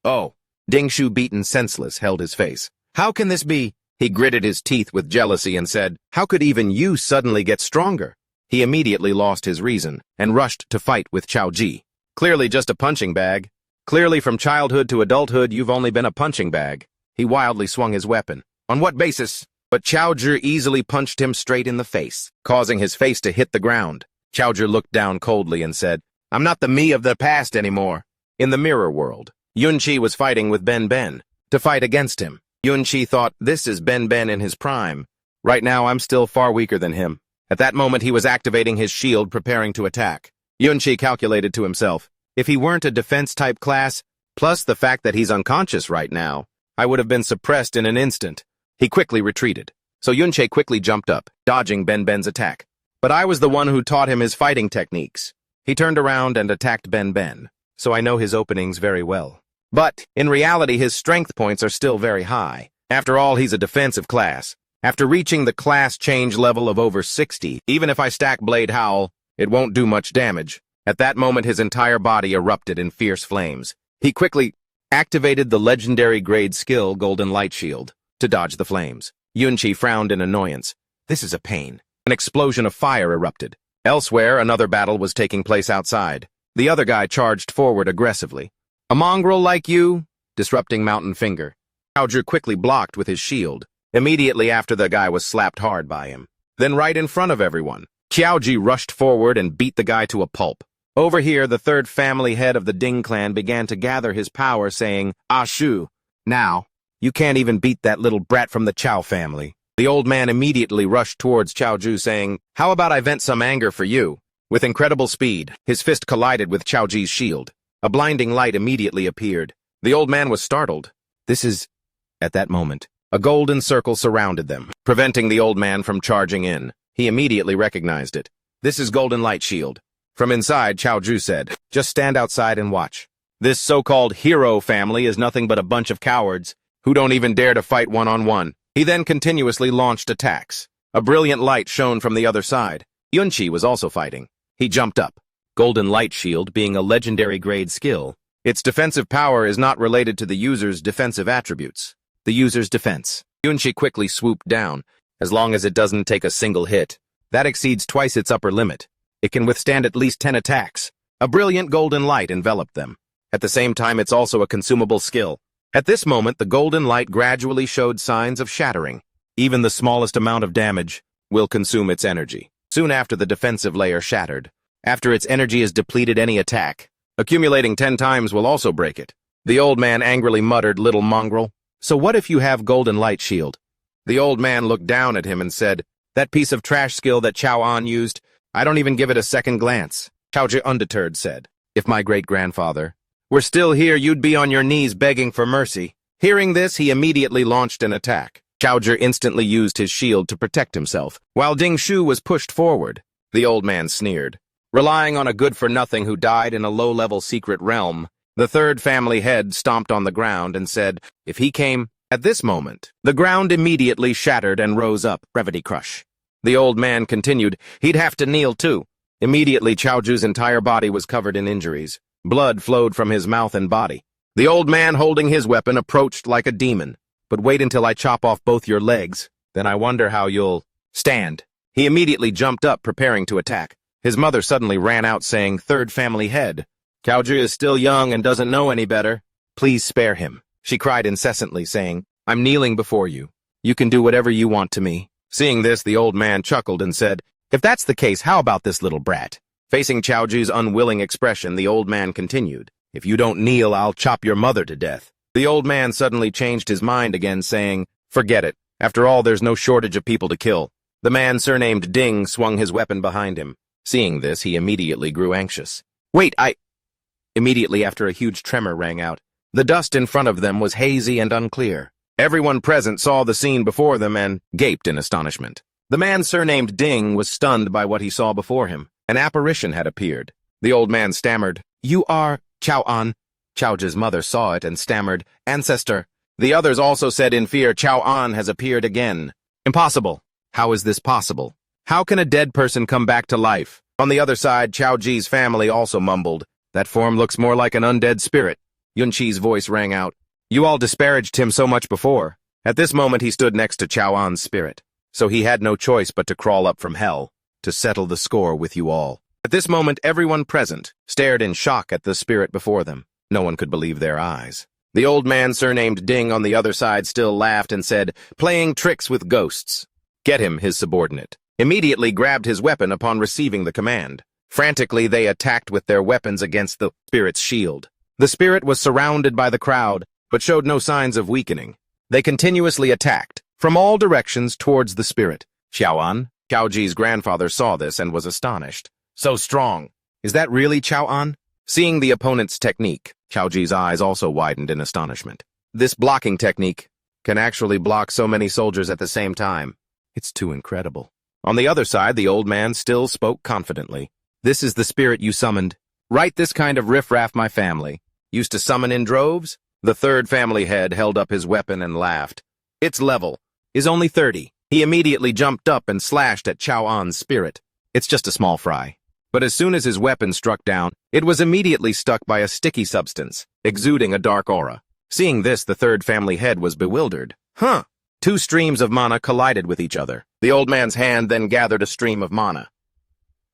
[SPEAKER 1] "Oh." Ding Shu, beaten senseless, held his face. "How can this be?" He gritted his teeth with jealousy and said, "How could even you suddenly get stronger?" He immediately lost his reason and rushed to fight with Qiao Ji. "Clearly just a punching bag. Clearly from childhood to adulthood you've only been a punching bag." He wildly swung his weapon. "On what basis?" But Qiao Zhi easily punched him straight in the face, causing his face to hit the ground. Qiao Zhi looked down coldly and said, "I'm not the me of the past anymore." In the mirror world, Yun Sha was fighting with Ben Ben to fight against him. Yun Sha thought, "This is Ben Ben in his prime. Right now I'm still far weaker than him." At that moment he was activating his shield, preparing to attack. Yun Sha calculated to himself, if he weren't a defense-type class, plus the fact that he's unconscious right now, I would have been suppressed in an instant. He quickly retreated. So Yun Sha quickly jumped up, dodging Ben Ben's attack. But I was the one who taught him his fighting techniques. He turned around and attacked Ben Ben, so I know his openings very well. But, in reality, his strength points are still very high. After all, he's a defensive class. After reaching the class change level of over 60, even if I stack Blade Howl, it won't do much damage. At that moment, his entire body erupted in fierce flames. He quickly activated the legendary grade skill Golden Light Shield to dodge the flames. Yun Sha frowned in annoyance. This is a pain. An explosion of fire erupted. Elsewhere, another battle was taking place outside. The other guy charged forward aggressively. "A mongrel like you?" Disrupting Mountain Finger. Qiao Zhi quickly blocked with his shield. Immediately after, the guy was slapped hard by him. Then right in front of everyone, Qiao Zhi rushed forward and beat the guy to a pulp. Over here, the third family head of the Ding clan began to gather his power, saying, "Ah Shu, now, you can't even beat that little brat from the Chow family." The old man immediately rushed towards Qiao Zhi, saying, "How about I vent some anger for you?" With incredible speed, his fist collided with Qiao Zhi's shield. A blinding light immediately appeared. The old man was startled. This is... At that moment, a golden circle surrounded them, preventing the old man from charging in. He immediately recognized it. "This is Golden Light Shield." From inside, Qiao Zhi said, "Just stand outside and watch. This so-called hero family is nothing but a bunch of cowards who don't even dare to fight one-on-one." He then continuously launched attacks. A brilliant light shone from the other side. Yun Sha was also fighting. He jumped up. Golden Light Shield being a legendary grade skill, its defensive power is not related to the user's defensive attributes. The user's defense. Yun Sha quickly swooped down, as long as it doesn't take a single hit. That exceeds twice its upper limit. It can withstand at least 10 attacks. A brilliant golden light enveloped them. At the same time, it's also a consumable skill. At this moment, the golden light gradually showed signs of shattering. Even the smallest amount of damage will consume its energy. Soon after, the defensive layer shattered. After its energy is depleted, any attack, accumulating 10 times, will also break it. The old man angrily muttered, "Little mongrel. So what if you have Golden Light Shield?" The old man looked down at him and said, "That piece of trash skill that Chowan used, I don't even give it a second glance." Qiao Zhi, undeterred, said, "If my great-grandfather were still here, you'd be on your knees begging for mercy." Hearing this, he immediately launched an attack. Qiao Zhi instantly used his shield to protect himself, while Ding Shu was pushed forward. The old man sneered. Relying on a good-for-nothing who died in a low-level secret realm, the third family head stomped on the ground and said, "If he came..." At this moment, the ground immediately shattered and rose up, brevity crush. The old man continued, "He'd have to kneel too." Immediately, Qiao Zhi's entire body was covered in injuries. Blood flowed from his mouth and body. The old man, holding his weapon, approached like a demon. "But wait until I chop off both your legs, then I wonder how you'll stand." He immediately jumped up, preparing to attack. His mother suddenly ran out, saying, "Third family head, Qiao Zhi is still young and doesn't know any better. Please spare him. She cried incessantly, saying, I'm kneeling before you. You can do whatever you want to me. Seeing this, the old man chuckled and said, If that's the case, how about this little brat? Facing Chaoji's unwilling expression, the old man continued, If you don't kneel, I'll chop your mother to death. The old man suddenly changed his mind again, saying, Forget it. After all, there's no shortage of people to kill. The man surnamed Ding swung his weapon behind him. Seeing this, he immediately grew anxious. Wait, Immediately after a huge tremor rang out. The dust in front of them was hazy and unclear. Everyone present saw the scene before them and gaped in astonishment. The man surnamed Ding was stunned by what he saw before him. An apparition had appeared. The old man stammered, You are Chowan. Chaoji's mother saw it and stammered, Ancestor. The others also said in fear, Chowan has appeared again. Impossible. How is this possible? How can a dead person come back to life? On the other side, Chaoji's family also mumbled, That form looks more like an undead spirit. Yun Sha's voice rang out. You all disparaged him so much before. At this moment he stood next to Chowan's spirit, so he had no choice but to crawl up from hell, to settle the score with you all. At this moment everyone present stared in shock at the spirit before them. No one could believe their eyes. The old man surnamed Ding on the other side still laughed and said, Playing tricks with ghosts. Get him, his subordinate. Immediately grabbed his weapon upon receiving the command. Frantically they attacked with their weapons against the spirit's shield. The spirit was surrounded by the crowd, but showed no signs of weakening. They continuously attacked, from all directions towards the spirit. Chowan, Chaoji's grandfather, saw this and was astonished. So strong. Is that really Chowan? Seeing the opponent's technique, Chaoji's eyes also widened in astonishment. This blocking technique can actually block so many soldiers at the same time. It's too incredible. On the other side, the old man still spoke confidently. This is the spirit you summoned. Right, this kind of riffraff my family used to summon in droves? The third family head held up his weapon and laughed. Its level is only 30. He immediately jumped up and slashed at Chowan's spirit. It's just a small fry. But as soon as his weapon struck down, it was immediately stuck by a sticky substance, exuding a dark aura. Seeing this, the third family head was bewildered. Huh! 2 streams of mana collided with each other. The old man's hand then gathered a stream of mana.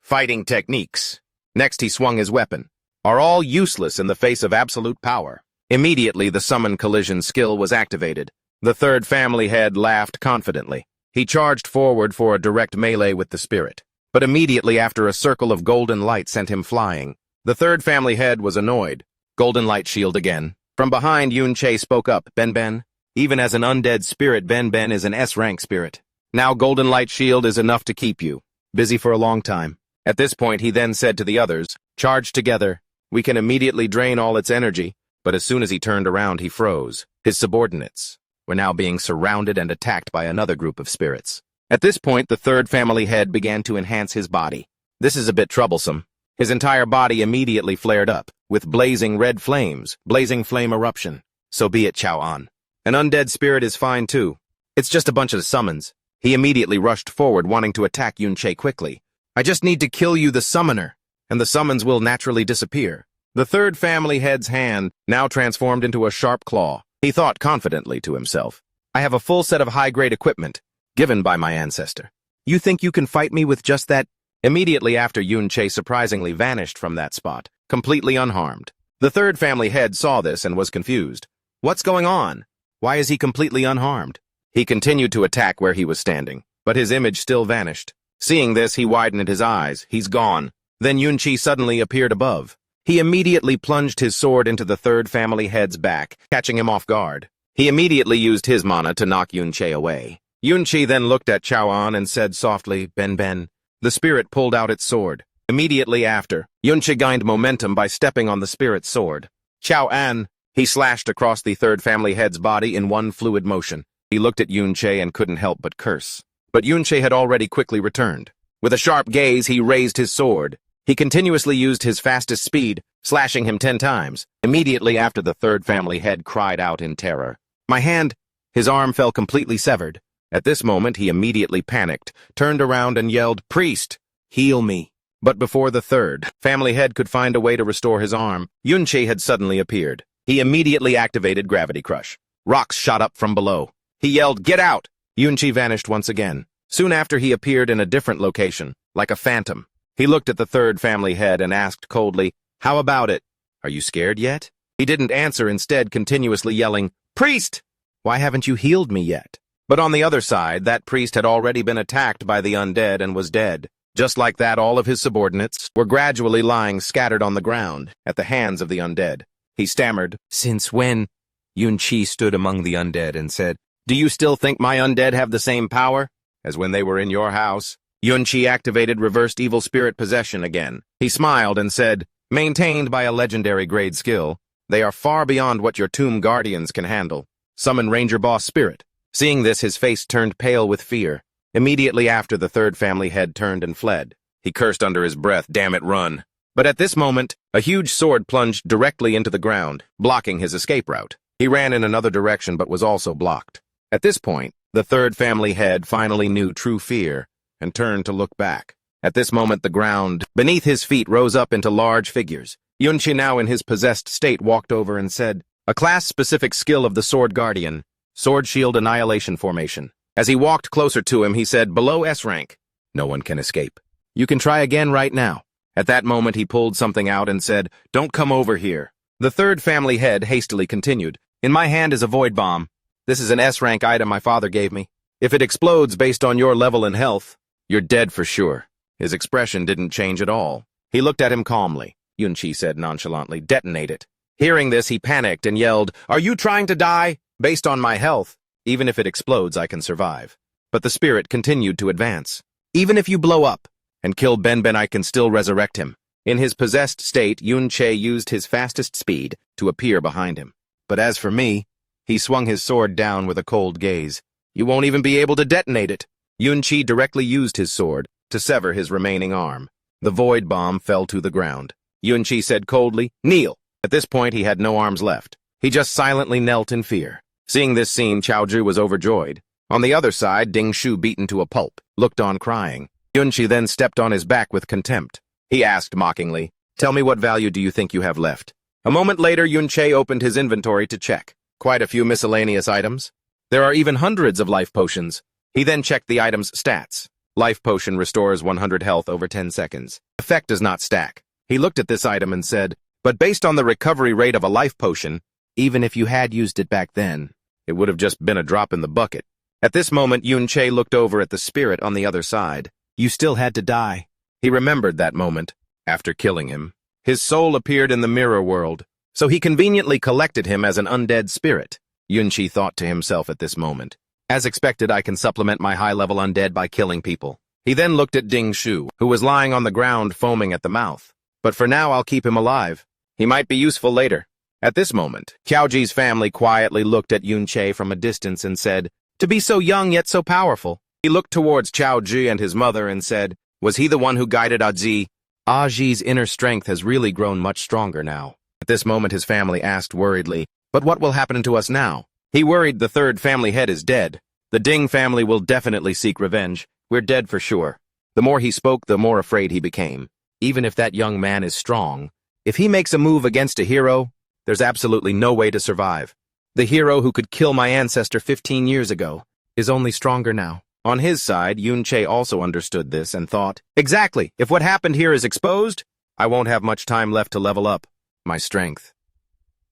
[SPEAKER 1] Fighting techniques. Next he swung his weapon. Are all useless in the face of absolute power. Immediately the summon collision skill was activated. The third family head laughed confidently. He charged forward for a direct melee with the spirit. But immediately after a circle of golden light sent him flying. The third family head was annoyed. Golden light shield again. From behind, Yun Sha spoke up, Ben. Even as an undead spirit, Ben is an S-rank spirit. Now golden light shield is enough to keep you busy for a long time. At this point, he then said to the others, Charge together. We can immediately drain all its energy. But as soon as he turned around, he froze. His subordinates were now being surrounded and attacked by another group of spirits. At this point, the third family head began to enhance his body. This is a bit troublesome. His entire body immediately flared up, with blazing red flames, blazing flame eruption. So be it, Chowan. An undead spirit is fine too. It's just a bunch of summons. He immediately rushed forward, wanting to attack Yun Sha quickly. I just need to kill you, the summoner, and the summons will naturally disappear. The third family head's hand now transformed into a sharp claw. He thought confidently to himself, I have a full set of high-grade equipment, given by my ancestor. You think you can fight me with just that? Immediately after, Yun Sha surprisingly vanished from that spot, completely unharmed. The third family head saw this and was confused. What's going on? Why is he completely unharmed? He continued to attack where he was standing, but his image still vanished. Seeing this, he widened his eyes. He's gone. Then Yun Sha suddenly appeared above. He immediately plunged his sword into the third family head's back, catching him off guard. He immediately used his mana to knock Yun Sha away. Yun Sha then looked at Chowan and said softly, Ben. The spirit pulled out its sword. Immediately after, Yun Sha gained momentum by stepping on the spirit's sword. Chowan! He slashed across the third family head's body in one fluid motion. He looked at Yun Sha and couldn't help but curse. But Yun Sha had already quickly returned. With a sharp gaze, he raised his sword. He continuously used his fastest speed, slashing him 10 times. Immediately after, the third family head cried out in terror. My hand! His arm fell completely severed. At this moment, he immediately panicked, turned around and yelled, Priest, heal me. But before the third family head could find a way to restore his arm, Yun Sha had suddenly appeared. He immediately activated Gravity Crush. Rocks shot up from below. He yelled, Get out! Yun Sha vanished once again. Soon after, he appeared in a different location, like a phantom. He looked at the third family head and asked coldly, How about it? Are you scared yet? He didn't answer, instead continuously yelling, "Priest! Why haven't you healed me yet?" But on the other side, that priest had already been attacked by the undead and was dead. Just like that, all of his subordinates were gradually lying scattered on the ground at the hands of the undead. He stammered, "Since when?" Yun Sha stood among the undead and said, "Do you still think my undead have the same power as when they were in your house?" Yun Sha activated reversed evil spirit possession again. He smiled and said, "Maintained by a legendary grade skill, they are far beyond what your tomb guardians can handle. Summon Ranger Boss Spirit." Seeing this, his face turned pale with fear. Immediately after, the third family head turned and fled. He cursed under his breath, "Damn it, run." But at this moment, a huge sword plunged directly into the ground, blocking his escape route. He ran in another direction but was also blocked. At this point, the third family head finally knew true fear and turned to look back. At this moment, the ground beneath his feet rose up into large figures. Yun Sha, now in his possessed state, walked over and said, "A class-specific skill of the Sword Guardian, Sword Shield Annihilation Formation." As he walked closer to him, he said, "Below S rank, no one can escape. You can try again right now." At that moment, he pulled something out and said, "Don't come over here." The third family head hastily continued, "In my hand is a void bomb. This is an S-rank item my father gave me. If it explodes based on your level and health, you're dead for sure." His expression didn't change at all. He looked at him calmly. Yun Sha said nonchalantly, "Detonate it." Hearing this, he panicked and yelled, "Are you trying to die? Based on my health, even if it explodes, I can survive." But the spirit continued to advance. "Even if you blow up and kill Ben, I can still resurrect him." In his possessed state, Yun Sha used his fastest speed to appear behind him. But as for me, he swung his sword down with a cold gaze. "You won't even be able to detonate it." Yun Sha directly used his sword to sever his remaining arm. The void bomb fell to the ground. Yun Sha said coldly, "Kneel." At this point, he had no arms left. He just silently knelt in fear. Seeing this scene, Chaoju was overjoyed. On the other side, Ding Shu, beaten to a pulp, looked on crying. Yun Sha then stepped on his back with contempt. He asked mockingly, "Tell me, what value do you think you have left?" A moment later, Yun Sha opened his inventory to check. Quite a few miscellaneous items. There are even hundreds of life potions. He then checked the item's stats. Life potion restores 100 health over 10 seconds. Effect does not stack. He looked at this item and said, "But based on the recovery rate of a life potion, even if you had used it back then, it would have just been a drop in the bucket." At this moment, Yun Sha looked over at the spirit on the other side. "You still had to die." He remembered that moment. After killing him, his soul appeared in the mirror world, so he conveniently collected him as an undead spirit. Yun Sha thought to himself at this moment, "As expected, I can supplement my high-level undead by killing people." He then looked at Ding Shu, who was lying on the ground foaming at the mouth. "But for now, I'll keep him alive. He might be useful later." At this moment, Qiaoji's family quietly looked at Yun Sha from a distance and said, "To be so young yet so powerful." He looked towards Qiaoji and his mother and said, "Was he the one who guided Aji?" Aji's inner strength has really grown much stronger now. At this moment, his family asked worriedly, "But what will happen to us now?" He worried the third family head is dead. The Ding family will definitely seek revenge. We're dead for sure. The more he spoke, the more afraid he became. Even if that young man is strong, if he makes a move against a hero, there's absolutely no way to survive. The hero who could kill my ancestor 15 years ago is only stronger now. On his side, Yun Sha also understood this and thought, "Exactly, if what happened here is exposed, I won't have much time left to level up my strength."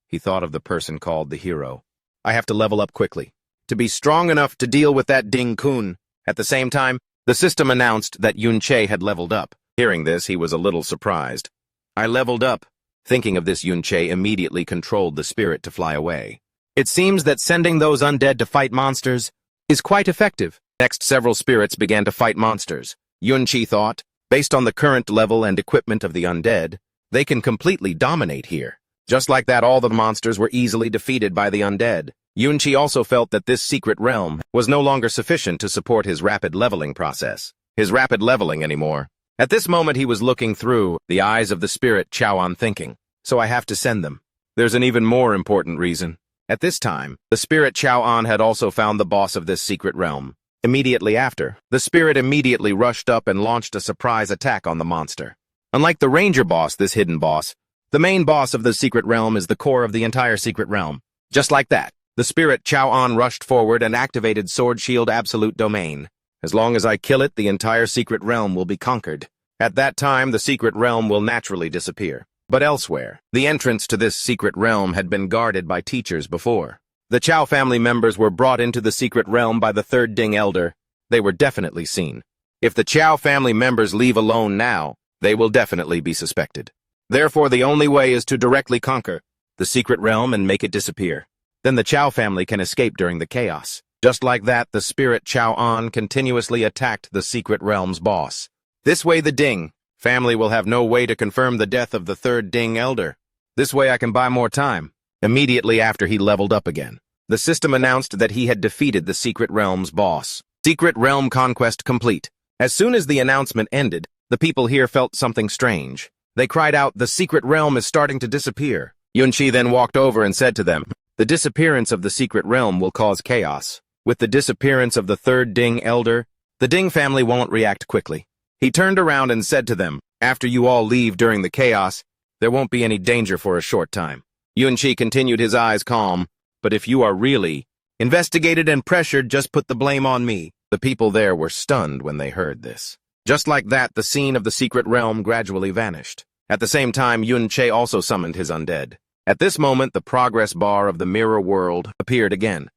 [SPEAKER 1] He thought of the person called the hero. "I have to level up quickly, to be strong enough to deal with that Ding Kun." At the same time, the system announced that Yun Sha had leveled up. Hearing this, he was a little surprised. "I leveled up." Thinking of this, Yun Sha immediately controlled the spirit to fly away. It seems that sending those undead to fight monsters is quite effective. Next, several spirits began to fight monsters. Yun Sha thought, based on the current level and equipment of the undead, they can completely dominate here. Just like that, all the monsters were easily defeated by the undead. Yun Sha also felt that this secret realm was no longer sufficient to support his rapid leveling process. His rapid leveling anymore. At this moment, he was looking through the eyes of the spirit Chowan, thinking, "So I have to send them." There's an even more important reason. At this time, the spirit Chowan had also found the boss of this secret realm. Immediately after, the spirit immediately rushed up and launched a surprise attack on the monster. Unlike the ranger boss, this hidden boss, the main boss of the secret realm is the core of the entire secret realm. Just like that, the spirit Chowan rushed forward and activated Sword Shield Absolute Domain. "As long as I kill it, the entire secret realm will be conquered. At that time, the secret realm will naturally disappear." But elsewhere, the entrance to this secret realm had been guarded by teachers before. The Chow family members were brought into the secret realm by the third Ding elder. They were definitely seen. If the Chow family members leave alone now, they will definitely be suspected. Therefore, the only way is to directly conquer the secret realm and make it disappear. Then the Chow family can escape during the chaos. Just like that, the spirit Chowan continuously attacked the secret realm's boss. This way the Ding family will have no way to confirm the death of the third Ding elder. This way I can buy more time. Immediately after he leveled up again, the system announced that he had defeated the secret realm's boss. Secret realm conquest complete. As soon as the announcement ended, the people here felt something strange. They cried out, "The secret realm is starting to disappear." Yun Sha then walked over and said to them, "The disappearance of the secret realm will cause chaos. With the disappearance of the third Ding elder, the Ding family won't react quickly." He turned around and said to them, "After you all leave during the chaos, there won't be any danger for a short time." Yun Sha continued, his eyes calm, "But if you are really investigated and pressured, just put the blame on me." The people there were stunned when they heard this. Just like that, the scene of the secret realm gradually vanished. At the same time, Yun Sha also summoned his undead. At this moment, the progress bar of the mirror world appeared again.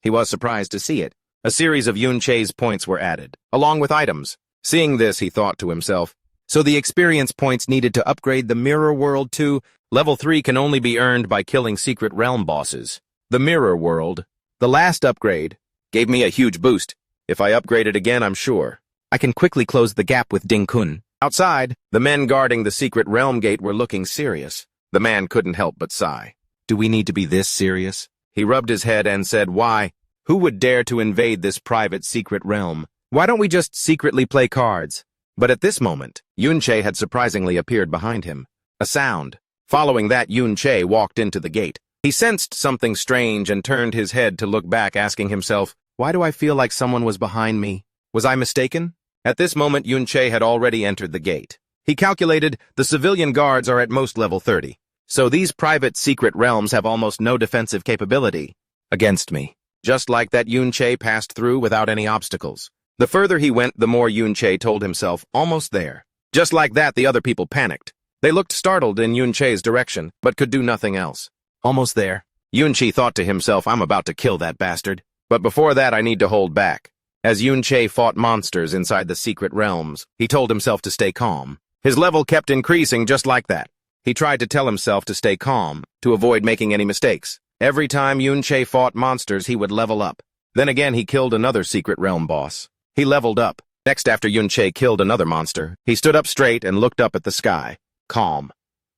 [SPEAKER 1] He was surprised to see it. A series of Yun Sha's points were added, along with items. Seeing this, he thought to himself, so the experience points needed to upgrade the mirror world to level 3 can only be earned by killing secret realm bosses. The mirror world, the last upgrade, gave me a huge boost. If I upgrade it again, I'm sure I can quickly close the gap with Ding Kun. Outside, the men guarding the secret realm gate were looking serious. The man couldn't help but sigh. Do we need to be this serious? He rubbed his head and said, "Why? Who would dare to invade this private secret realm? Why don't we just secretly play cards?" But at this moment, Yun Sha had surprisingly appeared behind him. A sound. Following that, Yun Sha walked into the gate. He sensed something strange and turned his head to look back, asking himself, "Why do I feel like someone was behind me? Was I mistaken?" At this moment, Yun Sha had already entered the gate. He calculated the civilian guards are at most level 30, so these private secret realms have almost no defensive capability against me. Just like that, Yun Sha passed through without any obstacles. The further he went, the more Yun Sha told himself, almost there. Just like that, the other people panicked. They looked startled in Yun Sha's direction, but could do nothing else. Almost there. Yun Sha thought to himself, I'm about to kill that bastard. But before that, I need to hold back. As Yun Sha fought monsters inside the secret realms, he told himself to stay calm. His level kept increasing just like that. He tried to tell himself to stay calm, to avoid making any mistakes. Every time Yun Sha fought monsters, he would level up. Then again, he killed another secret realm boss. He leveled up. Next, after Yun Sha killed another monster, he stood up straight and looked up at the sky, calm.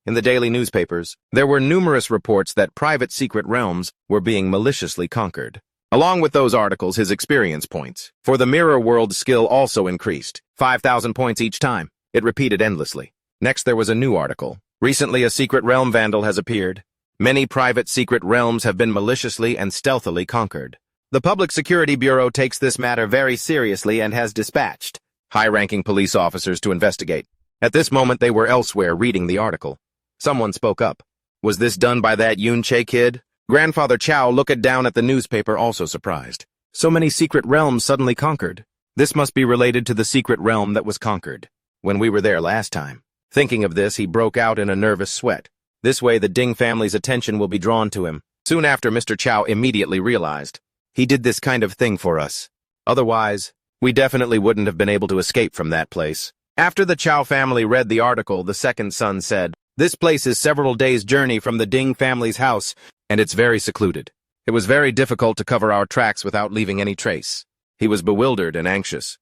[SPEAKER 1] In the daily newspapers, there were numerous reports that private secret realms were being maliciously conquered. Along with those articles, his experience points for the mirror world skill also increased, 5,000 points each time. It repeated endlessly. Next, there was a new article. Recently, a secret realm vandal has appeared. Many private secret realms have been maliciously and stealthily conquered. The Public Security Bureau takes this matter very seriously and has dispatched high-ranking police officers to investigate. At this moment, they were elsewhere reading the article. Someone spoke up. Was this done by that Yun Sha kid? Grandfather Chow looked down at the newspaper, also surprised. So many secret realms suddenly conquered. This must be related to the secret realm that was conquered when we were there last time. Thinking of this, he broke out in a nervous sweat. This way, the Ding family's attention will be drawn to him. Soon after, Mr. Chow immediately realized. He did this kind of thing for us. Otherwise, we definitely wouldn't have been able to escape from that place. After the Chow family read the article, the second son said, "This place is several days' journey from the Ding family's house, and it's very secluded. It was very difficult to cover our tracks without leaving any trace." He was bewildered and anxious.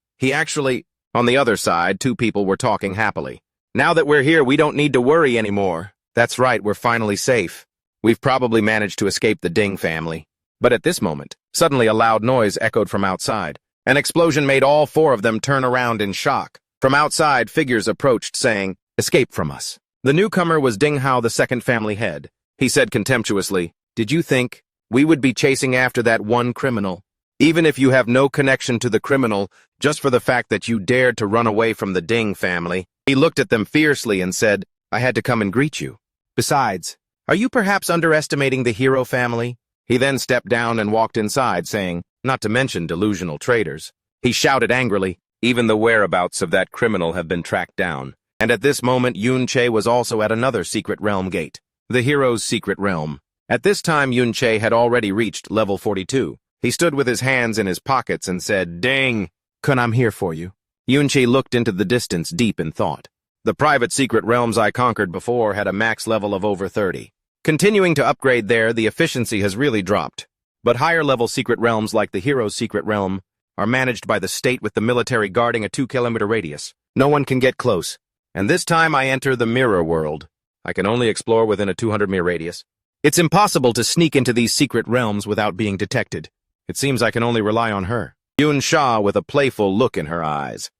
[SPEAKER 1] On the other side, two people were talking happily. "Now that we're here, we don't need to worry anymore. That's right, we're finally safe. We've probably managed to escape the Ding family." But at this moment, suddenly a loud noise echoed from outside. An explosion made all four of them turn around in shock. From outside, figures approached, saying, "Escape from us." The newcomer was Ding Hao, the second family head. He said contemptuously, "Did you think we would be chasing after that one criminal? Even if you have no connection to the criminal, just for the fact that you dared to run away from the Ding family." He looked at them fiercely and said, "I had to come and greet you. Besides, are you perhaps underestimating the hero family?" He then stepped down and walked inside, saying, "Not to mention delusional traitors." He shouted angrily, "Even the whereabouts of that criminal have been tracked down. And at this moment, Yun Sha was also at another secret realm gate, the hero's secret realm. At this time, Yun Sha had already reached level 42. He stood with his hands in his pockets and said, "Ding! Kun, I'm here for you." Yun Sha looked into the distance deep in thought. The private secret realms I conquered before had a max level of over 30. Continuing to upgrade there, the efficiency has really dropped. But higher-level secret realms like the hero's secret realm are managed by the state with the military guarding a 2-kilometer radius. No one can get close. And this time I enter the mirror world. I can only explore within a 200-meter radius. It's impossible to sneak into these secret realms without being detected. It seems I can only rely on her. Yun Sha with a playful look in her eyes.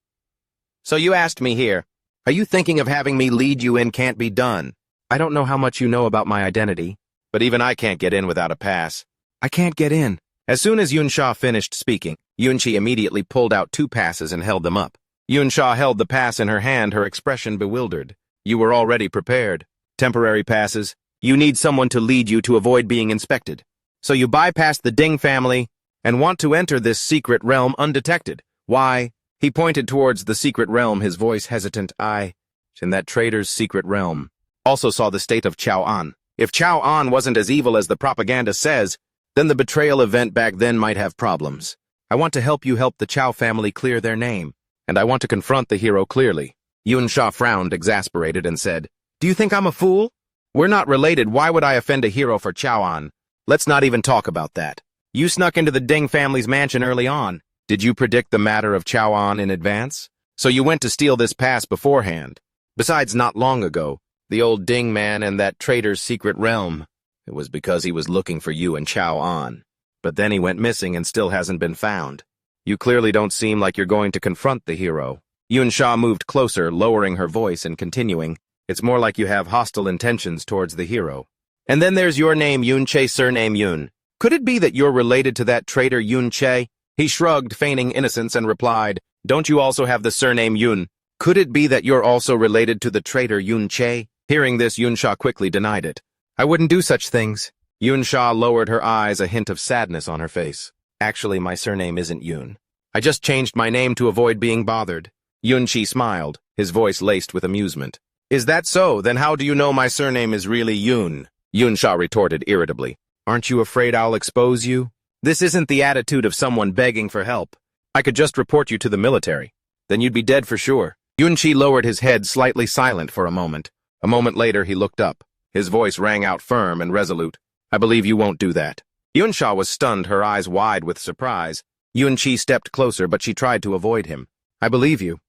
[SPEAKER 1] So you asked me here. Are you thinking of having me lead you in? Can't be done. I don't know how much you know about my identity, but even I can't get in without a pass. I can't get in. As soon as Yun Sha finished speaking, Yun Sha immediately pulled out 2 passes and held them up. Yun Sha held the pass in her hand, her expression bewildered. You were already prepared. Temporary passes. You need someone to lead you to avoid being inspected. So you bypass the Ding family and want to enter this secret realm undetected. Why? He pointed towards the secret realm, his voice hesitant. I, in that traitor's secret realm, also saw the state of Chowan. If Chowan wasn't as evil as the propaganda says, then the betrayal event back then might have problems. I want to help you help the Chow family clear their name, and I want to confront the hero clearly. Yun Sha frowned, exasperated, and said, Do you think I'm a fool? We're not related. Why would I offend a hero for Chowan? Let's not even talk about that. You snuck into the Ding family's mansion early on. Did you predict the matter of Chowan in advance? So you went to steal this pass beforehand. Besides, not long ago, the old Ding man and that traitor's secret realm. It was because he was looking for you and Chowan. But then he went missing and still hasn't been found. You clearly don't seem like you're going to confront the hero. Yun Sha moved closer, lowering her voice and continuing. It's more like you have hostile intentions towards the hero. And then there's your name, Yun Sha, surname Yun. Could it be that you're related to that traitor Yun Sha? He shrugged, feigning innocence, and replied, Don't you also have the surname Yun? Could it be that you're also related to the traitor Yun Sha? Hearing this, Yun Sha quickly denied it. I wouldn't do such things. Yun Sha lowered her eyes, a hint of sadness on her face. Actually, my surname isn't Yun. I just changed my name to avoid being bothered. Yun Sha smiled, his voice laced with amusement. Is that so? Then how do you know my surname is really Yun? Yun Sha retorted irritably. Aren't you afraid I'll expose you? This isn't the attitude of someone begging for help. I could just report you to the military. Then you'd be dead for sure. Yun Sha lowered his head, slightly silent for a moment. A moment later, he looked up. His voice rang out firm and resolute. I believe you won't do that. Yun Sha was stunned, her eyes wide with surprise. Yun Sha stepped closer, but she tried to avoid him. I believe you.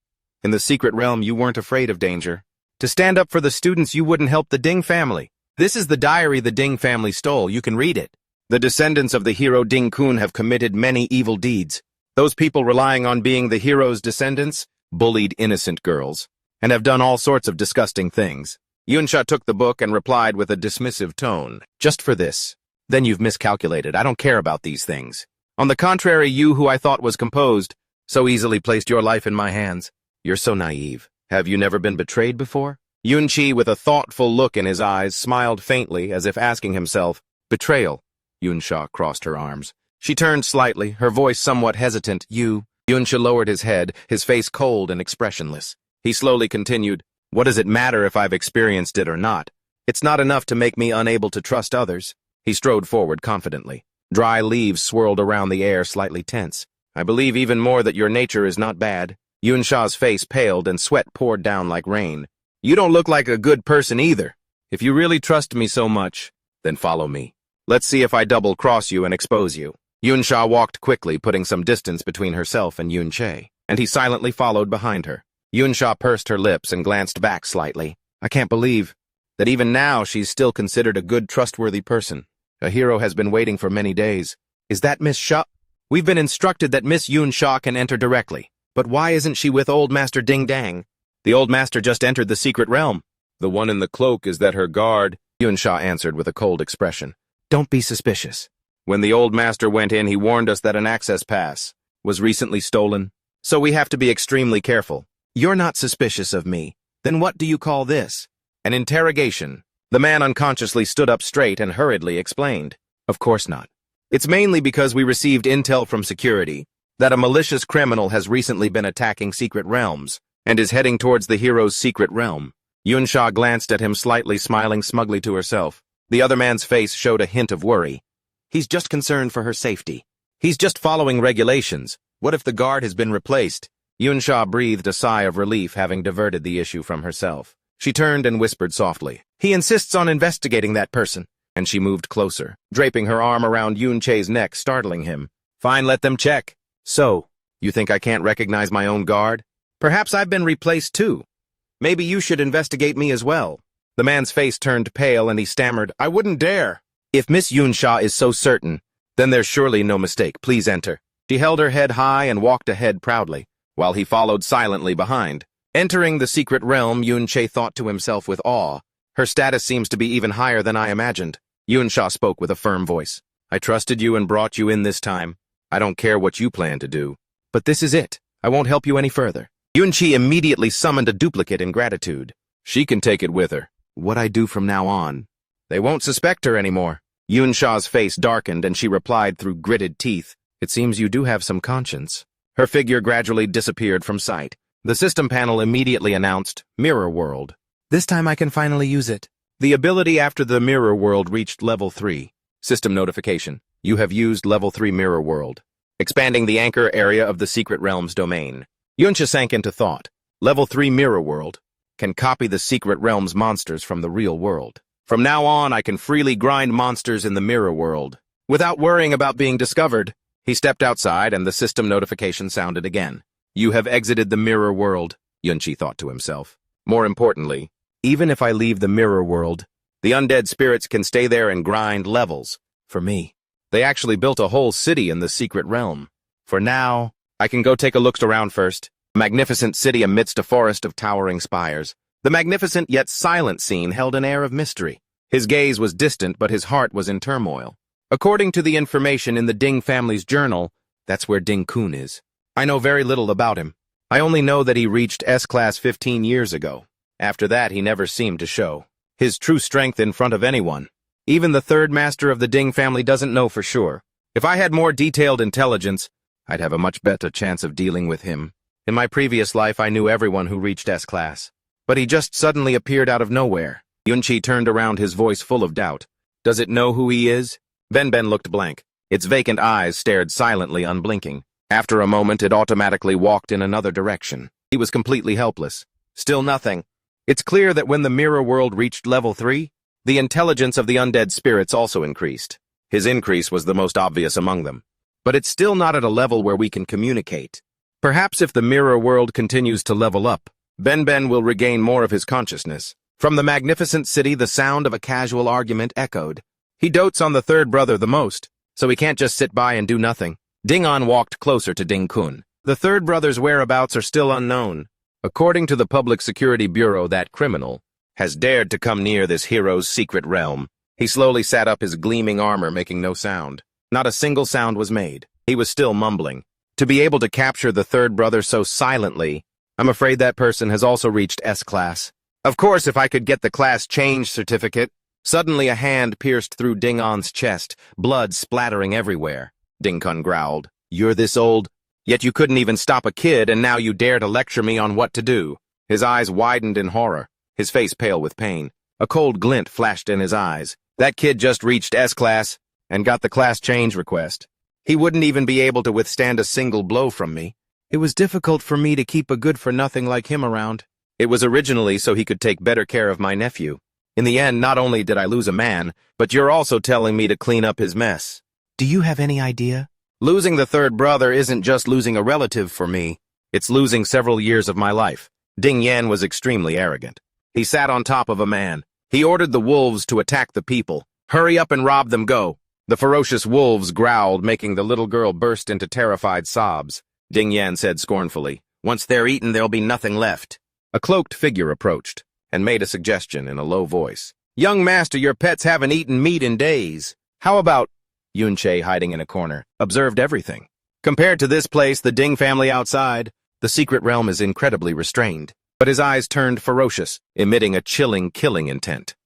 [SPEAKER 1] In the secret realm, you weren't afraid of danger. To stand up for the students, you wouldn't help the Ding family. This is the diary the Ding family stole. You can read it. The descendants of the hero Ding Kun have committed many evil deeds. Those people relying on being the hero's descendants bullied innocent girls and have done all sorts of disgusting things. Yun Sha took the book and replied with a dismissive tone. Just for this. Then you've miscalculated. I don't care about these things. On the contrary, you who I thought was composed, so easily placed your life in my hands. You're so naive. Have you never been betrayed before? Yun Sha, with a thoughtful look in his eyes, smiled faintly as if asking himself, Betrayal. Yun Sha crossed her arms. She turned slightly, her voice somewhat hesitant. You. Yun Sha lowered his head, his face cold and expressionless. He slowly continued, What does it matter if I've experienced it or not? It's not enough to make me unable to trust others. He strode forward confidently. Dry leaves swirled around the air, slightly tense. I believe even more that your nature is not bad. Yun Sha's face paled and sweat poured down like rain. You don't look like a good person either. If you really trust me so much, then follow me. Let's see if I double-cross you and expose you. Yun Sha walked quickly, putting some distance between herself and Yun Sha, and he silently followed behind her. Yun Sha pursed her lips and glanced back slightly. I can't believe that even now she's still considered a good, trustworthy person. A hero has been waiting for many days. Is that Miss Sha? We've been instructed that Miss Yun Sha can enter directly. But why isn't she with Old Master Ding Dang? The Old Master just entered the secret realm. The one in the cloak is that her guard, Yun Sha answered with a cold expression. Don't be suspicious. When the Old Master went in, he warned us that an access pass was recently stolen. So we have to be extremely careful. You're not suspicious of me. Then what do you call this? An interrogation. The man unconsciously stood up straight and hurriedly explained. Of course not. It's mainly because we received intel from security that a malicious criminal has recently been attacking secret realms. and is heading towards the hero's secret realm. Yun Sha glanced at him slightly, smiling smugly to herself. The other man's face showed a hint of worry. He's just concerned for her safety. He's just following regulations. What if the guard has been replaced? Yun Sha breathed a sigh of relief, having diverted the issue from herself. She turned and whispered softly, "He insists on investigating that person." And she moved closer, draping her arm around Yun Che's neck, startling him. "Fine, let them check." "So, you think I can't recognize my own guard? Perhaps I've been replaced too. Maybe you should investigate me as well." The man's face turned pale and he stammered, "I wouldn't dare." "If Miss Yun Sha is so certain, then there's surely no mistake. Please enter." She held her head high and walked ahead proudly, while he followed silently behind. Entering the secret realm, Yun Che thought to himself with awe. Her status seems to be even higher than I imagined. Yun Sha spoke with a firm voice. "I trusted you and brought you in this time. I don't care what you plan to do. But this is it. I won't help you any further." Yun Chi immediately summoned a duplicate in gratitude. She can take it with her. What I do from now on? They won't suspect her anymore. Yun Sha's face darkened and she replied through gritted teeth, "It seems you do have some conscience." Her figure gradually disappeared from sight. The system panel immediately announced, "Mirror World." This time I can finally use it. The ability after the Mirror World reached level 3. System notification. You have used level 3 Mirror World, expanding the anchor area of the Secret Realm's domain. Yun Sha sank into thought. Level 3 Mirror World can copy the Secret Realm's monsters from the real world. From now on, I can freely grind monsters in the Mirror World, without worrying about being discovered. He stepped outside and the system notification sounded again. You have exited the Mirror World, Yun Chi thought to himself. More importantly, even if I leave the Mirror World, the undead spirits can stay there and grind levels. For me, they actually built a whole city in the Secret Realm. For now, I can go take a look around first. A magnificent city amidst a forest of towering spires. The magnificent yet silent scene held an air of mystery. His gaze was distant, but his heart was in turmoil. According to the information in the Ding family's journal, that's where Ding Kun is. I know very little about him. I only know that he reached S-Class 15 years ago. After that, he never seemed to show his true strength in front of anyone. Even the third master of the Ding family doesn't know for sure. If I had more detailed intelligence, I'd have a much better chance of dealing with him. In my previous life, I knew everyone who reached S-Class. But he just suddenly appeared out of nowhere. Yun Chi turned around, his voice full of doubt. Does it know who he is? Ben looked blank. Its vacant eyes stared silently, unblinking. After a moment, it automatically walked in another direction. He was completely helpless. Still nothing. It's clear that when the Mirror World reached level 3, the intelligence of the undead spirits also increased. His increase was the most obvious among them. But it's still not at a level where we can communicate. Perhaps if the Mirror World continues to level up, Ben will regain more of his consciousness. From the magnificent city, the sound of a casual argument echoed. He dotes on the third brother the most, so he can't just sit by and do nothing. Ding-an walked closer to Ding Kun. The third brother's whereabouts are still unknown. According to the Public Security Bureau, that criminal has dared to come near this hero's secret realm. He slowly sat up, his gleaming armor making no sound. Not a single sound was made. He was still mumbling. To be able to capture the third brother so silently, I'm afraid that person has also reached S-Class. Of course, if I could get the class change certificate. Suddenly a hand pierced through Ding-an's chest, blood splattering everywhere. Ding Kun growled, "You're this old, yet you couldn't even stop a kid, and now you dare to lecture me on what to do." His eyes widened in horror, his face pale with pain. A cold glint flashed in his eyes. That kid just reached S-Class and got the class change request. He wouldn't even be able to withstand a single blow from me. It was difficult for me to keep a good-for-nothing like him around. It was originally so he could take better care of my nephew. In the end, not only did I lose a man, but you're also telling me to clean up his mess. Do you have any idea? Losing the third brother isn't just losing a relative for me. It's losing several years of my life. Ding Yan was extremely arrogant. He sat on top of a man. He ordered the wolves to attack the people. Hurry up and rob them, go. The ferocious wolves growled, making the little girl burst into terrified sobs. Ding Yan said scornfully, "Once they're eaten, there'll be nothing left." A cloaked figure approached and made a suggestion in a low voice. "Young master, your pets haven't eaten meat in days. How about—" Yun Che, hiding in a corner, observed everything. Compared to this place, the Ding family outside, the secret realm is incredibly restrained. But his eyes turned ferocious, emitting a chilling, killing intent.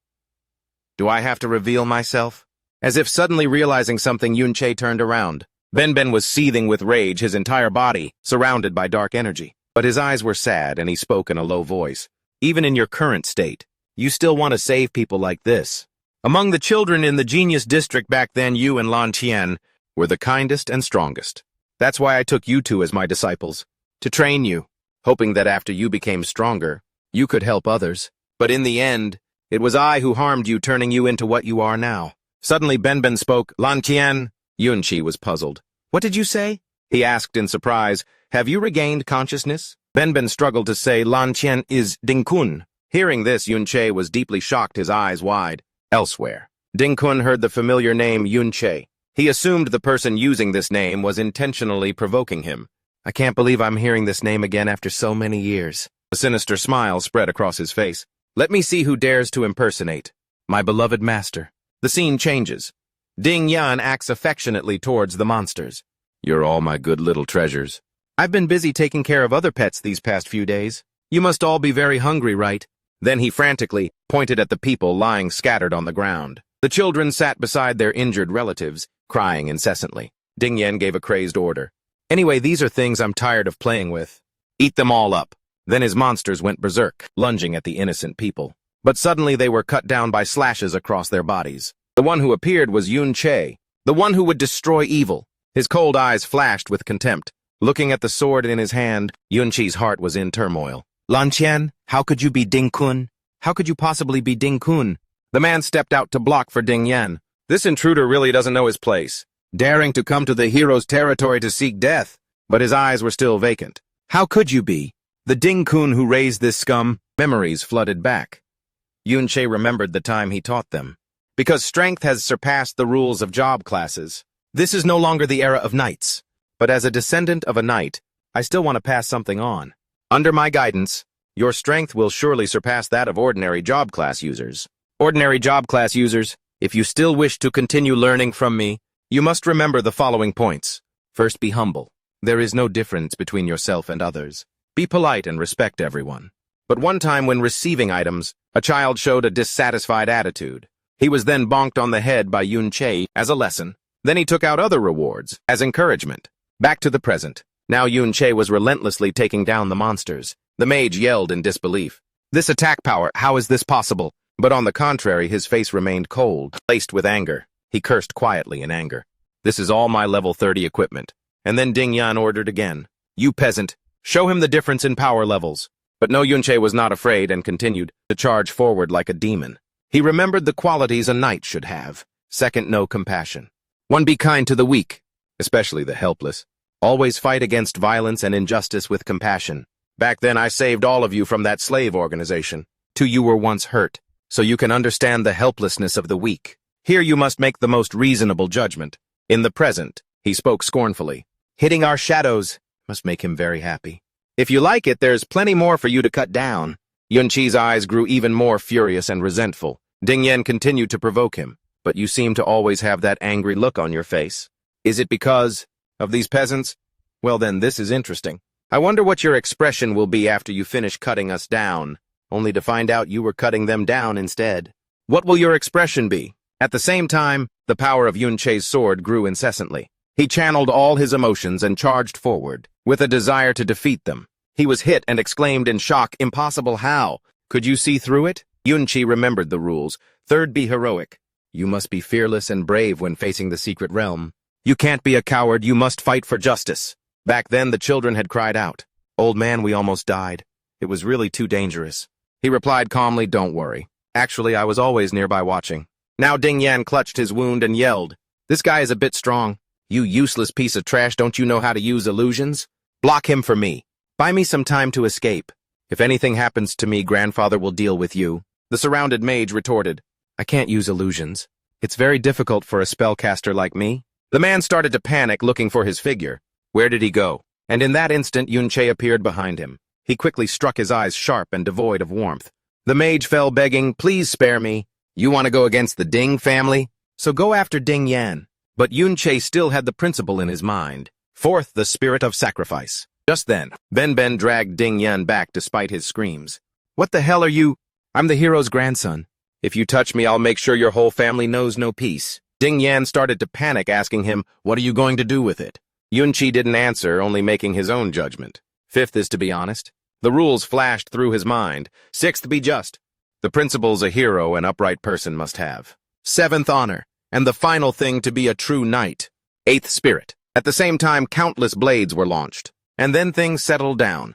[SPEAKER 1] "Do I have to reveal myself?" As if suddenly realizing something, Yun Che turned around. Ben was seething with rage, his entire body surrounded by dark energy. But his eyes were sad and he spoke in a low voice. Even in your current state, you still want to save people like this. Among the children in the genius district back then, you and Lan Qian were the kindest and strongest. That's why I took you two as my disciples, to train you, hoping that after you became stronger, you could help others. But in the end, it was I who harmed you, turning you into what you are now. Suddenly Benben spoke. Lan Qian. Yun Sha was puzzled. What did you say? He asked in surprise. Have you regained consciousness? Benben struggled to say Lan Qian is Ding-kun. Hearing this, Yun Sha was deeply shocked, his eyes wide. Elsewhere, Ding-kun heard the familiar name Yun Sha. He assumed the person using this name was intentionally provoking him. I can't believe I'm hearing this name again after so many years. A sinister smile spread across his face. Let me see who dares to impersonate my beloved master. The scene changes. Ding Yan acts affectionately towards the monsters. You're all my good little treasures. I've been busy taking care of other pets these past few days. You must all be very hungry, right? Then he frantically pointed at the people lying scattered on the ground. The children sat beside their injured relatives, crying incessantly. Ding Yan gave a crazed order. Anyway, these are things I'm tired of playing with. Eat them all up. Then his monsters went berserk, lunging at the innocent people. But suddenly they were cut down by slashes across their bodies. The one who appeared was Yun Sha, the one who would destroy evil. His cold eyes flashed with contempt. Looking at the sword in his hand, Yun Sha's heart was in turmoil. Lan Qian, how could you be Ding-kun? How could you possibly be Ding-kun? The man stepped out to block for Ding Yan. This intruder really doesn't know his place, daring to come to the hero's territory to seek death. But his eyes were still vacant. How could you be? The Ding-kun who raised this scum? Memories flooded back. Yun Sha remembered the time he taught them. Because strength has surpassed the rules of job classes, this is no longer the era of knights. But as a descendant of a knight, I still want to pass something on. Under my guidance, your strength will surely surpass that of ordinary job class users. Ordinary job class users, if you still wish to continue learning from me, you must remember the following points. First, be humble. There is no difference between yourself and others. Be polite and respect everyone. But one time when receiving items, a child showed a dissatisfied attitude. He was then bonked on the head by Yun Sha as a lesson. Then he took out other rewards as encouragement. Back to the present. Now Yun Sha was relentlessly taking down the monsters. The mage yelled in disbelief. This attack power, how is this possible? But on the contrary, his face remained cold, laced with anger. He cursed quietly in anger. This is all my level 30 equipment. And then Ding Yan ordered again. You peasant, show him the difference in power levels. But no, Yun Sha was not afraid and continued to charge forward like a demon. He remembered the qualities a knight should have. Second, no compassion. One, be kind to the weak, especially the helpless. Always fight against violence and injustice with compassion. Back then I saved all of you from that slave organization. Two, you were once hurt, so you can understand the helplessness of the weak. Here you must make the most reasonable judgment. In the present, he spoke scornfully. Hitting our shadows must make him very happy. If you like it, there's plenty more for you to cut down. Yun Sha's eyes grew even more furious and resentful. Ding Yan continued to provoke him. But you seem to always have that angry look on your face. Is it because of these peasants? Well then, this is interesting. I wonder what your expression will be after you finish cutting us down, only to find out you were cutting them down instead. What will your expression be? At the same time, the power of Yun Sha's sword grew incessantly. He channeled all his emotions and charged forward, with a desire to defeat them. He was hit and exclaimed in shock, impossible, how? Could you see through it? Yun Sha remembered the rules. Third, be heroic. You must be fearless and brave when facing the secret realm. You can't be a coward, you must fight for justice. Back then, the children had cried out. Old man, we almost died. It was really too dangerous. He replied calmly, don't worry. Actually, I was always nearby watching. Now Ding Yan clutched his wound and yelled, this guy is a bit strong. You useless piece of trash, don't you know how to use illusions? Block him for me. Buy me some time to escape. If anything happens to me, grandfather will deal with you. The surrounded mage retorted, I can't use illusions. It's very difficult for a spellcaster like me. The man started to panic, looking for his figure. Where did he go? And in that instant, Yun Sha appeared behind him. He quickly struck his eyes sharp and devoid of warmth. The mage fell begging, please spare me. You want to go against the Ding family? So go after Ding Yan. But Yun Sha still had the principle in his mind. Fourth, the spirit of sacrifice. Just then, Ben dragged Ding Yan back despite his screams. What the hell are you? I'm the hero's grandson. If you touch me, I'll make sure your whole family knows no peace. Ding Yan started to panic, asking him, what are you going to do with it? Yun Sha didn't answer, only making his own judgment. Fifth is to be honest. The rules flashed through his mind. Sixth, be just. The principles a hero and upright person must have. Seventh, honor. And the final thing, to be a true knight. Eighth, spirit. At the same time, countless blades were launched. And then things settled down.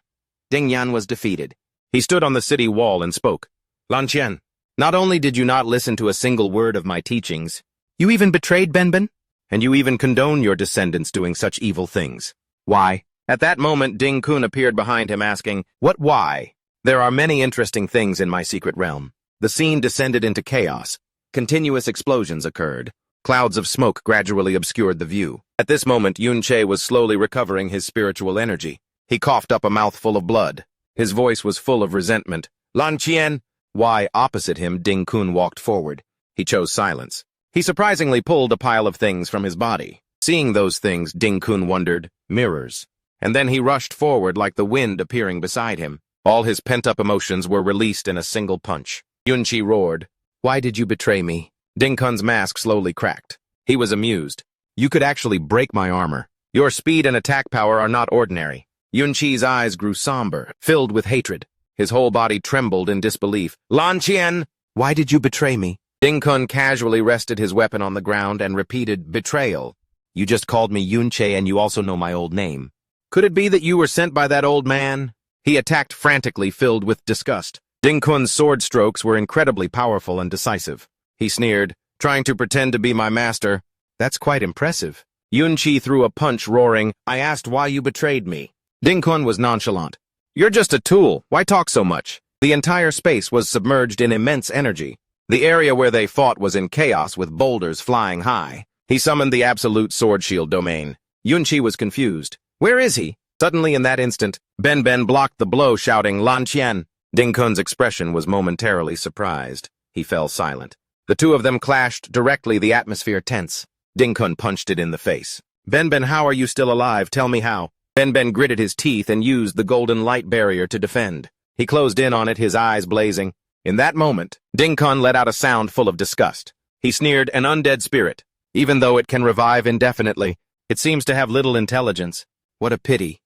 [SPEAKER 1] Ding Yan was defeated. He stood on the city wall and spoke. Lan Qian, not only did you not listen to a single word of my teachings, you even betrayed Benben, and you even condone your descendants doing such evil things. Why? At that moment, Ding Kun appeared behind him asking, what why? There are many interesting things in my secret realm. The scene descended into chaos. Continuous explosions occurred. Clouds of smoke gradually obscured the view. At this moment, Yun Sha was slowly recovering his spiritual energy. He coughed up a mouthful of blood. His voice was full of resentment. Lan Qian! Why, opposite him, Ding Kun walked forward. He chose silence. He surprisingly pulled a pile of things from his body. Seeing those things, Ding Kun wondered, mirrors. And then he rushed forward like the wind appearing beside him. All his pent-up emotions were released in a single punch. Yun Sha roared, why did you betray me? Ding Kun's mask slowly cracked. He was amused. You could actually break my armor. Your speed and attack power are not ordinary. Yun Sha's eyes grew somber, filled with hatred. His whole body trembled in disbelief. Lan Qian, why did you betray me? Ding Kun casually rested his weapon on the ground and repeated, betrayal. You just called me Yun Sha and you also know my old name. Could it be that you were sent by that old man? He attacked frantically, filled with disgust. Ding Kun's sword strokes were incredibly powerful and decisive. He sneered, trying to pretend to be my master. That's quite impressive. Yun Sha threw a punch, roaring, I asked why you betrayed me. Ding Kun was nonchalant. You're just a tool. Why talk so much? The entire space was submerged in immense energy. The area where they fought was in chaos with boulders flying high. He summoned the absolute sword shield domain. Yun Sha was confused. Where is he? Suddenly in that instant, Ben blocked the blow, shouting, Lan Qian. Ding Kun's expression was momentarily surprised. He fell silent. The two of them clashed directly, the atmosphere tense. Ding Kun punched it in the face. Ben, how are you still alive? Tell me how. Ben gritted his teeth and used the golden light barrier to defend. He closed in on it, his eyes blazing. In that moment, Ding Kun let out a sound full of disgust. He sneered, an undead spirit. Even though it can revive indefinitely, it seems to have little intelligence. What a pity.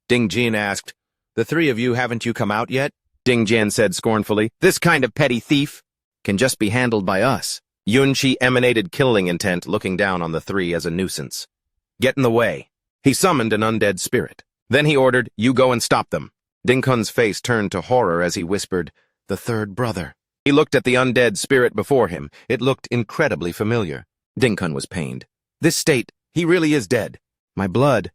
[SPEAKER 1] Ding Jian asked, the three of you, haven't you come out yet? Ding Jian said scornfully, this kind of petty thief can just be handled by us. Yun Sha emanated killing intent, looking down on the three as a nuisance. Get in the way. He summoned an undead spirit. Then he ordered, you go and stop them. Ding Kun's face turned to horror as he whispered, the third brother. He looked at the undead spirit before him. It looked incredibly familiar. Ding Kun was pained. This state, he really is dead. My blood.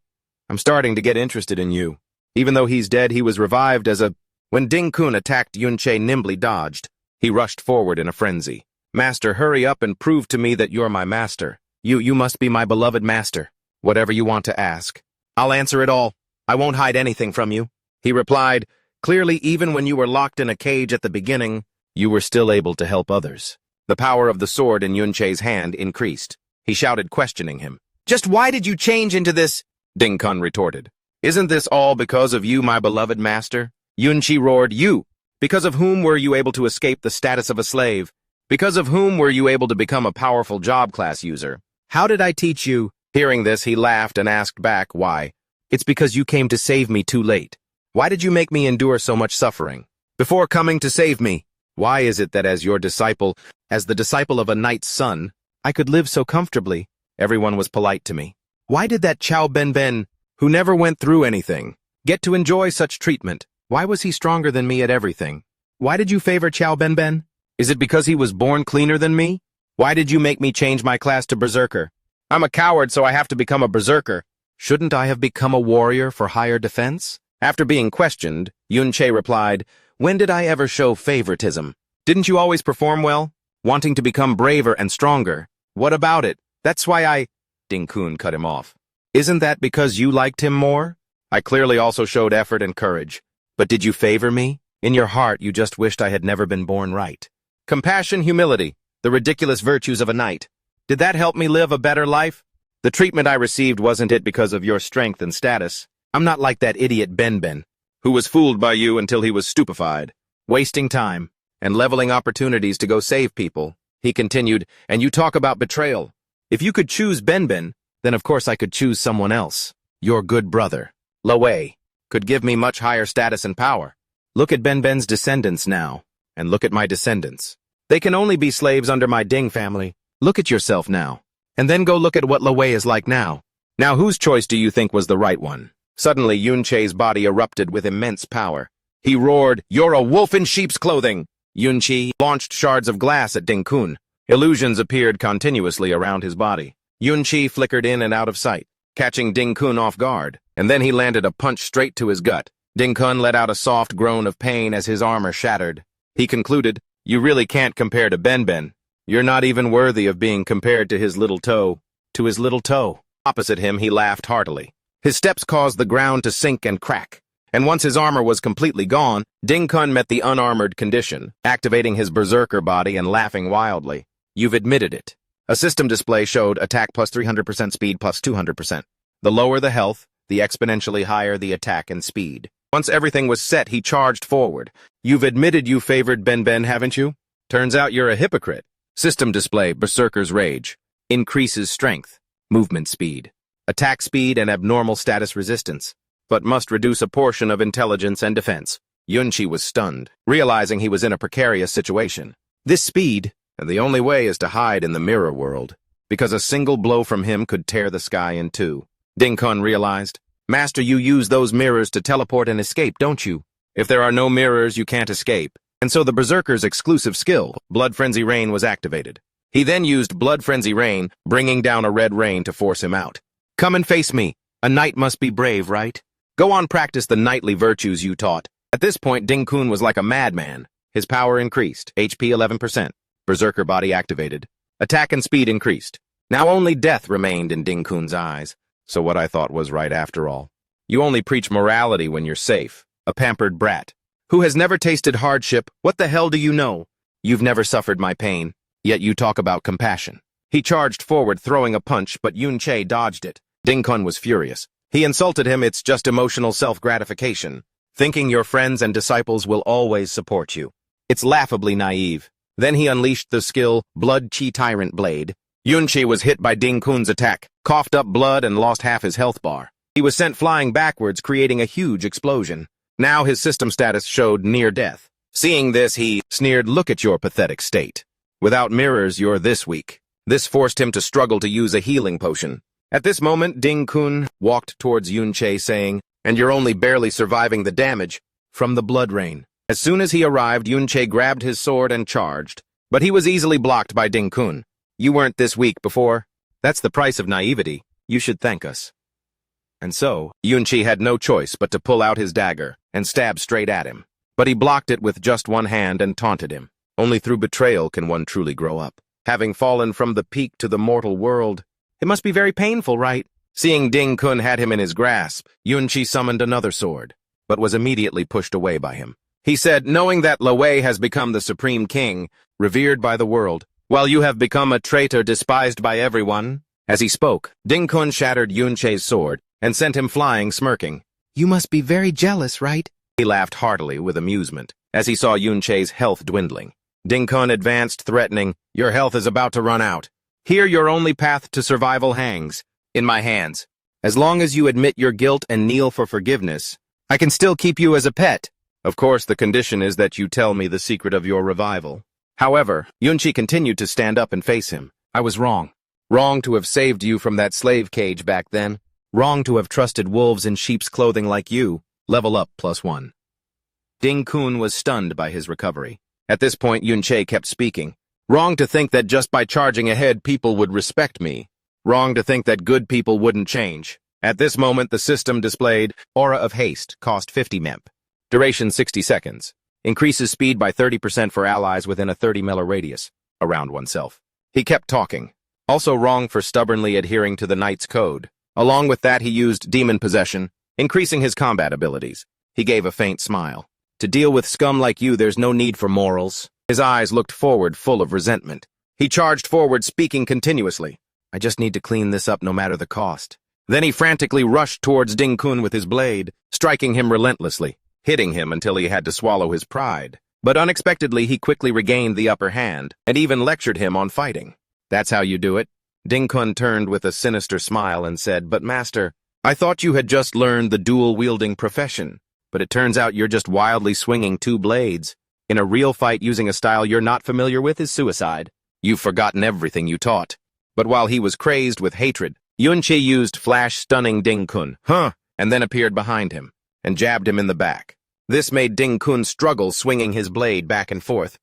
[SPEAKER 1] I'm starting to get interested in you. Even though he's dead, he was revived as a... When Ding Kun attacked, Yun Sha nimbly dodged. He rushed forward in a frenzy. Master, hurry up and prove to me that you're my master. You must be my beloved master. Whatever you want to ask. I'll answer it all. I won't hide anything from you. He replied, clearly even when you were locked in a cage at the beginning, you were still able to help others. The power of the sword in Yun Sha's hand increased. He shouted, questioning him. Just why did you change into this? Ding Kun retorted. Isn't this all because of you, my beloved master? Yun Sha roared, you! Because of whom were you able to escape the status of a slave? Because of whom were you able to become a powerful job class user? How did I teach you? Hearing this, he laughed and asked back, why? It's because you came to save me too late. Why did you make me endure so much suffering? Before coming to save me, why is it that as your disciple, as the disciple of a knight's son, I could live so comfortably? Everyone was polite to me. Why did that Chow Ben, who never went through anything, get to enjoy such treatment? Why was he stronger than me at everything? Why did you favor Chow Ben? Is it because he was born cleaner than me? Why did you make me change my class to berserker? I'm a coward, so I have to become a berserker. Shouldn't I have become a warrior for higher defense? After being questioned, Yun Sha replied, when did I ever show favoritism? Didn't you always perform well? Wanting to become braver and stronger. What about it? That's why I... Ding Kun cut him off. Isn't that because you liked him more? I clearly also showed effort and courage. But did you favor me? In your heart, you just wished I had never been born right. Compassion, humility, the ridiculous virtues of a knight. Did that help me live a better life? The treatment I received wasn't it because of your strength and status. I'm not like that idiot Ben, who was fooled by you until he was stupefied, wasting time and leveling opportunities to go save people. He continued, and you talk about betrayal. If you could choose Ben, then of course I could choose someone else. Your good brother. Lui. could give me much higher status and power. Look at Ben's descendants now, and look at my descendants. They can only be slaves under my Ding family. Look at yourself now, and then go look at what Lui is like now. Now whose choice do you think was the right one? Suddenly Yun Sha's body erupted with immense power. He roared, "You're a wolf in sheep's clothing!" Yun Sha launched shards of glass at Ding Kun. Illusions appeared continuously around his body. Yun Sha flickered in and out of sight, catching Ding Kun off guard, and then he landed a punch straight to his gut. Ding Kun let out a soft groan of pain as his armor shattered. He concluded, "You really can't compare to Ben. You're not even worthy of being compared to his little toe." To his little toe. Opposite him, he laughed heartily. His steps caused the ground to sink and crack, and once his armor was completely gone, Ding Kun met the unarmored condition, activating his berserker body and laughing wildly. "You've admitted it." A system display showed attack plus 300%, speed plus 200%. The lower the health, the exponentially higher the attack and speed. Once everything was set, he charged forward. "You've admitted you favored Ben, haven't you? Turns out you're a hypocrite." System display, Berserker's Rage. Increases strength, movement speed, attack speed, and abnormal status resistance, but must reduce a portion of intelligence and defense. Yun Sha was stunned, realizing he was in a precarious situation. This speed, and the only way is to hide in the mirror world, because a single blow from him could tear the sky in two. Ding Kun realized, "Master, you use those mirrors to teleport and escape, don't you? If there are no mirrors, you can't escape." And so the Berserker's exclusive skill, Blood Frenzy Rain, was activated. He then used Blood Frenzy Rain, bringing down a red rain to force him out. "Come and face me. A knight must be brave, right? Go on, practice the knightly virtues you taught." At this point, Ding Kun was like a madman. His power increased, HP 11%. Berserker body activated. Attack and speed increased. Now only death remained in Ding Kun's eyes. So what I thought was right after all. You only preach morality when you're safe. A pampered brat. Who has never tasted hardship? What the hell do you know? You've never suffered my pain, yet you talk about compassion. He charged forward, throwing a punch, but Yun Sha dodged it. Ding Kun was furious. He insulted him. "It's just emotional self-gratification, thinking your friends and disciples will always support you. It's laughably naive." Then he unleashed the skill, Blood Chi Tyrant Blade. Yun Sha was hit by Ding Kun's attack, coughed up blood, and lost half his health bar. He was sent flying backwards, creating a huge explosion. Now his system status showed near death. Seeing this, he sneered, "Look at your pathetic state. Without mirrors, you're this weak." This forced him to struggle to use a healing potion. At this moment, Ding Kun walked towards Yun Sha, saying, "And you're only barely surviving the damage from the blood rain." As soon as he arrived, Yun Sha grabbed his sword and charged, but he was easily blocked by Ding Kun. "You weren't this weak before. That's the price of naivety. You should thank us." And so, Yun Sha had no choice but to pull out his dagger and stab straight at him. But he blocked it with just one hand and taunted him. Only through betrayal can one truly grow up. Having fallen from the peak to the mortal world, it must be very painful, right? Seeing Ding Kun had him in his grasp, Yun Sha summoned another sword, but was immediately pushed away by him. He said, "Knowing that Lui has become the supreme king, revered by the world, while you have become a traitor despised by everyone." As he spoke, Ding Kun shattered Yun Sha's sword and sent him flying, smirking. "You must be very jealous, right?" He laughed heartily with amusement as he saw Yun Sha's health dwindling. Ding Kun advanced, threatening, "Your health is about to run out. Here your only path to survival hangs in my hands. As long as you admit your guilt and kneel for forgiveness, I can still keep you as a pet. Of course, the condition is that you tell me the secret of your revival." However, Yun Sha continued to stand up and face him. "I was wrong. Wrong to have saved you from that slave cage back then. Wrong to have trusted wolves in sheep's clothing like you. Level up +1. Ding Kun was stunned by his recovery. At this point, Yun Sha kept speaking. "Wrong to think that just by charging ahead people would respect me. Wrong to think that good people wouldn't change." At this moment, the system displayed Aura of Haste, cost 50 MEP. Duration 60 seconds. Increases speed by 30% for allies within a 30 mile radius, around oneself. He kept talking. Also wrong for stubbornly adhering to the knight's code. Along with that, he used demon possession, increasing his combat abilities. He gave a faint smile. "To deal with scum like you, there's no need for morals." His eyes looked forward, full of resentment. He charged forward, speaking continuously. "I just need to clean this up no matter the cost." Then he frantically rushed towards Ding Kun with his blade, striking him relentlessly, hitting him until he had to swallow his pride. But unexpectedly, he quickly regained the upper hand, and even lectured him on fighting. "That's how you do it?" Ding Kun turned with a sinister smile and said, "But master, I thought you had just learned the dual-wielding profession, but it turns out you're just wildly swinging two blades. In a real fight using a style you're not familiar with is suicide. You've forgotten everything you taught. But while he was crazed with hatred, Yun Sha used flash-stunning Ding Kun, and then appeared behind him, and jabbed him in the back. This made Ding Kun struggle, swinging his blade back and forth.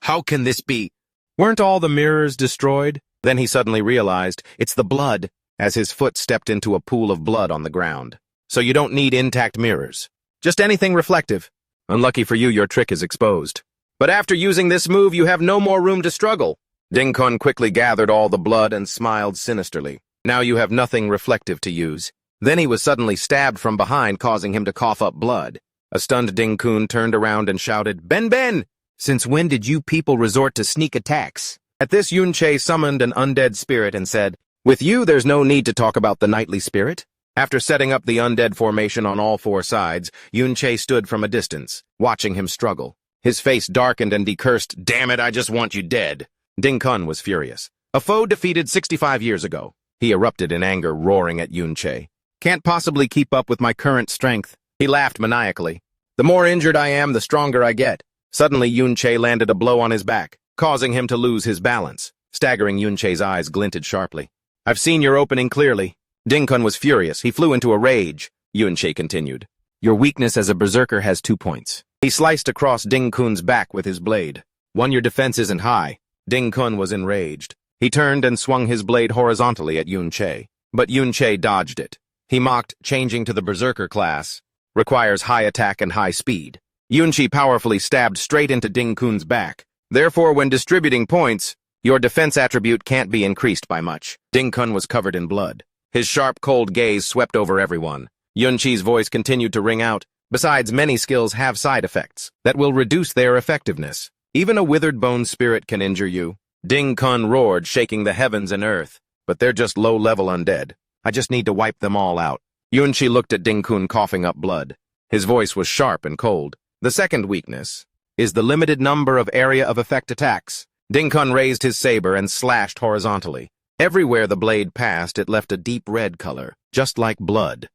[SPEAKER 1] How can this be? Weren't all the mirrors destroyed? Then he suddenly realized, it's the blood, as his foot stepped into a pool of blood on the ground. So you don't need intact mirrors. Just anything reflective. Unlucky for you, your trick is exposed. But after using this move, you have no more room to struggle. Ding Kun quickly gathered all the blood and smiled sinisterly. Now you have nothing reflective to use. Then he was suddenly stabbed from behind, causing him to cough up blood. A stunned Ding Kun turned around and shouted, Ben Ben! Since when did you people resort to sneak attacks? At this, Yun Sha summoned an undead spirit and said, With you, there's no need to talk about the nightly spirit. After setting up the undead formation on all four sides, Yun Sha stood from a distance, watching him struggle. His face darkened and he cursed, Damn it, I just want you dead. Ding Kun was furious. A foe defeated 65 years ago. He erupted in anger, roaring at Yun Sha. Can't possibly keep up with my current strength. He laughed maniacally. The more injured I am, the stronger I get. Suddenly, Yun Sha landed a blow on his back, causing him to lose his balance. Staggering, Yun Sha's eyes glinted sharply. I've seen your opening clearly. Ding Kun was furious. He flew into a rage. Yun Sha continued. Your weakness as a berserker has 2 points. He sliced across Ding Kun's back with his blade. 1, your defense isn't high. Ding Kun was enraged. He turned and swung his blade horizontally at Yun Sha. But Yun Sha dodged it. He mocked, changing to the berserker class. Requires high attack and high speed. Yun Sha powerfully stabbed straight into Ding Kun's back. Therefore, when distributing points, your defense attribute can't be increased by much. Ding Kun was covered in blood. His sharp, cold gaze swept over everyone. Yun Sha's voice continued to ring out. Besides, many skills have side effects that will reduce their effectiveness. Even a withered bone spirit can injure you. Ding Kun roared, shaking the heavens and earth. But they're just low-level undead. I just need to wipe them all out. Yun Sha looked at Ding Kun, coughing up blood. His voice was sharp and cold. The second weakness is the limited number of area of effect attacks. Ding Kun raised his saber and slashed horizontally. Everywhere the blade passed, it left a deep red color, just like blood.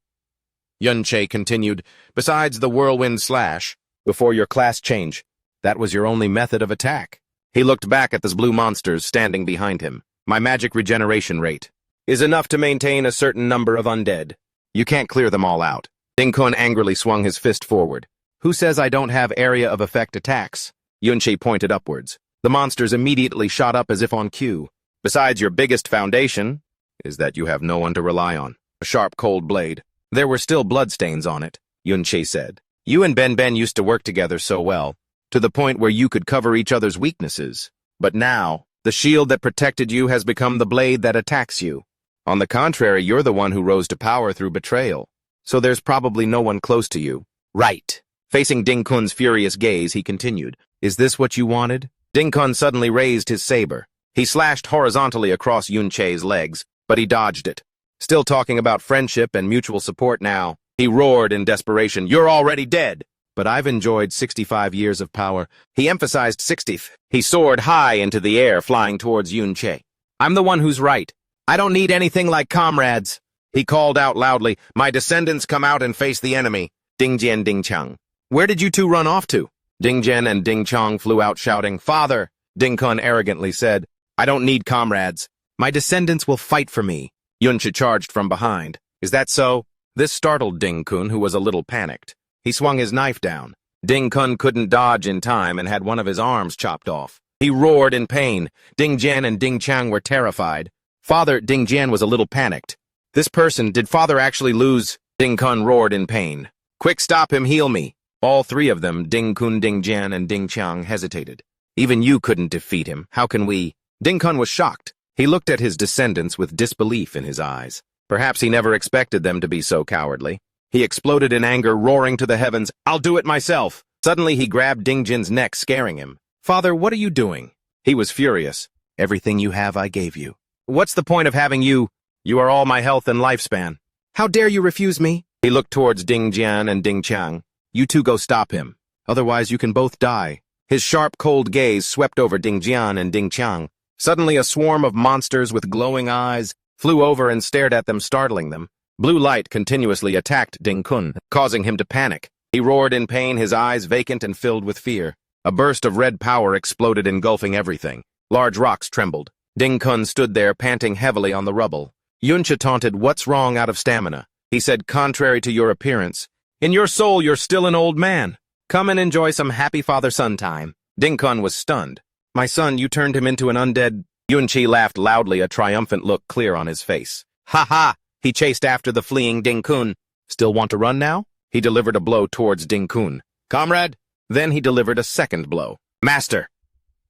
[SPEAKER 1] Yun Sha continued, Besides the whirlwind slash, before your class change, that was your only method of attack. He looked back at the blue monsters standing behind him. My magic regeneration rate is enough to maintain a certain number of undead. You can't clear them all out. Ding Kun angrily swung his fist forward. Who says I don't have area of effect attacks? Yun Sha pointed upwards. The monsters immediately shot up as if on cue. Besides, your biggest foundation is that you have no one to rely on. A sharp, cold blade. There were still bloodstains on it, Yun Sha said. You and Ben Ben used to work together so well, to the point where you could cover each other's weaknesses. But now, the shield that protected you has become the blade that attacks you. On the contrary, you're the one who rose to power through betrayal. So there's probably no one close to you. Right. Facing Ding Kun's furious gaze, he continued. Is this what you wanted? Ding Kun suddenly raised his saber. He slashed horizontally across Yun Sha's legs, but he dodged it. Still talking about friendship and mutual support now, he roared in desperation, You're already dead! But I've enjoyed 65 years of power. He emphasized 60th. He soared high into the air, flying towards Yun Sha. I'm the one who's right. I don't need anything like comrades. He called out loudly, My descendants come out and face the enemy. Ding Jian, Ding Chang. Where did you two run off to? Ding Jian and Ding Chang flew out shouting, Father! Ding Kun arrogantly said, I don't need comrades. My descendants will fight for me. Yun Sha charged from behind. Is that so? This startled Ding Kun, who was a little panicked. He swung his knife down. Ding Kun couldn't dodge in time and had one of his arms chopped off. He roared in pain. Ding Jian and Ding Chang were terrified. Father, Ding Jian was a little panicked. This person, did Father actually lose? Ding Kun roared in pain. Quick, stop him, heal me. All three of them, Ding Kun, Ding Jian, and Ding Chang, hesitated. Even you couldn't defeat him. How can we? Ding Kun was shocked. He looked at his descendants with disbelief in his eyes. Perhaps he never expected them to be so cowardly. He exploded in anger, roaring to the heavens, I'll do it myself. Suddenly he grabbed Ding Jin's neck, scaring him. Father, what are you doing? He was furious. Everything you have I gave you. What's the point of having you? You are all my health and lifespan. How dare you refuse me? He looked towards Ding Jian and Ding Chang. You two go stop him. Otherwise you can both die. His sharp, cold gaze swept over Ding Jian and Ding Chang. Suddenly a swarm of monsters with glowing eyes flew over and stared at them, startling them. Blue light continuously attacked Ding Kun, causing him to panic. He roared in pain, his eyes vacant and filled with fear. A burst of red power exploded, engulfing everything. Large rocks trembled. Ding Kun stood there, panting heavily on the rubble. Yun Sha taunted, "What's wrong out of stamina?" He said, "Contrary to your appearance, in your soul you're still an old man. Come and enjoy some happy father-son time." Ding Kun was stunned. "My son, you turned him into an undead—" Yun Sha laughed loudly, a triumphant look clear on his face. "Ha ha!" He chased after the fleeing Ding Kun. "Still want to run now?" He delivered a blow towards Ding Kun. "Comrade!" Then he delivered a second blow. "Master!"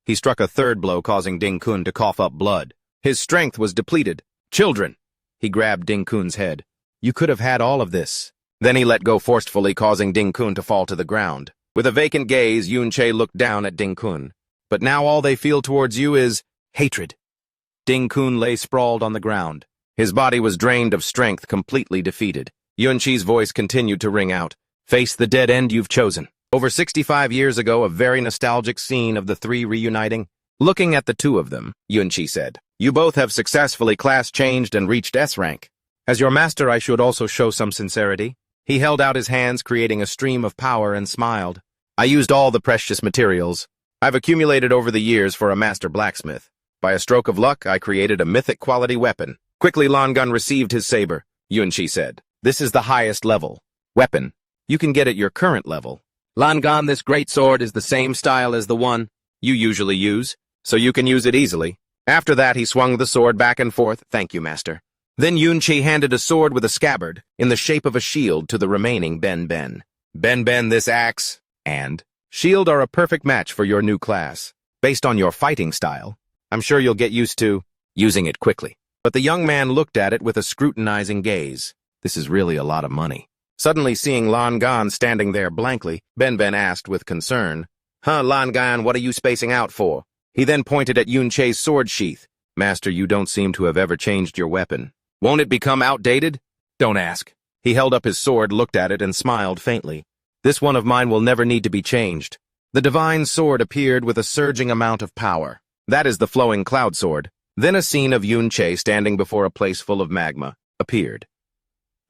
[SPEAKER 1] He struck a third blow, causing Ding Kun to cough up blood. His strength was depleted. "Children!" He grabbed Ding Kun's head. "You could have had all of this." Then he let go forcefully, causing Ding Kun to fall to the ground. With a vacant gaze, Yun Sha looked down at Ding Kun. "But now all they feel towards you is hatred." Ding Kun lay sprawled on the ground. His body was drained of strength, completely defeated. Yun Sha's voice continued to ring out. "Face the dead end you've chosen." Over 65 years ago, a very nostalgic scene of the three reuniting. Looking at the two of them, Yun Sha said, "You both have successfully class-changed and reached S-Rank. As your master, I should also show some sincerity." He held out his hands, creating a stream of power, and smiled. "I used all the precious materials I've accumulated over the years for a master blacksmith. By a stroke of luck, I created a mythic-quality weapon." Quickly, Langan received his saber. Yun Sha said, "This is the highest level weapon. You can get at your current level. Langan, this great sword is the same style as the one you usually use, so you can use it easily." After that, he swung the sword back and forth. "Thank you, master." Then Yun Sha handed a sword with a scabbard, in the shape of a shield, to the remaining Ben Ben. "Ben Ben, this axe and shield are a perfect match for your new class. Based on your fighting style, I'm sure you'll get used to using it quickly." But the young man looked at it with a scrutinizing gaze. "This is really a lot of money." Suddenly seeing Langan standing there blankly, Ben Ben asked with concern, Langan, what are you spacing out for?" He then pointed at Yun Sha's sword sheath. "Master, you don't seem to have ever changed your weapon. Won't it become outdated?" "Don't ask." He held up his sword, looked at it, and smiled faintly. "This one of mine will never need to be changed." The divine sword appeared with a surging amount of power. That is the flowing cloud sword. Then a scene of Yun Sha standing before a place full of magma appeared.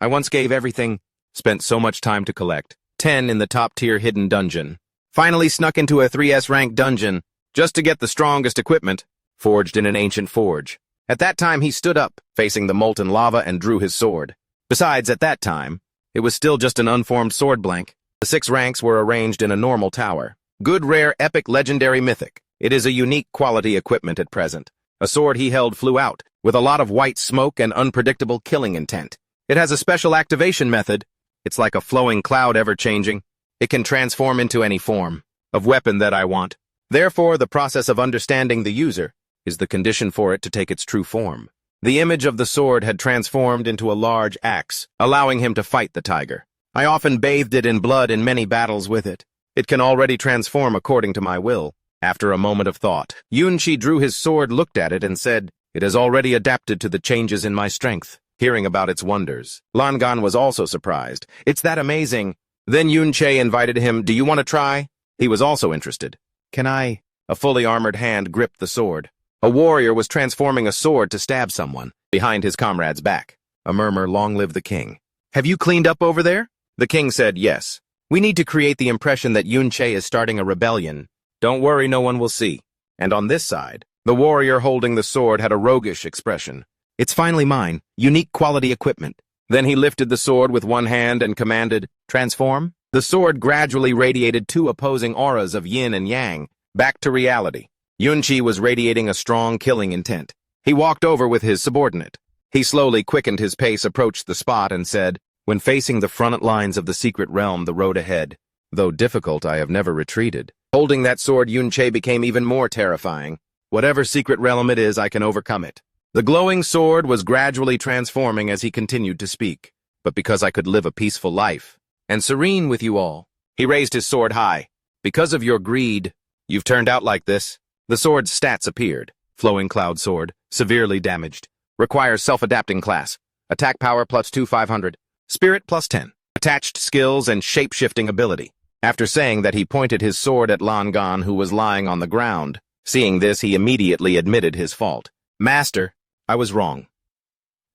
[SPEAKER 1] "I once gave everything, spent so much time to collect 10 in the top-tier hidden dungeon. Finally snuck into a 3S rank dungeon just to get the strongest equipment, forged in an ancient forge. At that time he stood up, facing the molten lava, and drew his sword. Besides, at that time, it was still just an unformed sword blank. The 6 ranks were arranged in a normal tower. Good, rare, epic, legendary, mythic. It is a unique quality equipment at present. A sword he held flew out, with a lot of white smoke and unpredictable killing intent. It has a special activation method. It's like a flowing cloud, ever-changing. It can transform into any form of weapon that I want. Therefore, the process of understanding the user is the condition for it to take its true form." The image of the sword had transformed into a large axe, allowing him to fight the tiger. "I often bathed it in blood in many battles with it. It can already transform according to my will." After a moment of thought, Yun Sha drew his sword, looked at it, and said, "It has already adapted to the changes in my strength." Hearing about its wonders, Langan was also surprised. "It's that amazing." Then Yun Sha invited him, "Do you want to try?" He was also interested. "Can I?" A fully armored hand gripped the sword. A warrior was transforming a sword to stab someone behind his comrade's back. A murmur, "Long live the king." "Have you cleaned up over there?" The king said, "Yes. We need to create the impression that Yun Sha is starting a rebellion. Don't worry, no one will see." And on this side, the warrior holding the sword had a roguish expression. "It's finally mine. Unique quality equipment." Then he lifted the sword with one hand and commanded, "Transform." The sword gradually radiated 2 opposing auras of yin and yang, back to reality. Yun Sha was radiating a strong killing intent. He walked over with his subordinate. He slowly quickened his pace, approached the spot, and said, "When facing the front lines of the secret realm, the road ahead, though difficult, I have never retreated." Holding that sword, Yun Sha became even more terrifying. "Whatever secret realm it is, I can overcome it." The glowing sword was gradually transforming as he continued to speak. "But because I could live a peaceful life and serene with you all." He raised his sword high. "Because of your greed, you've turned out like this." The sword's stats appeared. Flowing cloud sword, severely damaged. Requires self-adapting class. Attack power +2 500. Spirit +10. Attached skills and shape-shifting ability. After saying that, he pointed his sword at Langan, who was lying on the ground. Seeing this, he immediately admitted his fault. "Master, I was wrong.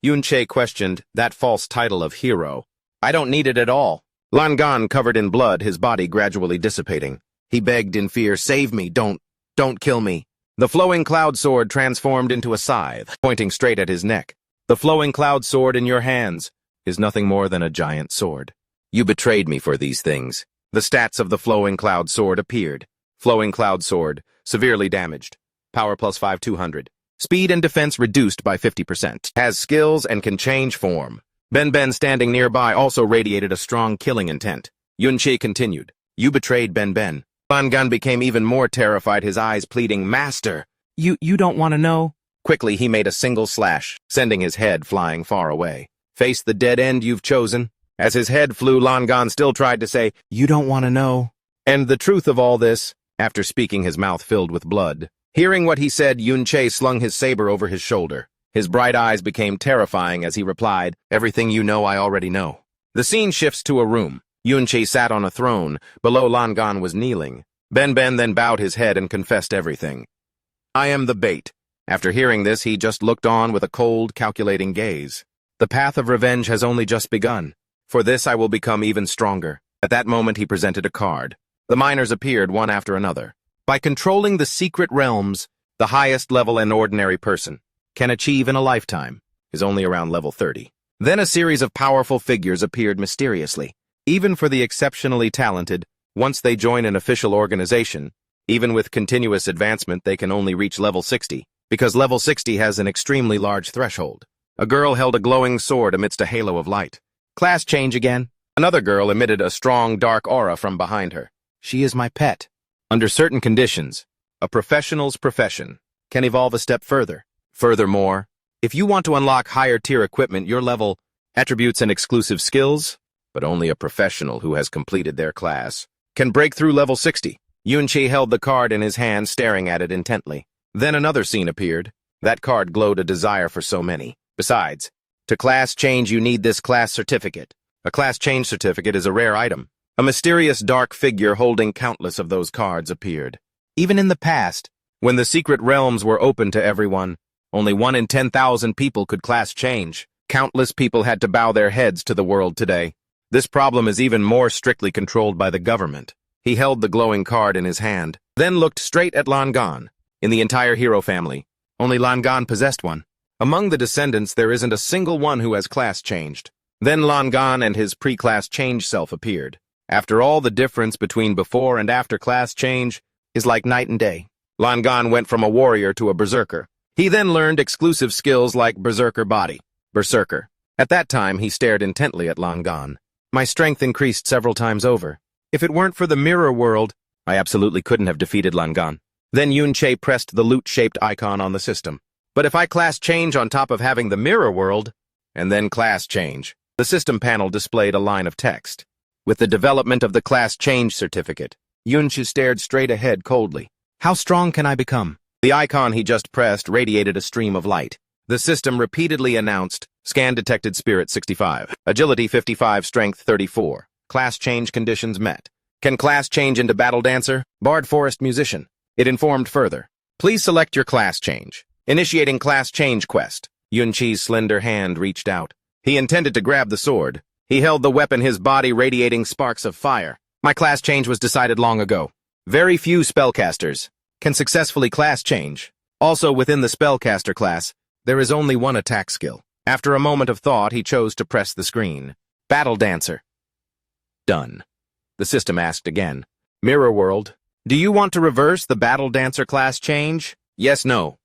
[SPEAKER 1] Yun Sha questioned that false title of hero. I don't need it at all. Langan, covered in blood, his body gradually dissipating. He begged in fear, save me, don't kill me. The flowing cloud sword transformed into a scythe, pointing straight at his neck. The flowing cloud sword in your hands is nothing more than a giant sword. You betrayed me for these things. The stats of the flowing cloud sword appeared. Flowing cloud sword, severely damaged. Power plus 5,200. Speed and defense reduced by 50%. Has skills and can change form. Ben standing nearby also radiated a strong killing intent. Yun Sha continued. You betrayed Ben. Langan became even more terrified, his eyes pleading, Master! You don't want to know? Quickly, he made a single slash, sending his head flying far away. Face the dead end you've chosen. As his head flew, Langan still tried to say, You don't want to know. And the truth of all this, after speaking, his mouth filled with blood. Hearing what he said, Yun Sha slung his saber over his shoulder. His bright eyes became terrifying as he replied, Everything you know I already know. The scene shifts to a room. Yun Sha sat on a throne. Below, Langan was kneeling. Ben then bowed his head and confessed everything. I am the bait. After hearing this, he just looked on with a cold, calculating gaze. The path of revenge has only just begun. For this I will become even stronger. At that moment he presented a card. The miners appeared one after another. By controlling the secret realms, the highest level an ordinary person can achieve in a lifetime is only around level 30. Then a series of powerful figures appeared mysteriously. Even for the exceptionally talented, once they join an official organization, even with continuous advancement they can only reach level 60, because level 60 has an extremely large threshold. A girl held a glowing sword amidst a halo of light. Class change again. Another girl emitted a strong dark aura from behind her. She is my pet. Under certain conditions, a professional's profession can evolve a step further. Furthermore, if you want to unlock higher tier equipment, your level, attributes, and exclusive skills, but only a professional who has completed their class can break through level 60. Yun Sha held the card in his hand, staring at it intently. Then another scene appeared. That card glowed a desire for so many. Besides, to class change you need this class certificate. A class change certificate is a rare item. A mysterious dark figure holding countless of those cards appeared. Even in the past, when the secret realms were open to everyone, only 1 in 10,000 people could class change. Countless people had to bow their heads to the world today. This problem is even more strictly controlled by the government. He held the glowing card in his hand, then looked straight at Langan. In the entire hero family, only Langan possessed one. Among the descendants, there isn't a single one who has class changed. Then Langan and his pre-class change self appeared. After all, the difference between before and after class change is like night and day. Langan went from a warrior to a berserker. He then learned exclusive skills like berserker body. Berserker. At that time, he stared intently at Langan. My strength increased several times over. If it weren't for the mirror world, I absolutely couldn't have defeated Langan. Then Yun Sha pressed the loot-shaped icon on the system. But if I class change on top of having the mirror world, and then class change, the system panel displayed a line of text. With the development of the class change certificate, Yun Sha stared straight ahead coldly. How strong can I become? The icon he just pressed radiated a stream of light. The system repeatedly announced, Scan detected Spirit 65, Agility 55, Strength 34. Class change conditions met. Can class change into Battle Dancer? Bard Forest Musician. It informed further. Please select your class change. Initiating class change quest. Yun Sha's slender hand reached out. He intended to grab the sword. He held the weapon, his body radiating sparks of fire. My class change was decided long ago. Very few spellcasters can successfully class change. Also, within the spellcaster class, there is only one attack skill. After a moment of thought, he chose to press the screen. Battle Dancer. Done. The system asked again. Mirror World, do you want to reverse the Battle Dancer class change? Yes, no.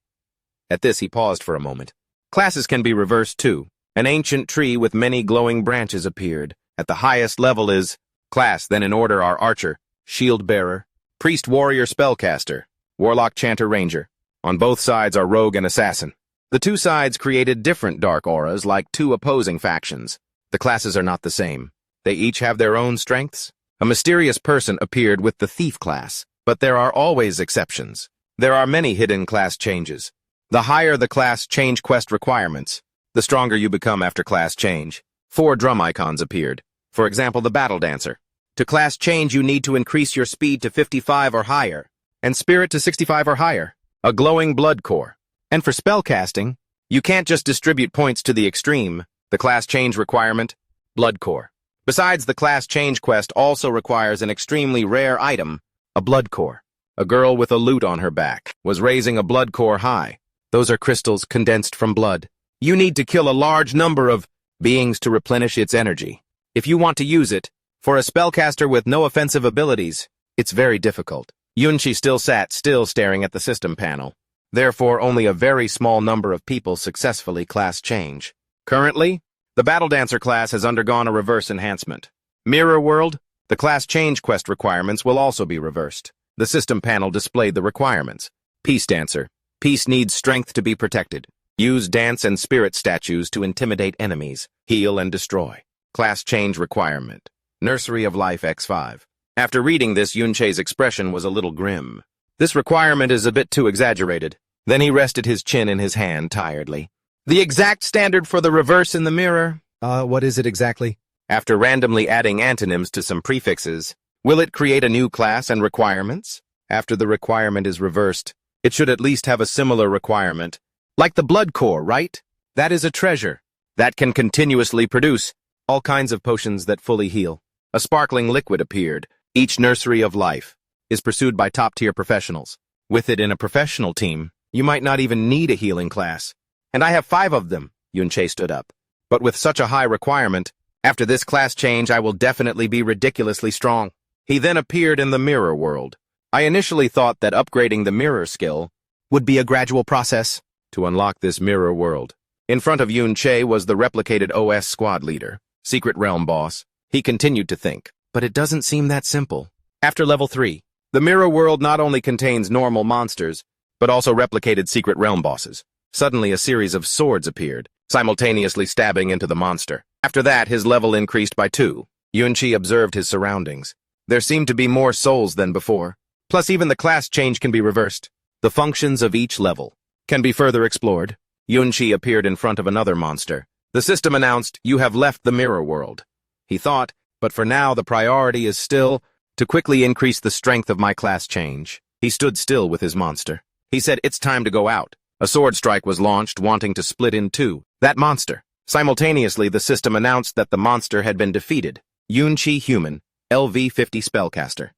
[SPEAKER 1] At this, he paused for a moment. Classes can be reversed too. An ancient tree with many glowing branches appeared. At the highest level is class, then in order are Archer, Shieldbearer, Priest, Warrior, Spellcaster, Warlock, Chanter, Ranger. On both sides are Rogue and Assassin. The two sides created different dark auras like two opposing factions. The classes are not the same. They each have their own strengths. A mysterious person appeared with the Thief class, but there are always exceptions. There are many hidden class changes. The higher the class change quest requirements, the stronger you become after class change. 4 drum icons appeared. For example, the Battle Dancer. To class change, you need to increase your speed to 55 or higher, and spirit to 65 or higher. A glowing blood core. And for spellcasting, You can't just distribute points to the extreme. The class change requirement, blood core. Besides, the class change quest also requires an extremely rare item, a blood core. A girl with a lute on her back was raising a blood core high. Those are crystals condensed from blood. You need to kill a large number of beings to replenish its energy. If you want to use it, for a spellcaster with no offensive abilities, it's very difficult. Yun Sha still sat staring at the system panel. Therefore, only a very small number of people successfully class change. Currently, the Battle Dancer class has undergone a reverse enhancement. Mirror World, the class change quest requirements will also be reversed. The system panel displayed the requirements. Peace Dancer. Peace needs strength to be protected. Use dance and spirit statues to intimidate enemies, heal and destroy. Class change requirement. Nursery of Life X5. After reading this, Yun Sha's expression was a little grim. This requirement is a bit too exaggerated. Then he rested his chin in his hand tiredly. The exact standard for the reverse in the mirror? What is it exactly? After randomly adding antonyms to some prefixes, will it create a new class and requirements? After the requirement is reversed, it should at least have a similar requirement. Like the blood core, right? That is a treasure that can continuously produce all kinds of potions that fully heal. A sparkling liquid appeared. Each nursery of life is pursued by top-tier professionals. With it in a professional team, you might not even need a healing class. And I have 5 of them, Yun Sha stood up. But with such a high requirement, after this class change I will definitely be ridiculously strong. He then appeared in the mirror world. I initially thought that upgrading the mirror skill would be a gradual process to unlock this mirror world. In front of Yun Sha was the replicated OS squad leader, Secret Realm boss. He continued to think, but it doesn't seem that simple. After level 3, the mirror world not only contains normal monsters, but also replicated Secret Realm bosses. Suddenly a series of swords appeared, simultaneously stabbing into the monster. After that, his level increased by 2. Yun Sha observed his surroundings. There seemed to be more souls than before. Plus, even the class change can be reversed. The functions of each level can be further explored. Yun Sha appeared in front of another monster. The system announced, "You have left the mirror world." He thought, but for now the priority is still to quickly increase the strength of my class change. He stood still with his monster. He said, "It's time to go out." A sword strike was launched, wanting to split in two that monster. Simultaneously, the system announced that the monster had been defeated. Yun Sha human, LV50 spellcaster.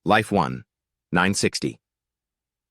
[SPEAKER 1] Life 1, 960.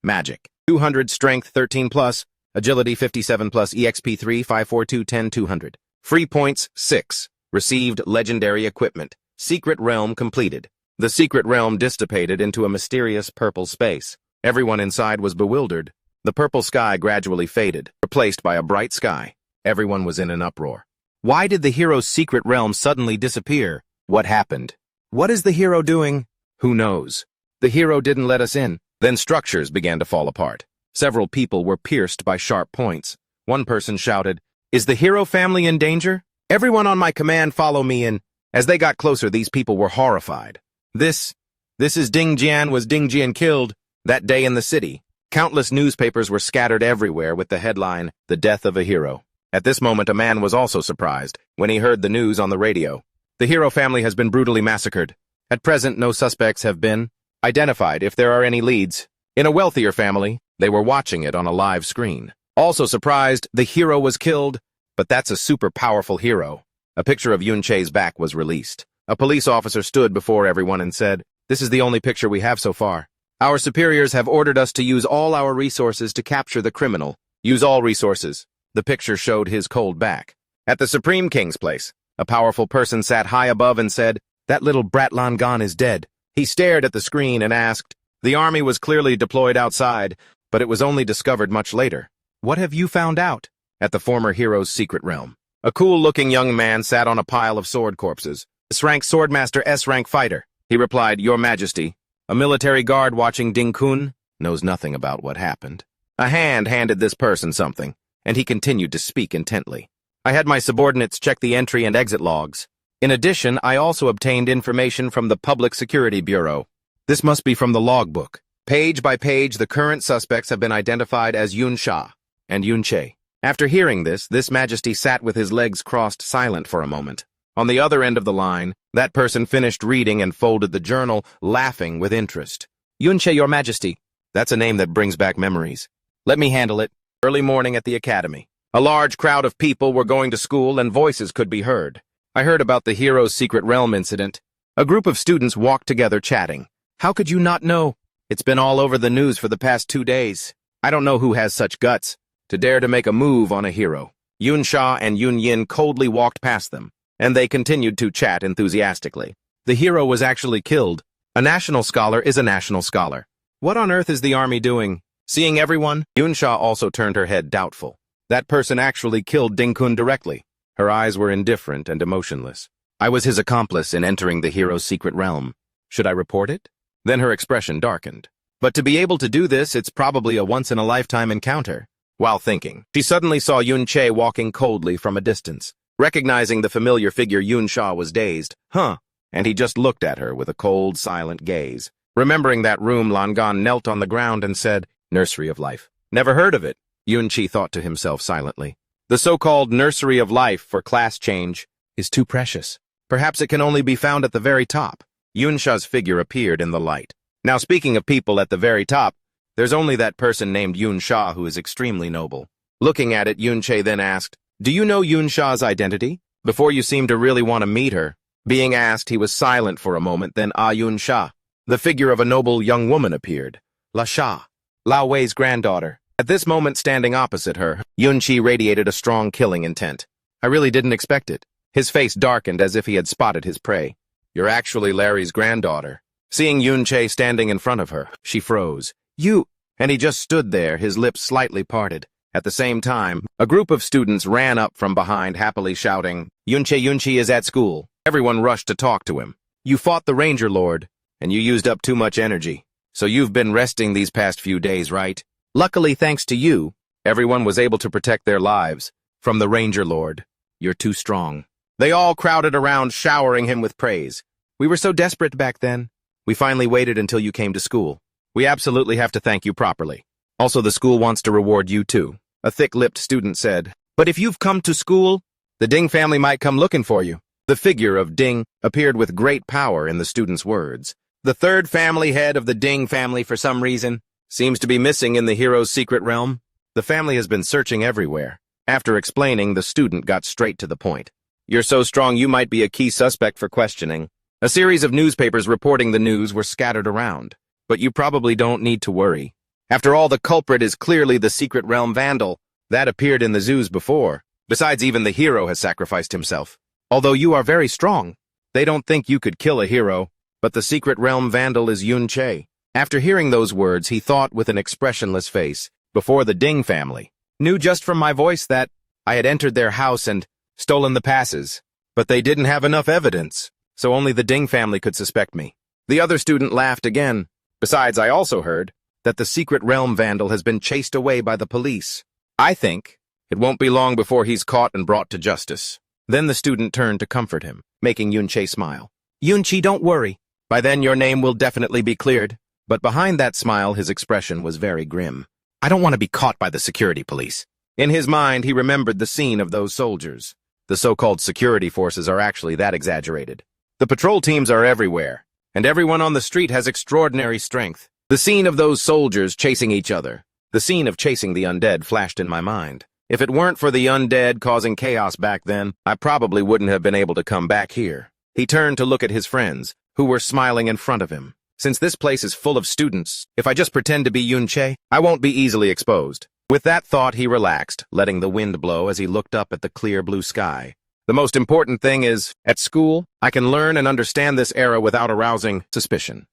[SPEAKER 1] Magic, 200 strength 13 plus, agility 57 plus, EXP 3, 542, 10, 200. Free points 6. Received legendary equipment. Secret realm completed. The secret realm dissipated into a mysterious purple space. Everyone inside was bewildered. The purple sky gradually faded, replaced by a bright sky. Everyone was in an uproar. Why did the hero's secret realm suddenly disappear? What happened? What is the hero doing? Who knows? The hero didn't let us in. Then structures began to fall apart. Several people were pierced by sharp points. One person shouted, "Is the hero family in danger? Everyone on my command follow me in." As they got closer, these people were horrified. This is Ding Jian. Was Ding Jian killed that day in the city? Countless newspapers were scattered everywhere with the headline, "The Death of a Hero." At this moment, a man was also surprised when he heard the news on the radio. The hero family has been brutally massacred. At present, no suspects have been identified. If there are any leads, in a wealthier family, they were watching it on a live screen. Also surprised, the hero was killed, but that's a super powerful hero. A picture of Yun Sha's back was released. A police officer stood before everyone and said, "This is the only picture we have so far. Our superiors have ordered us to use all our resources to capture the criminal. Use all resources." The picture showed his cold back. At the Supreme King's place, a powerful person sat high above and said, "That little brat Langan is dead." He stared at the screen and asked, "The army was clearly deployed outside, but it was only discovered much later. What have you found out?" At the former hero's secret realm, a cool-looking young man sat on a pile of sword corpses. S-rank swordmaster, S-rank fighter. He replied, "Your Majesty, a military guard watching Ding Kun knows nothing about what happened." A hand handed this person something, and he continued to speak intently. "I had my subordinates check the entry and exit logs. In addition, I also obtained information from the Public Security Bureau. This must be from the logbook. Page by page, the current suspects have been identified as Yun Sha and Yun Sha." After hearing this Majesty sat with his legs crossed, silent for a moment. On the other end of the line, that person finished reading and folded the journal, laughing with interest. "Yun Sha, Your Majesty. That's a name that brings back memories. Let me handle it." Early morning at the academy. A large crowd of people were going to school and voices could be heard. I heard about the hero's secret realm incident. A group of students walked together chatting. How could you not know? It's been all over the news for the past 2 days. I don't know who has such guts to dare to make a move on a hero. Yun Sha and Yun Yin coldly walked past them, and they continued to chat enthusiastically. The hero was actually killed. A national scholar is a national scholar. What on earth is the army doing? Seeing everyone, Yun Sha also turned her head doubtful. That person actually killed Ding-kun directly. Her eyes were indifferent and emotionless. I was his accomplice in entering the hero's secret realm. Should I report it? Then her expression darkened. But to be able to do this, it's probably a once-in-a-lifetime encounter. While thinking, she suddenly saw Yun Che walking coldly from a distance. Recognizing the familiar figure, Yun Sha was dazed. And he just looked at her with a cold, silent gaze. Remembering that room, Langan knelt on the ground and said, "Nursery of Life." Never heard of it, Yun Chi thought to himself silently. The so-called Nursery of Life for class change is too precious. Perhaps it can only be found at the very top. Yun Sha's figure appeared in the light. Now, speaking of people at the very top, there's only that person named Yun Sha who is extremely noble. Looking at it, Yun Che then asked, "Do you know Yun Sha's identity?" Before you seem to really want to meet her. Being asked, he was silent for a moment, then Yun Sha. The figure of a noble young woman appeared. La Sha, Lao Wei's granddaughter. At this moment, standing opposite her, Yun Chi radiated a strong killing intent. I really didn't expect it. His face darkened as if he had spotted his prey. "You're actually Larry's granddaughter." Seeing Yun Che standing in front of her, she froze. "You—" And he just stood there, his lips slightly parted. At the same time, a group of students ran up from behind, happily shouting, Yun Chi is at school." Everyone rushed to talk to him. "You fought the Ranger Lord, and you used up too much energy. So you've been resting these past few days, right? Luckily, thanks to you, everyone was able to protect their lives from the Ranger Lord. You're too strong." They all crowded around, showering him with praise. "We were so desperate back then. We finally waited until you came to school. We absolutely have to thank you properly. Also, the school wants to reward you too," a thick-lipped student said. "But if you've come to school, the Ding family might come looking for you." The figure of Ding appeared with great power in the student's words. The third family head of the Ding family, for some reason, seems to be missing in the hero's secret realm. The family has been searching everywhere. After explaining, the student got straight to the point. "You're so strong you might be a key suspect for questioning." A series of newspapers reporting the news were scattered around. But you probably don't need to worry. After all, the culprit is clearly the secret realm vandal. That appeared in the zoos before. Besides, even the hero has sacrificed himself. Although you are very strong, they don't think you could kill a hero. But the secret realm vandal is Yun Che. After hearing those words, he thought with an expressionless face, before the Ding family knew just from my voice that I had entered their house and stolen the passes. But they didn't have enough evidence, so only the Ding family could suspect me. The other student laughed again. Besides, I also heard that the secret realm vandal has been chased away by the police. I think it won't be long before he's caught and brought to justice. Then the student turned to comfort him, making Yun Che smile. "Yun Chi, don't worry. By then your name will definitely be cleared." But behind that smile, his expression was very grim. "I don't want to be caught by the security police." In his mind, he remembered the scene of those soldiers. The so-called security forces are actually that exaggerated. The patrol teams are everywhere, and everyone on the street has extraordinary strength. The scene of those soldiers chasing each other, the scene of chasing the undead flashed in my mind. If it weren't for the undead causing chaos back then, I probably wouldn't have been able to come back here. He turned to look at his friends, who were smiling in front of him. Since this place is full of students, if I just pretend to be Yun Che, I won't be easily exposed. With that thought, he relaxed, letting the wind blow as he looked up at the clear blue sky. The most important thing is, at school, I can learn and understand this era without arousing suspicion.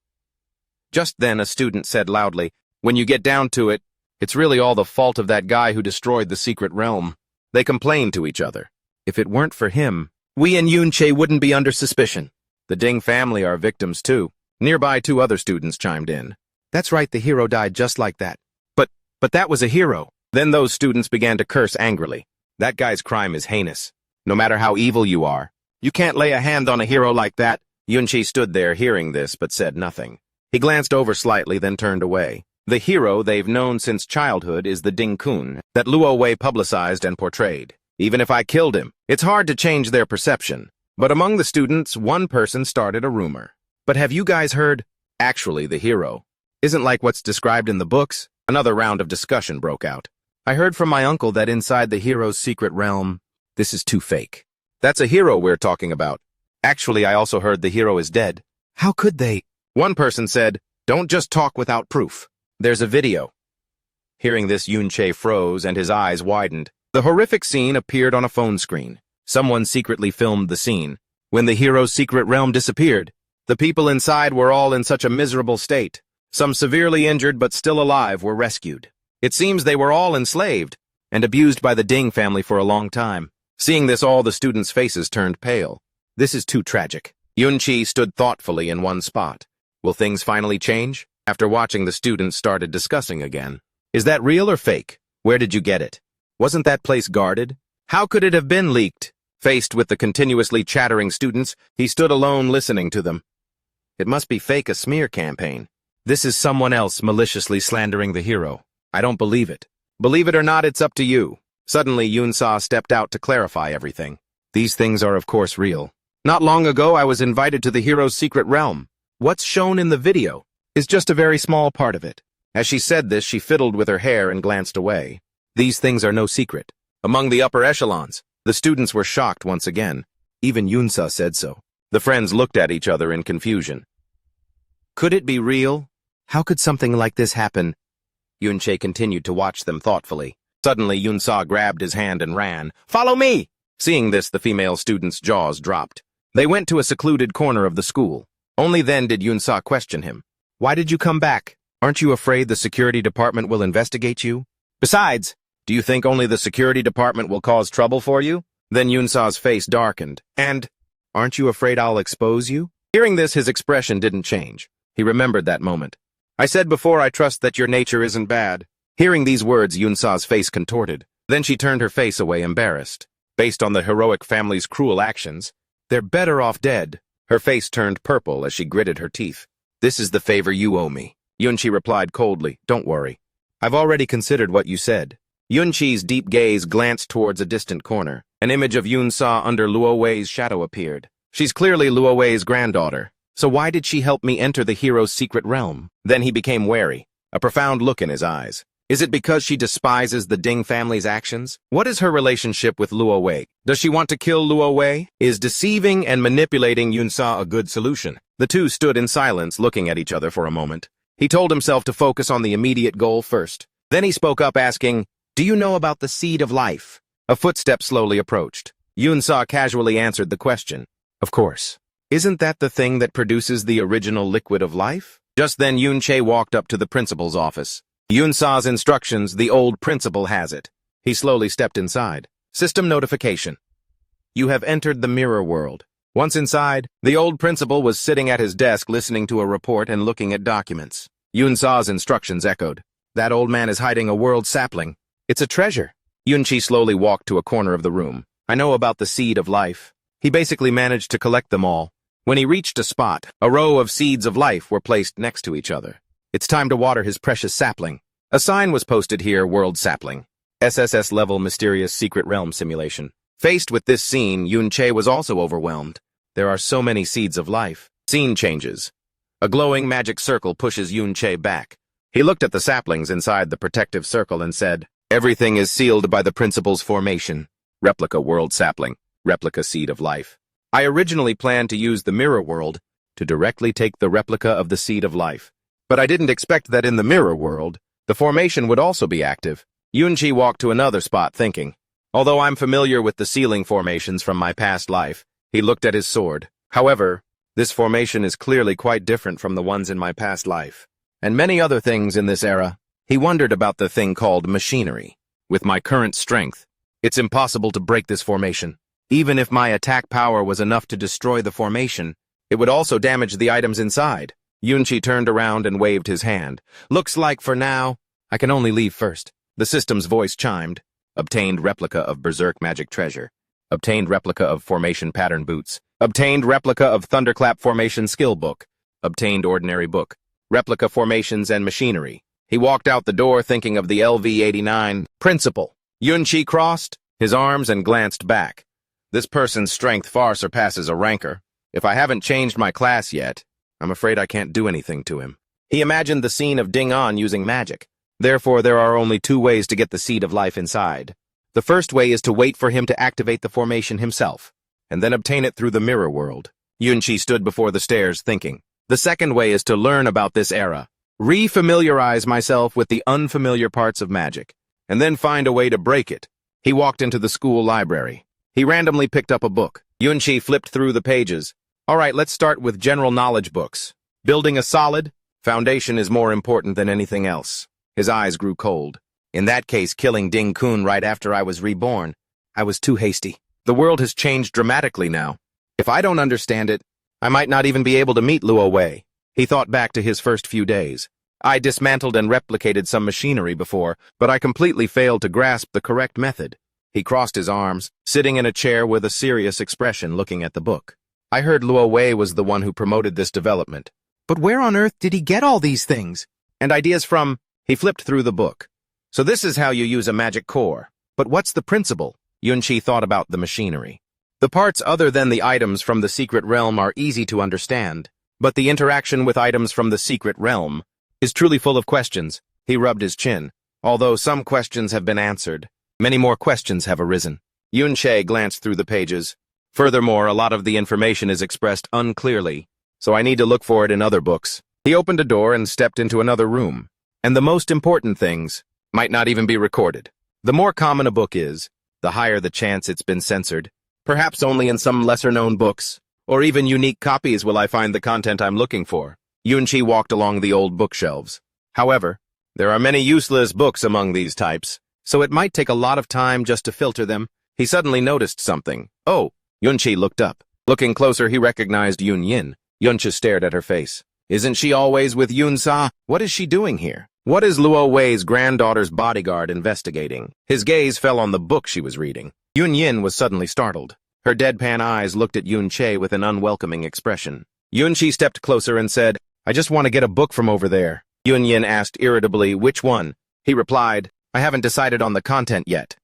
[SPEAKER 1] Just then, a student said loudly, "When you get down to it, it's really all the fault of that guy who destroyed the secret realm." They complained to each other. If it weren't for him, we and Yun Che wouldn't be under suspicion. The Ding family are victims too. Nearby, 2 other students chimed in. "That's right, the hero died just like that." But that was a hero." Then those students began to curse angrily. "That guy's crime is heinous. No matter how evil you are, you can't lay a hand on a hero like that." Yun Chi stood there hearing this but said nothing. He glanced over slightly, then turned away. The hero they've known since childhood is the Ding-kun that Luo Wei publicized and portrayed. Even if I killed him, it's hard to change their perception. But among the students, one person started a rumor. "But have you guys heard? Actually, the hero isn't like what's described in the books." Another round of discussion broke out. I heard from my uncle that inside the hero's secret realm, this is too fake. That's a hero we're talking about. Actually, I also heard the hero is dead. How could they? One person said, don't just talk without proof. There's a video. Hearing this, Yun Sha froze and his eyes widened. The horrific scene appeared on a phone screen. Someone secretly filmed the scene. When the hero's secret realm disappeared, the people inside were all in such a miserable state. Some severely injured but still alive were rescued. It seems they were all enslaved and abused by the Ding family for a long time. Seeing this, all the students' faces turned pale. This is too tragic. Yun Sha stood thoughtfully in one spot. Will things finally change? After watching, the students started discussing again. Is that real or fake? Where did you get it? Wasn't that place guarded? How could it have been leaked? Faced with the continuously chattering students, he stood alone listening to them. It must be fake, a smear campaign. This is someone else maliciously slandering the hero. I don't believe it. Believe it or not, it's up to you. Suddenly, Yun Sha stepped out to clarify everything. These things are of course real. Not long ago, I was invited to the hero's secret realm. What's shown in the video is just a very small part of it. As she said this, she fiddled with her hair and glanced away. These things are no secret. Among the upper echelons, the students were shocked once again. Even Yun Sha said so. The friends looked at each other in confusion. Could it be real? How could something like this happen? Yun Sha continued to watch them thoughtfully. Suddenly, Yun Sha grabbed his hand and ran. Follow me! Seeing this, the female students' jaws dropped. They went to a secluded corner of the school. Only then did Yun Sha question him. Why did you come back? Aren't you afraid the security department will investigate you? Besides, do you think only the security department will cause trouble for you? Then Yun Sha's face darkened. And, aren't you afraid I'll expose you? Hearing this, his expression didn't change. He remembered that moment. I said before, I trust that your nature isn't bad. Hearing these words, Yun Sha's face contorted. Then she turned her face away, embarrassed. Based on the heroic family's cruel actions, they're better off dead. Her face turned purple as she gritted her teeth. This is the favor you owe me. Yun Sha replied coldly, don't worry. I've already considered what you said. Yun Sha's deep gaze glanced towards a distant corner. An image of Yun Sha under Luo Wei's shadow appeared. She's clearly Luo Wei's granddaughter. So why did she help me enter the hero's secret realm? Then he became wary, a profound look in his eyes. Is it because she despises the Ding family's actions? What is her relationship with Luo Wei? Does she want to kill Luo Wei? Is deceiving and manipulating Yun Sha a good solution? The two stood in silence, looking at each other for a moment. He told himself to focus on the immediate goal first. Then he spoke up, asking, do you know about the seed of life? A footstep slowly approached. Yun Sha casually answered the question. Of course. Isn't that the thing that produces the original liquid of life? Just then Yun Sha walked up to the principal's office. Yun Sha's instructions, the old principal has it. He slowly stepped inside. System notification. You have entered the mirror world. Once inside, the old principal was sitting at his desk listening to a report and looking at documents. Yun Sha's instructions echoed. That old man is hiding a world sapling. It's a treasure. Yun Sha slowly walked to a corner of the room. I know about the seed of life. He basically managed to collect them all. When he reached a spot, a row of seeds of life were placed next to each other. It's time to water his precious sapling. A sign was posted here, World Sapling. SSS level mysterious secret realm simulation. Faced with this scene, Yun Sha was also overwhelmed. There are so many seeds of life. Scene changes. A glowing magic circle pushes Yun Sha back. He looked at the saplings inside the protective circle and said, everything is sealed by the principal's formation. Replica World Sapling. Replica Seed of Life. I originally planned to use the mirror world to directly take the replica of the Seed of Life. But I didn't expect that in the mirror world, the formation would also be active. Yun Sha walked to another spot thinking. Although I'm familiar with the sealing formations from my past life, he looked at his sword. However, this formation is clearly quite different from the ones in my past life. And many other things in this era. He wondered about the thing called machinery. With my current strength, it's impossible to break this formation. Even if my attack power was enough to destroy the formation, it would also damage the items inside. Yun Sha turned around and waved his hand. Looks like for now, I can only leave first. The system's voice chimed. Obtained replica of Berserk Magic Treasure. Obtained replica of Formation Pattern Boots. Obtained replica of Thunderclap Formation Skill Book. Obtained Ordinary Book. Replica Formations and Machinery. He walked out the door thinking of the LV-89 principal. Yun Sha crossed his arms and glanced back. This person's strength far surpasses a ranker. If I haven't changed my class yet, I'm afraid I can't do anything to him. He imagined the scene of Ding On using magic. Therefore, there are only two ways to get the seed of life inside. The first way is to wait for him to activate the formation himself, and then obtain it through the mirror world. Yun Sha stood before the stairs thinking. The second way is to learn about this era, re-familiarize myself with the unfamiliar parts of magic, and then find a way to break it. He walked into the school library. He randomly picked up a book. Yun Sha flipped through the pages. All right, let's start with general knowledge books. Building a solid foundation is more important than anything else. His eyes grew cold. In that case, killing Ding Kun right after I was reborn. I was too hasty. The world has changed dramatically now. If I don't understand it, I might not even be able to meet Luo Wei. He thought back to his first few days. I dismantled and replicated some machinery before, but I completely failed to grasp the correct method. He crossed his arms, sitting in a chair with a serious expression looking at the book. I heard Luo Wei was the one who promoted this development. But where on earth did he get all these things? And ideas from... He flipped through the book. So this is how you use a magic core. But what's the principle? Yun Sha thought about the machinery. The parts other than the items from the secret realm are easy to understand, but the interaction with items from the secret realm is truly full of questions. He rubbed his chin. Although some questions have been answered, many more questions have arisen. Yun Sha glanced through the pages. Furthermore, a lot of the information is expressed unclearly, so I need to look for it in other books. He opened a door and stepped into another room. And the most important things might not even be recorded. The more common a book is, the higher the chance it's been censored. Perhaps only in some lesser-known books, or even unique copies will I find the content I'm looking for. Yun Sha walked along the old bookshelves. However, there are many useless books among these types, so it might take a lot of time just to filter them. He suddenly noticed something. Oh! Yun Sha looked up. Looking closer, he recognized Yun Yin. Yun Sha stared at her face. Isn't she always with Yun Sha? What is she doing here? What is Luo Wei's granddaughter's bodyguard investigating? His gaze fell on the book she was reading. Yun Yin was suddenly startled. Her deadpan eyes looked at Yun Sha with an unwelcoming expression. Yun Sha stepped closer and said, I just want to get a book from over there. Yun Yin asked irritably, which one? He replied, I haven't decided on the content yet.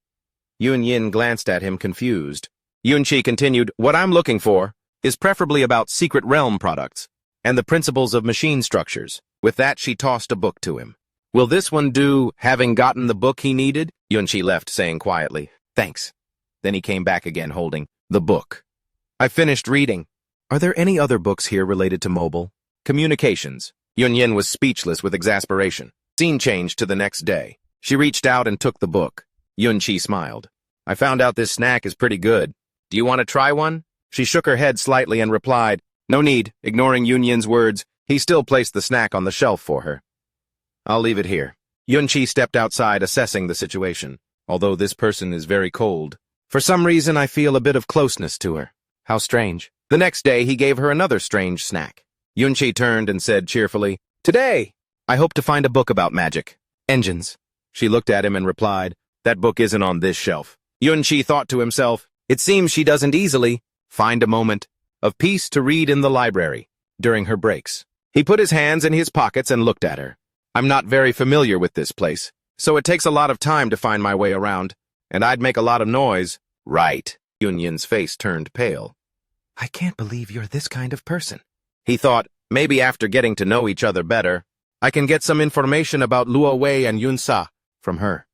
[SPEAKER 1] Yun Yin glanced at him confused. Yun Sha continued, what I'm looking for is preferably about secret realm products and the principles of machine structures. With that, she tossed a book to him. Will this one do, having gotten the book he needed? Yun Sha left, saying quietly, thanks. Then he came back again holding the book. I finished reading. Are there any other books here related to mobile communications? Yun Yin was speechless with exasperation. Scene changed to the next day. She reached out and took the book. Yun Sha smiled. I found out this snack is pretty good. Do you want to try one? She shook her head slightly and replied, no need. Ignoring Yun Yin's words, he still placed the snack on the shelf for her. I'll leave it here. Yun Sha stepped outside, assessing the situation. Although this person is very cold, for some reason I feel a bit of closeness to her. How strange. The next day, he gave her another strange snack. Yun Sha turned and said cheerfully, today, I hope to find a book about magic. Engines. She looked at him and replied, that book isn't on this shelf. Yun Sha thought to himself, it seems she doesn't easily find a moment of peace to read in the library during her breaks. He put his hands in his pockets and looked at her. I'm not very familiar with this place, so it takes a lot of time to find my way around, and I'd make a lot of noise. Right. Yun Yin's face turned pale. I can't believe you're this kind of person. He thought, maybe after getting to know each other better, I can get some information about Luo Wei and Yun Sha from her.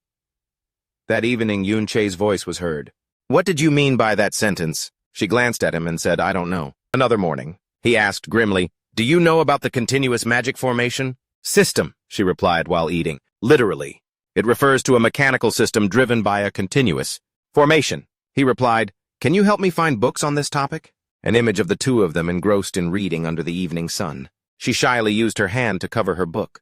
[SPEAKER 1] That evening, Yun Sha's voice was heard. What did you mean by that sentence? She glanced at him and said, I don't know. Another morning, he asked grimly, do you know about the continuous magic formation? System, she replied while eating. Literally. It refers to a mechanical system driven by a continuous formation. He replied, can you help me find books on this topic? An image of the two of them engrossed in reading under the evening sun. She shyly used her hand to cover her book,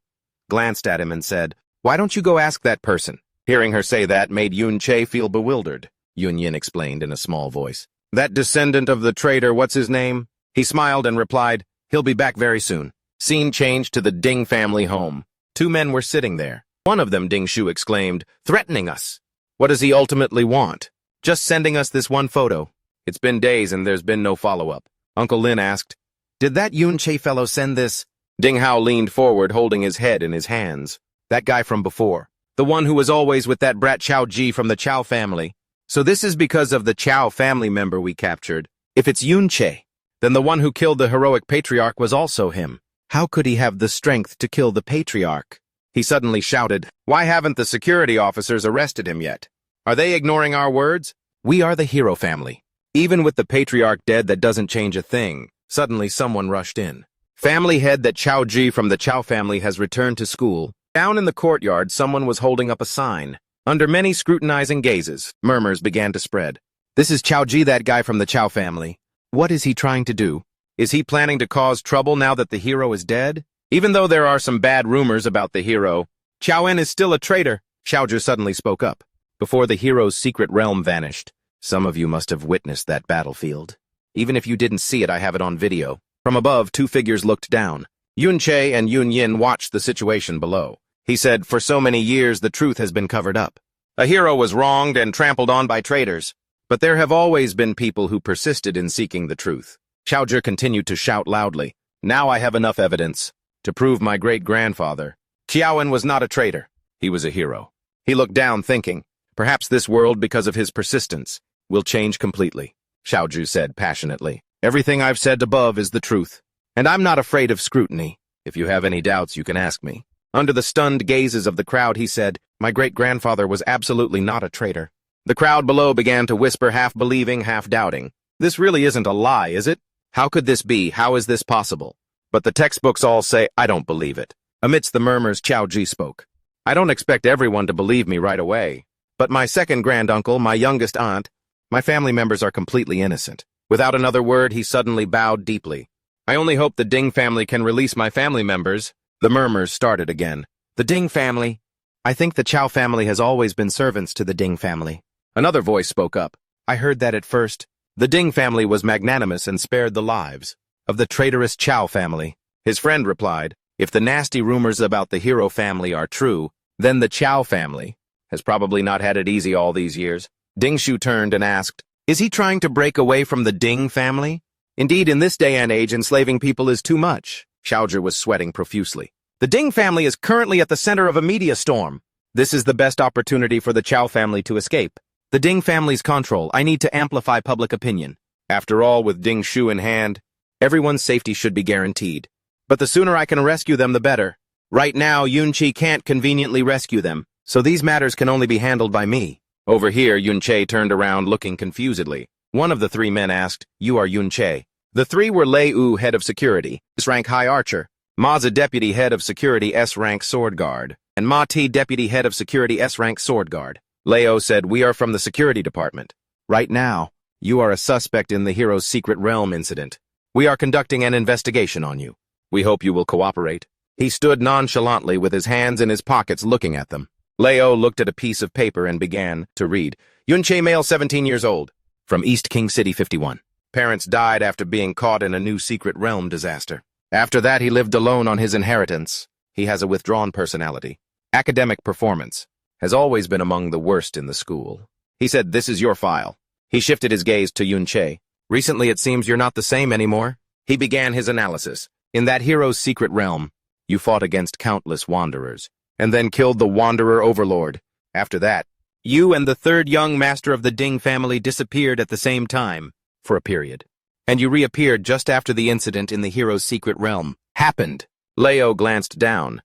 [SPEAKER 1] glanced at him and said, why don't you go ask that person? Hearing her say that made Yun Sha feel bewildered. Yun Yin explained in a small voice. That descendant of the traitor, what's his name? He smiled and replied, he'll be back very soon. Scene changed to the Ding family home. Two men were sitting there. One of them, Ding Shu exclaimed, threatening us. What does he ultimately want? Just sending us this one photo. It's been days and there's been no follow-up. Uncle Lin asked, did that Yun Sha fellow send this? Ding Hao leaned forward, holding his head in his hands. That guy from before. The one who was always with that brat Chao Ji from the Chao family. So this is because of the Chao family member we captured. If it's Yun Sha, then the one who killed the heroic patriarch was also him. How could he have the strength to kill the patriarch? He suddenly shouted, "Why haven't the security officers arrested him yet? Are they ignoring our words? We are the hero family. Even with the patriarch dead, that doesn't change a thing." Suddenly someone rushed in. "Family head that Chao Ji from the Chao family has returned to school." Down in the courtyard, someone was holding up a sign. Under many scrutinizing gazes, murmurs began to spread. "This is Chao Ji, that guy from the Chao family. What is he trying to do? Is he planning to cause trouble now that the hero is dead? Even though there are some bad rumors about the hero, Chowan is still a traitor." Xiaozhu suddenly spoke up. "Before the hero's secret realm vanished, some of you must have witnessed that battlefield. Even if you didn't see it, I have it on video." From above, two figures looked down. Yun Sha and Yun Yin watched the situation below. He said, "For so many years, the truth has been covered up. A hero was wronged and trampled on by traitors. But there have always been people who persisted in seeking the truth." Xiaozhu continued to shout loudly, "Now I have enough evidence to prove my great-grandfather. Chowan was not a traitor. He was a hero." He looked down, thinking, "Perhaps this world, because of his persistence, will change completely." Xiaozhu said passionately, "Everything I've said above is the truth, and I'm not afraid of scrutiny. If you have any doubts, you can ask me." Under the stunned gazes of the crowd, he said, "My great-grandfather was absolutely not a traitor." The crowd below began to whisper, half believing, half doubting. "This really isn't a lie, is it? How could this be? How is this possible?" But the textbooks all say, "I don't believe it." Amidst the murmurs, Chao Ji spoke. "I don't expect everyone to believe me right away. But my second granduncle, my youngest aunt, my family members are completely innocent." Without another word, he suddenly bowed deeply. "I only hope the Ding family can release my family members." The murmurs started again. "The Ding family? I think the Chao family has always been servants to the Ding family." Another voice spoke up. "I heard that at first. The Ding family was magnanimous and spared the lives of the traitorous Chao family." His friend replied, "If the nasty rumors about the hero family are true, then the Chao family has probably not had it easy all these years." Ding Shu turned and asked, "Is he trying to break away from the Ding family? Indeed, in this day and age, enslaving people is too much." Xiaozhu was sweating profusely. "The Ding family is currently at the center of a media storm. This is the best opportunity for the Chao family to escape. The Ding family's control. I need to amplify public opinion. After all, with Ding Shu in hand, everyone's safety should be guaranteed. But the sooner I can rescue them, the better. Right now, Yun Chi can't conveniently rescue them, so these matters can only be handled by me." Over here, Yun Che turned around looking confusedly. One of the three men asked, "You are Yun Che?" The three were Lei Wu, head of security, S-rank high archer, Maza deputy head of security S-rank sword guard, and Ma Ti deputy head of security S-rank sword guard. Leo said, "We are from the security department. Right now, you are a suspect in the hero's secret realm incident. We are conducting an investigation on you. We hope you will cooperate." He stood nonchalantly with his hands in his pockets looking at them. Leo looked at a piece of paper and began to read. "Yun Che, male, 17 years old, from East King City, 51. Parents died after being caught in a new secret realm disaster. After that, he lived alone on his inheritance. He has a withdrawn personality. Academic performance has always been among the worst in the school." He said, "This is your file." He shifted his gaze to Yun Che. "Recently, it seems you're not the same anymore." He began his analysis. "In that hero's secret realm, you fought against countless wanderers, and then killed the wanderer overlord. After that, you and the third young master of the Ding family disappeared at the same time, for a period. And you reappeared just after the incident in the hero's secret realm happened." Leo glanced down.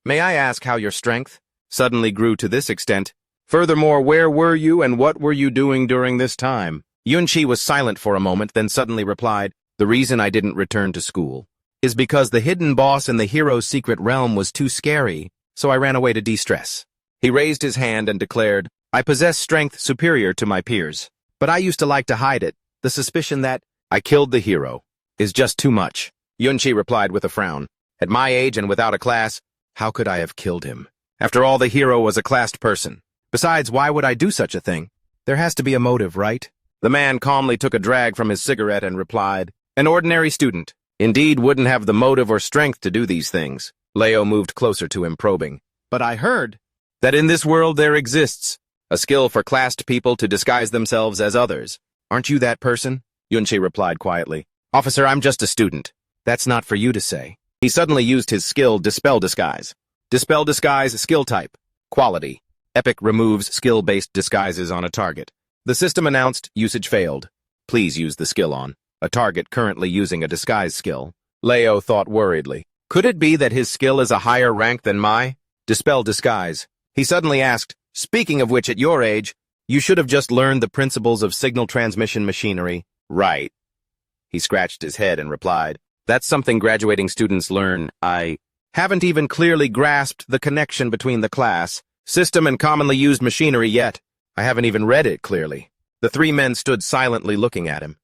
[SPEAKER 1] "May I ask how your strength suddenly grew to this extent? Furthermore, where were you and what were you doing during this time?" Yun Chi was silent for a moment, then suddenly replied, "The reason I didn't return to school is because the hidden boss in the hero's secret realm was too scary, so I ran away to de-stress." He raised his hand and declared, "I possess strength superior to my peers, but I used to like to hide it. The suspicion that I killed the hero is just too much." Yun Chi replied with a frown, "At my age and without a class, how could I have killed him? After all, the hero was a classed person. Besides, why would I do such a thing? There has to be a motive, right?" The man calmly took a drag from his cigarette and replied, "An ordinary student indeed wouldn't have the motive or strength to do these things." Leo moved closer to him, probing, "But I heard that in this world there exists a skill for classed people to disguise themselves as others. Aren't you that person?" Yun Chi replied quietly, "Officer, I'm just a student. That's not for you to say." He suddenly used his skill, Dispel Disguise. Dispel Disguise, skill type, quality. Epic removes skill-based disguises on a target. The system announced usage failed. Please use the skill on a target currently using a disguise skill. Leo thought worriedly. Could it be that his skill is a higher rank than my Dispel disguise. He suddenly asked, "Speaking of which, at your age, you should have just learned the principles of signal transmission machinery, right?" He scratched his head and replied, "That's something graduating students learn. I haven't even clearly grasped the connection between the class, system, and commonly used machinery yet. I haven't even read it clearly." The three men stood silently looking at him.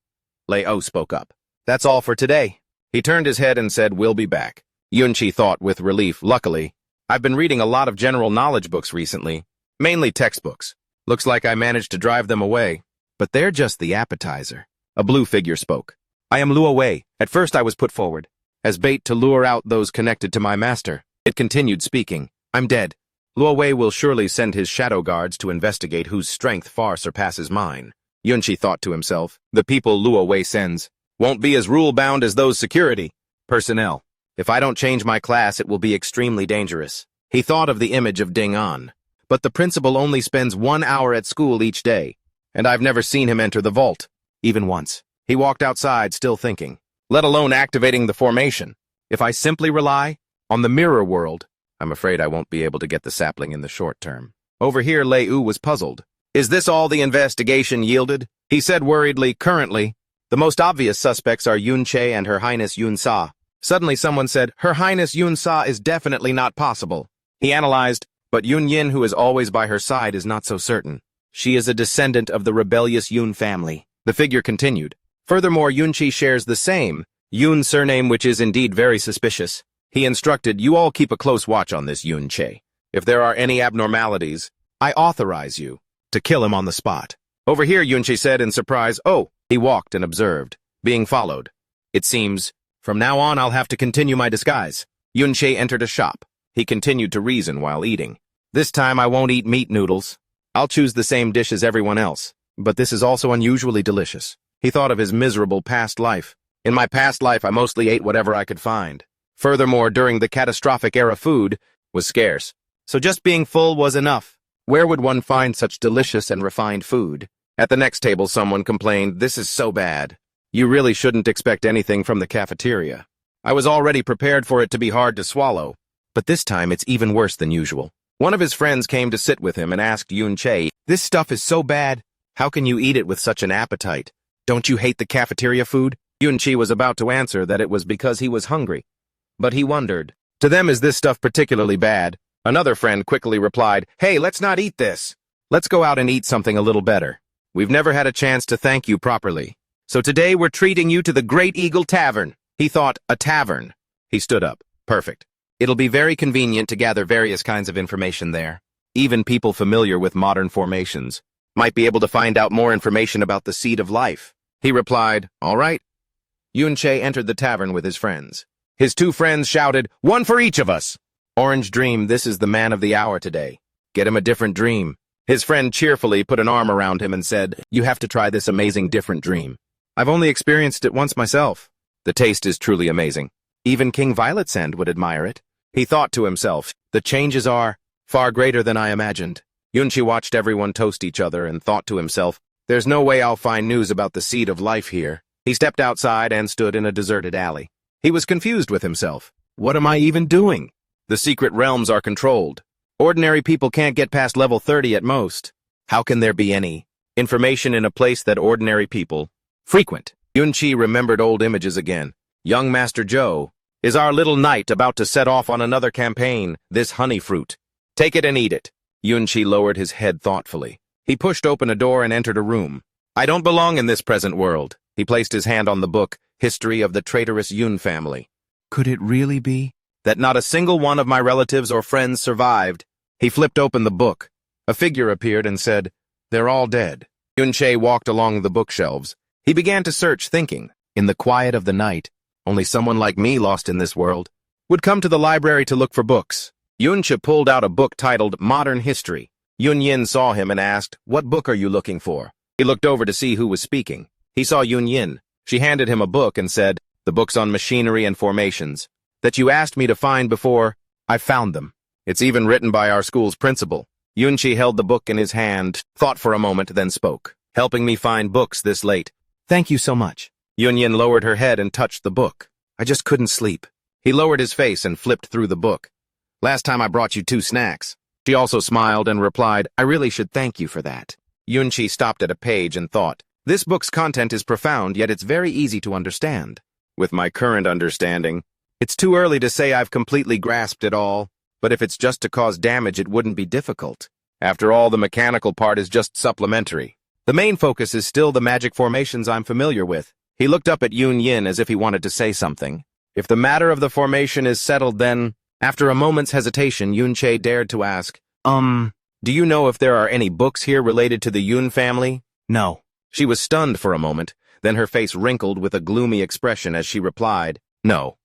[SPEAKER 1] Lei spoke up. "That's all for today." He turned his head and said, "We'll be back." Yun Sha thought with relief, "Luckily, I've been reading a lot of general knowledge books recently, mainly textbooks. Looks like I managed to drive them away. But they're just the appetizer." A blue figure spoke. "I am Luo Wei. At first I was put forward as bait to lure out those connected to my master." It continued speaking. "I'm dead. Luo Wei will surely send his shadow guards to investigate whose strength far surpasses mine." Yun Sha thought to himself, "The people Luo Wei sends won't be as rule-bound as those security personnel. If I don't change my class, it will be extremely dangerous." He thought of the image of Ding An. But the principal only spends 1 hour at school each day, and I've never seen him enter the vault, even once. He walked outside, still thinking, let alone activating the formation. If I simply rely on the mirror world, I'm afraid I won't be able to get the sapling in the short term. Over here, Lei was puzzled. "Is this all the investigation yielded?" He said worriedly, "Currently, the most obvious suspects are Yun Sha and Her Highness Yun Sha." Suddenly someone said, "Her Highness Yun Sha is definitely not possible." He analyzed, but Yun Yin, who is always by her side, is not so certain. She is a descendant of the rebellious Yun family. The figure continued. Furthermore, Yun Sha shares the same Yun surname, which is indeed very suspicious. He instructed, "You all keep a close watch on this Yun Sha. If there are any abnormalities, I authorize you to kill him on the spot." "Over here," Yun Sha said in surprise. "Oh." He walked and observed, being followed. "It seems, from now on I'll have to continue my disguise." Yun Sha entered a shop. He continued to reason while eating. "This time I won't eat meat noodles. I'll choose the same dish as everyone else. But this is also unusually delicious." He thought of his miserable past life. "In my past life, I mostly ate whatever I could find. Furthermore, during the catastrophic era, food was scarce. So just being full was enough. Where would one find such delicious and refined food?" At the next table, someone complained, "This is so bad. You really shouldn't expect anything from the cafeteria. I was already prepared for it to be hard to swallow. But this time it's even worse than usual." One of his friends came to sit with him and asked Yun Sha, "This stuff is so bad. How can you eat it with such an appetite? Don't you hate the cafeteria food?" Yun Sha was about to answer that it was because he was hungry. But he wondered, "To them is this stuff particularly bad?" Another friend quickly replied, "Hey, let's not eat this. Let's go out and eat something a little better. We've never had a chance to thank you properly. So today we're treating you to the Great Eagle Tavern." He thought, a tavern. He stood up. "Perfect. It'll be very convenient to gather various kinds of information there. Even people familiar with modern formations might be able to find out more information about the seed of life." He replied, "All right." Yun Sha entered the tavern with his friends. His two friends shouted, "One for each of us!" "Orange Dream, this is the man of the hour today. Get him a different dream." His friend cheerfully put an arm around him and said, "You have to try this amazing different dream. I've only experienced it once myself. The taste is truly amazing. Even King Violet Sand would admire it." He thought to himself, "The changes are far greater than I imagined." Yun Sha watched everyone toast each other and thought to himself, "There's no way I'll find news about the seed of life here." He stepped outside and stood in a deserted alley. He was confused with himself. What am I even doing? The secret realms are controlled. Ordinary people can't get past level 30 at most. How can there be any information in a place that ordinary people frequent? Yun Sha remembered old images again. Young Master Zhou. Is our little knight about to set off on another campaign, this honey fruit? Take it and eat it. Yun Sha lowered his head thoughtfully. He pushed open a door and entered a room. "I don't belong in this present world." He placed his hand on the book, History of the Traitorous Yun Family. Could it really be that not a single one of my relatives or friends survived? He flipped open the book. A figure appeared and said, "They're all dead." Yun Sha walked along the bookshelves. He began to search, thinking, in the quiet of the night, only someone like me lost in this world would come to the library to look for books. Yun Sha pulled out a book titled Modern History. Yun Yin saw him and asked, "What book are you looking for?" He looked over to see who was speaking. He saw Yun Yin. She handed him a book and said, "The books on machinery and formations that you asked me to find before, I found them. It's even written by our school's principal." Yun Sha held the book in his hand, thought for a moment, then spoke. "Helping me find books this late. Thank you so much." Yun Yin lowered her head and touched the book. "I just couldn't sleep." He lowered his face and flipped through the book. Last time I brought you 2 snacks. She also smiled and replied, I really should thank you for that. Yun Sha stopped at a page and thought, this book's content is profound, yet it's very easy to understand. With my current understanding, it's too early to say I've completely grasped it all, but if it's just to cause damage, it wouldn't be difficult. After all, the mechanical part is just supplementary. The main focus is still the magic formations I'm familiar with. He looked up at Yun Yin as if he wanted to say something. If the matter of the formation is settled, then, after a moment's hesitation, Yun Sha dared to ask, do you know if there are any books here related to the Yun family?
[SPEAKER 2] No.
[SPEAKER 1] She was stunned for a moment, then her face wrinkled with a gloomy expression as she replied, no.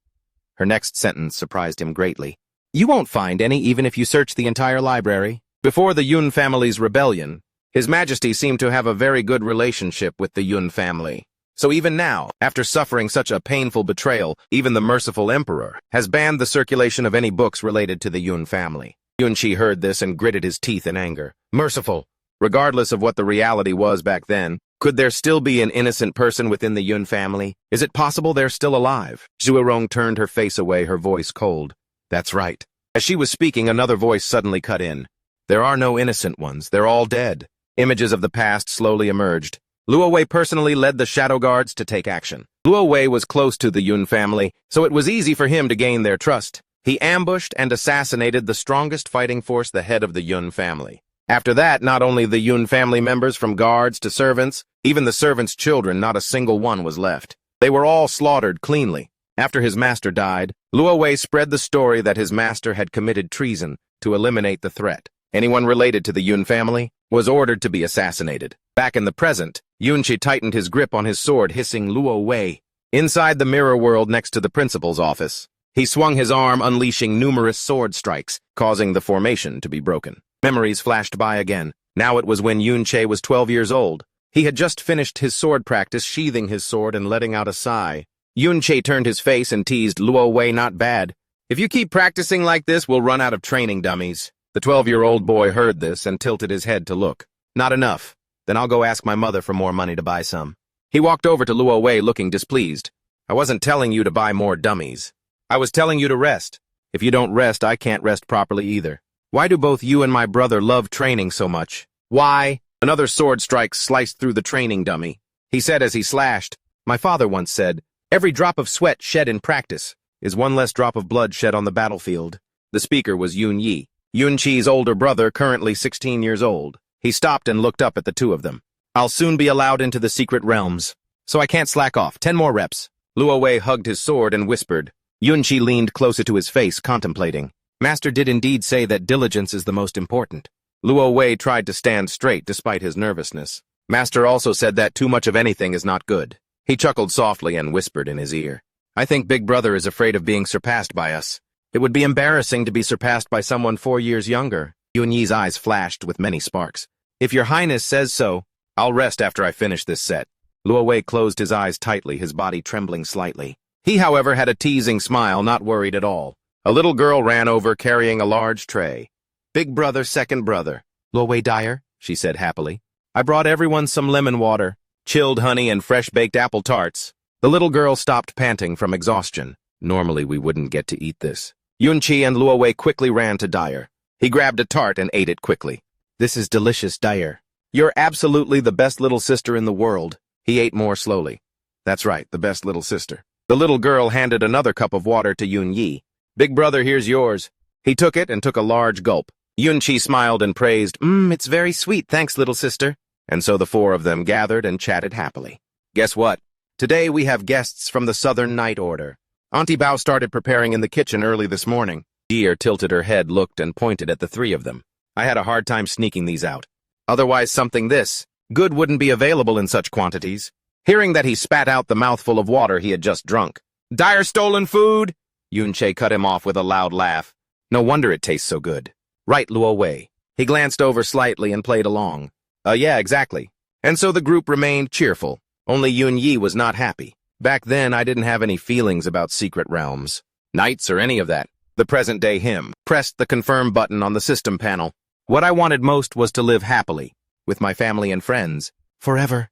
[SPEAKER 1] Her next sentence surprised him greatly. You won't find any even if you search the entire library. Before the Yun family's rebellion, His Majesty seemed to have a very good relationship with the Yun family. So even now, after suffering such a painful betrayal, even the merciful emperor has banned the circulation of any books related to the Yun family. Yun Sha heard this and gritted his teeth in anger. Merciful! Regardless of what the reality was back then, could there still be an innocent person within the Yun family? Is it possible they're still alive? Zhuorong turned her face away, her voice cold. That's right. As she was speaking, another voice suddenly cut in. There are no innocent ones. They're all dead. Images of the past slowly emerged. Luo Wei personally led the Shadow Guards to take action. Luo Wei was close to the Yun family, so it was easy for him to gain their trust. He ambushed and assassinated the strongest fighting force, the head of the Yun family. After that, not only the Yun family members, from guards to servants, even the servants' children, not a single one was left. They were all slaughtered cleanly. After his master died, Luo Wei spread the story that his master had committed treason to eliminate the threat. Anyone related to the Yun family was ordered to be assassinated. Back in the present, Yun Sha tightened his grip on his sword, hissing Luo Wei. Inside the mirror world next to the principal's office, he swung his arm, unleashing numerous sword strikes, causing the formation to be broken. Memories flashed by again. Now it was when Yun Sha was 12 years old. He had just finished his sword practice, sheathing his sword and letting out a sigh. Yun Sha turned his face and teased, Luo Wei, not bad. If you keep practicing like this, we'll run out of training dummies. The 12-year-old boy heard this and tilted his head to look. Not enough. Then I'll go ask my mother for more money to buy some. He walked over to Luo Wei, looking displeased. I wasn't telling you to buy more dummies. I was telling you to rest. If you don't rest, I can't rest properly either. Why do both you and my brother love training so much? Why? Another sword strike sliced through the training dummy. He said as he slashed, my father once said, every drop of sweat shed in practice is one less drop of blood shed on the battlefield. The speaker was Yun Yi, Yun Chi's older brother, currently 16 years old. He stopped and looked up at the two of them. I'll soon be allowed into the secret realms, so I can't slack off. 10 more reps. Luo Wei hugged his sword and whispered. Yun Sha leaned closer to his face, contemplating. Master did indeed say that diligence is the most important. Luo Wei tried to stand straight despite his nervousness. Master also said that too much of anything is not good. He chuckled softly and whispered in his ear. I think Big Brother is afraid of being surpassed by us. It would be embarrassing to be surpassed by someone 4 years younger. Yun Yi's eyes flashed with many sparks. If your highness says so, I'll rest after I finish this set. Luo Wei closed his eyes tightly, his body trembling slightly. He, however, had a teasing smile, not worried at all. A little girl ran over carrying a large tray. Big brother, second brother. Luo Wei Dyer, she said happily. I brought everyone some lemon water, chilled honey, and fresh-baked apple tarts. The little girl stopped, panting from exhaustion. Normally we wouldn't get to eat this. Yun Sha and Luo Wei quickly ran to Dyer. He grabbed a tart and ate it quickly. This is delicious, Dyer. You're absolutely the best little sister in the world. He ate more slowly. That's right, the best little sister. The little girl handed another cup of water to Yun Yi. Big brother, here's yours. He took it and took a large gulp. Yun Sha smiled and praised, it's very sweet, thanks, little sister. And so the 4 of them gathered and chatted happily. Guess what? Today we have guests from the Southern Night Order. Auntie Bao started preparing in the kitchen early this morning. Deer tilted her head, looked, and pointed at the 3 of them. I had a hard time sneaking these out. Otherwise something this good wouldn't be available in such quantities. Hearing that, he spat out the mouthful of water he had just drunk. Dyer stolen food? Yun Sha cut him off with a loud laugh. No wonder it tastes so good. Right, Luo Wei. He glanced over slightly and played along. Yeah, exactly. And so the group remained cheerful. Only Yun Yi was not happy. Back then, I didn't have any feelings about secret realms, knights, or any of that. The present-day him pressed the confirm button on the system panel. What I wanted most was to live happily, with my family and friends, forever.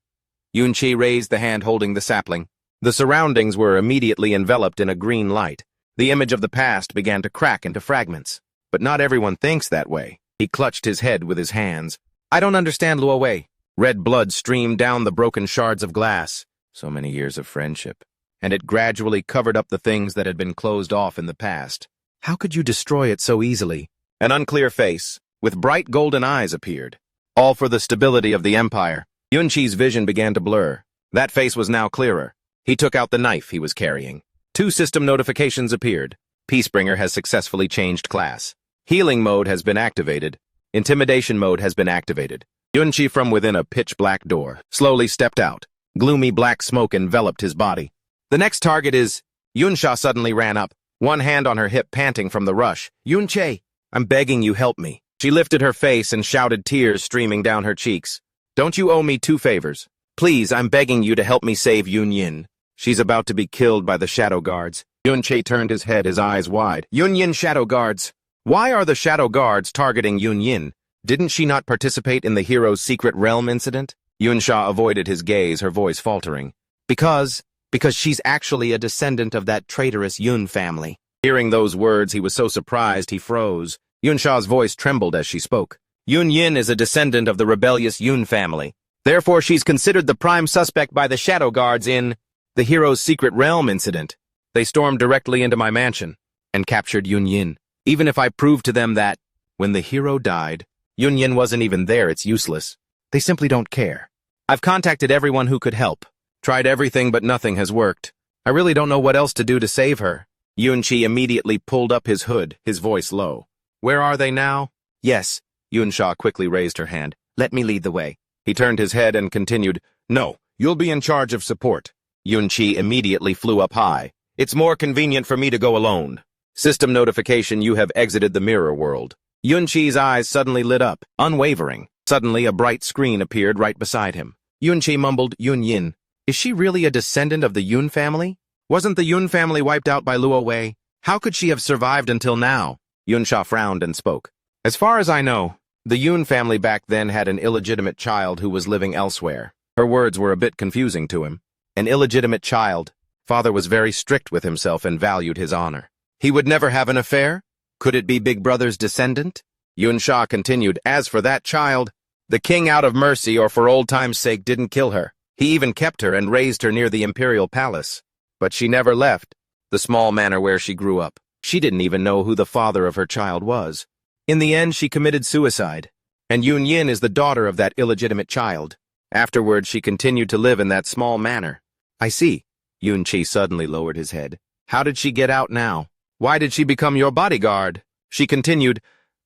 [SPEAKER 1] Yun Sha raised the hand holding the sapling. The surroundings were immediately enveloped in a green light. The image of the past began to crack into fragments. but not everyone thinks that way. He clutched his head with his hands. I don't understand, Luo Wei. Red blood streamed down the broken shards of glass. So many years of friendship. And it gradually covered up the things that had been closed off in the past. How could you destroy it so easily? An unclear face, with bright golden eyes, appeared. All for the stability of the empire. Yun Shi's vision began to blur. That face was now clearer. He took out the knife he was carrying. 2 system notifications appeared. Peacebringer has successfully changed class. Healing mode has been activated. Intimidation mode has been activated. Yun Shi from within a pitch-black door slowly stepped out. Gloomy black smoke enveloped his body. The next target is... Yun Sha suddenly ran up, one hand on her hip panting from the rush. Yun Che, I'm begging you, help me. She lifted her face and shouted, tears streaming down her cheeks. Don't you owe me 2 favors? Please, I'm begging you to help me save Yun Yin. She's about to be killed by the Shadow Guards. Yun Che turned his head, his eyes wide. Yun Yin Shadow Guards. Why are the Shadow Guards targeting Yun Yin? Didn't she not participate in the hero's secret realm incident? Yun Sha avoided his gaze, her voice faltering. Because she's actually a descendant of that traitorous Yun family. Hearing those words, he was so surprised he froze. Yun Sha's voice trembled as she spoke. Yun Yin is a descendant of the rebellious Yun family. Therefore, she's considered the prime suspect by the Shadow Guards in the hero's secret realm incident. They stormed directly into my mansion and captured Yun Yin. Even if I proved to them that, when the hero died, Yun Yin wasn't even there, it's useless. They simply don't care. I've contacted everyone who could help. Tried everything, but nothing has worked. I really don't know what else to do to save her. Yun Shi immediately pulled up his hood, his voice low. Where are they now? Yes. Yun Sha quickly raised her hand. Let me lead the way. He turned his head and continued, No, you'll be in charge of support. Yun Shi immediately flew up high. It's more convenient for me to go alone. System notification, you have exited the mirror world. Yun Shi's eyes suddenly lit up, unwavering. Suddenly, a bright screen appeared right beside him. Yun Shi mumbled, Yun Yin. Is she really a descendant of the Yun family? Wasn't the Yun family wiped out by Luo Wei? How could she have survived until now? Yun Sha frowned and spoke. As far as I know, the Yun family back then had an illegitimate child who was living elsewhere. Her words were a bit confusing to him. An illegitimate child. Father was very strict with himself and valued his honor. He would never have an affair? Could it be Big Brother's descendant? Yun Sha continued, As for that child, the king out of mercy or for old time's sake didn't kill her. He even kept her and raised her near the imperial palace. But she never left the small manor where she grew up. She didn't even know who the father of her child was. In the end, she committed suicide. And Yun Yin is the daughter of that illegitimate child. Afterwards, she continued to live in that small manor. I see. Yun Chi suddenly lowered his head. How did she get out now? Why did she become your bodyguard? She continued,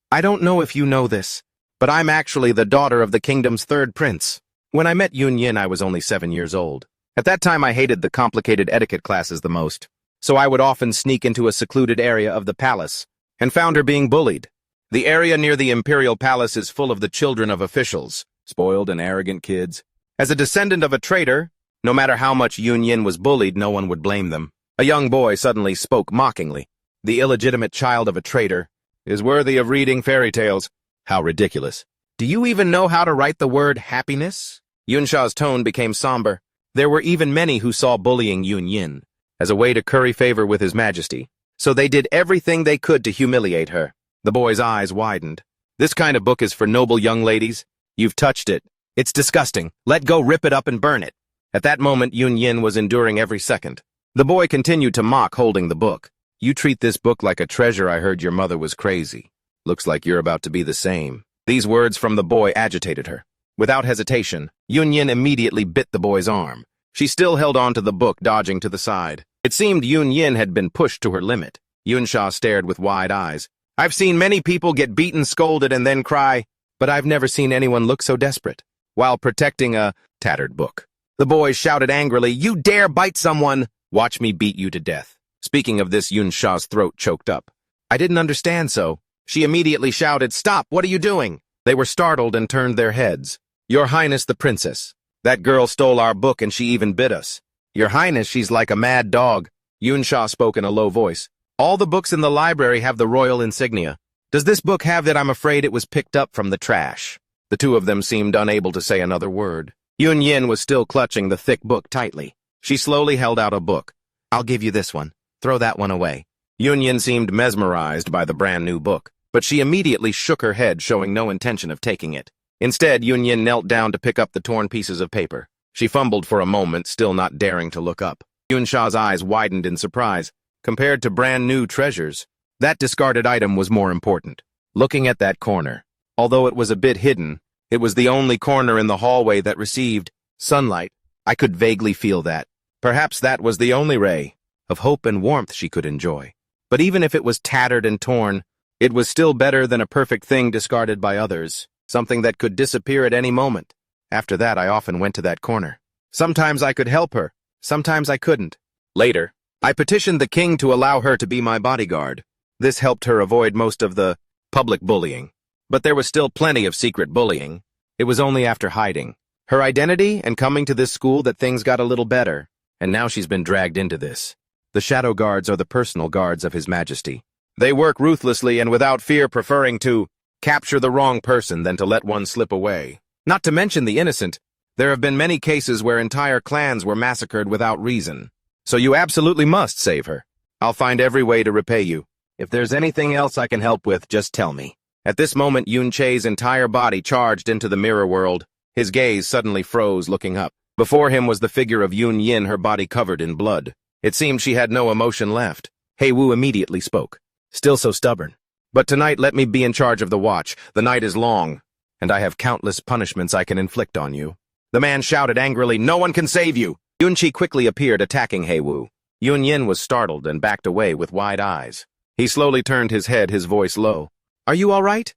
[SPEAKER 1] I don't know if you know this, but I'm actually the daughter of the kingdom's 3rd prince. When I met Yun Yin, I was only 7 years old. At that time, I hated the complicated etiquette classes the most, so I would often sneak into a secluded area of the palace, and found her being bullied. The area near the imperial palace is full of the children of officials, spoiled and arrogant kids. As a descendant of a traitor, no matter how much Yun Yin was bullied, no one would blame them. A young boy suddenly spoke mockingly. The illegitimate child of a traitor is worthy of reading fairy tales. How ridiculous. Do you even know how to write the word happiness? Yun Sha's tone became somber. There were even many who saw bullying Yun Yin as a way to curry favor with his majesty, so they did everything they could to humiliate her. The boy's eyes widened. This kind of book is for noble young ladies. You've touched it. It's disgusting. Let go, rip it up, and burn it. At that moment, Yun Yin was enduring every second. The boy continued to mock, holding the book. You treat this book like a treasure. I heard your mother was crazy. Looks like you're about to be the same. These words from the boy agitated her. Without hesitation, Yun Yin immediately bit the boy's arm. She still held on to the book, dodging to the side. It seemed Yun Yin had been pushed to her limit. Yun Sha stared with wide eyes. I've seen many people get beaten, scolded, and then cry, but I've never seen anyone look so desperate, while protecting a tattered book. The boy shouted angrily, You dare bite someone! Watch me beat you to death. Speaking of this, Yun Sha's throat choked up. I didn't understand so. She immediately shouted, Stop! What are you doing? They were startled and turned their heads. Your Highness the Princess. That girl stole our book and she even bit us. Your Highness, she's like a mad dog. Yun Sha spoke in a low voice. All the books in the library have the royal insignia. Does this book have that? I'm afraid it was picked up from the trash. The two of them seemed unable to say another word. Yun Yin was still clutching the thick book tightly. She slowly held out a book. I'll give you this one. Throw that one away. Yun Yin seemed mesmerized by the brand new book. but she immediately shook her head, showing no intention of taking it. Instead, Yun Yin knelt down to pick up the torn pieces of paper. She fumbled for a moment, still not daring to look up. Yun Sha's eyes widened in surprise. Compared to brand-new treasures, that discarded item was more important. Looking at that corner, although it was a bit hidden, it was the only corner in the hallway that received sunlight. I could vaguely feel that. Perhaps that was the only ray of hope and warmth she could enjoy. But even if it was tattered and torn, it was still better than a perfect thing discarded by others, something that could disappear at any moment. After that, I often went to that corner. Sometimes I could help her, sometimes I couldn't. Later, I petitioned the king to allow her to be my bodyguard. This helped her avoid most of the public bullying. But there was still plenty of secret bullying. It was only after hiding her identity and coming to this school that things got a little better, and now she's been dragged into this. The shadow guards are the personal guards of His Majesty. They work ruthlessly and without fear, preferring to capture the wrong person than to let one slip away. Not to mention the innocent. There have been many cases where entire clans were massacred without reason. So you absolutely must save her. I'll find every way to repay you. If there's anything else I can help with, just tell me. At this moment, Yun Che's entire body charged into the mirror world. His gaze suddenly froze, looking up. Before him was the figure of Yun Yin, her body covered in blood. It seemed she had no emotion left. Hei Wu immediately spoke. Still so stubborn. But tonight let me be in charge of the watch. The night is long, and I have countless punishments I can inflict on you. The man shouted angrily, "No one can save you!" Yun Chi quickly appeared, attacking Hei Wu. Yun Yin was startled and backed away with wide eyes. He slowly turned his head, his voice low. "Are you all right?"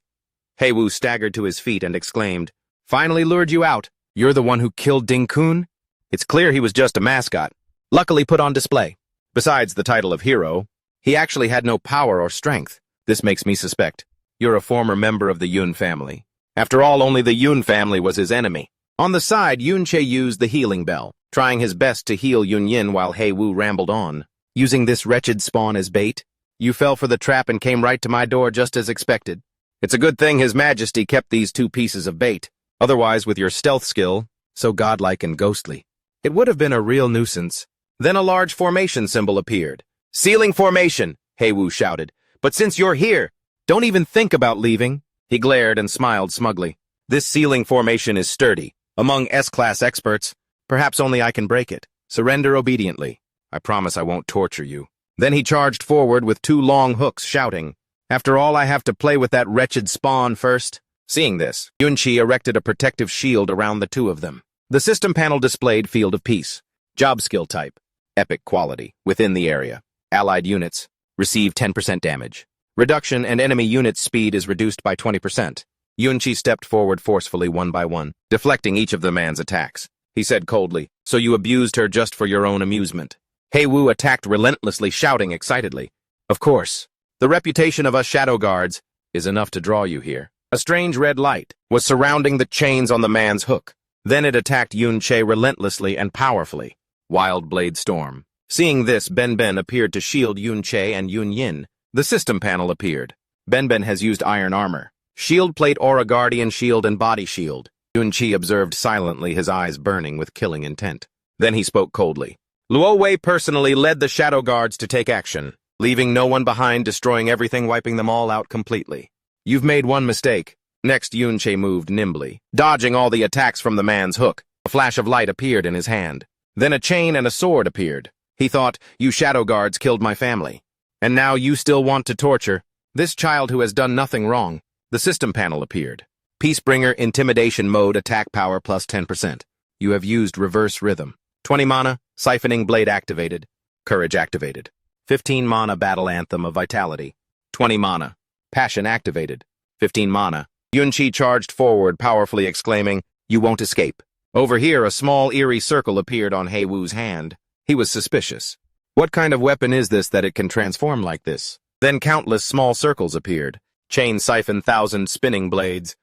[SPEAKER 1] Hei Wu staggered to his feet and exclaimed, "Finally lured you out. You're the one who killed Ding Kun?" It's clear he was just a mascot, luckily put on display. Besides the title of hero, he actually had no power or strength. This makes me suspect you're a former member of the Yun family. After all, only the Yun family was his enemy. On the side, Yun Che used the healing bell, trying his best to heal Yun Yin while Hei Wu rambled on. "Using this wretched spawn as bait? You fell for the trap and came right to my door just as expected. It's a good thing His Majesty kept these two pieces of bait. Otherwise, with your stealth skill, so godlike and ghostly, it would have been a real nuisance." Then a large formation symbol appeared. "Sealing formation," Hei Wu shouted. "But since you're here, don't even think about leaving." He glared and smiled smugly. "This sealing formation is sturdy. Among S-class experts, perhaps only I can break it. Surrender obediently. I promise I won't torture you." Then he charged forward with two long hooks, shouting, "After all, I have to play with that wretched spawn first." Seeing this, Yun Chi erected a protective shield around the two of them. The system panel displayed Field of Peace. Job skill type, epic quality, within the area. Allied units, receive 10% damage. Reduction and enemy unit speed is reduced by 20%. Yun Chi stepped forward forcefully one by one, deflecting each of the man's attacks. He said coldly, "So you abused her just for your own amusement." Hei Wu attacked relentlessly, shouting excitedly, "Of course. The reputation of us shadow guards is enough to draw you here." A strange red light was surrounding the chains on the man's hook. Then it attacked Yun Che relentlessly and powerfully. Wild Blade Storm. Seeing this, Ben appeared to shield Yun Che and Yun Yin. The system panel appeared. Ben has used iron armor, shield plate, aura guardian shield, and body shield. Yun Chi observed silently, his eyes burning with killing intent. Then he spoke coldly. Luo Wei personally led the shadow guards to take action, leaving no one behind, destroying everything, wiping them all out completely. You've made one mistake. Next, Yun Che moved nimbly, dodging all the attacks from the man's hook. A flash of light appeared in his hand. Then a chain and a sword appeared. He thought, "You shadow guards killed my family. And now you still want to torture this child who has done nothing wrong." The system panel appeared. Peacebringer intimidation mode, attack power plus 10%. You have used reverse rhythm. 20 mana, siphoning blade activated. Courage activated. 15 mana, battle anthem of vitality. 20 mana, passion activated. 15 mana. Yun Chi charged forward, powerfully exclaiming, "You won't escape." Over here, a small, eerie circle appeared on Hei Wu's hand. He was suspicious. What kind of weapon is this that it can transform like this? Then countless small circles appeared. Chain siphon 1,000 spinning blades.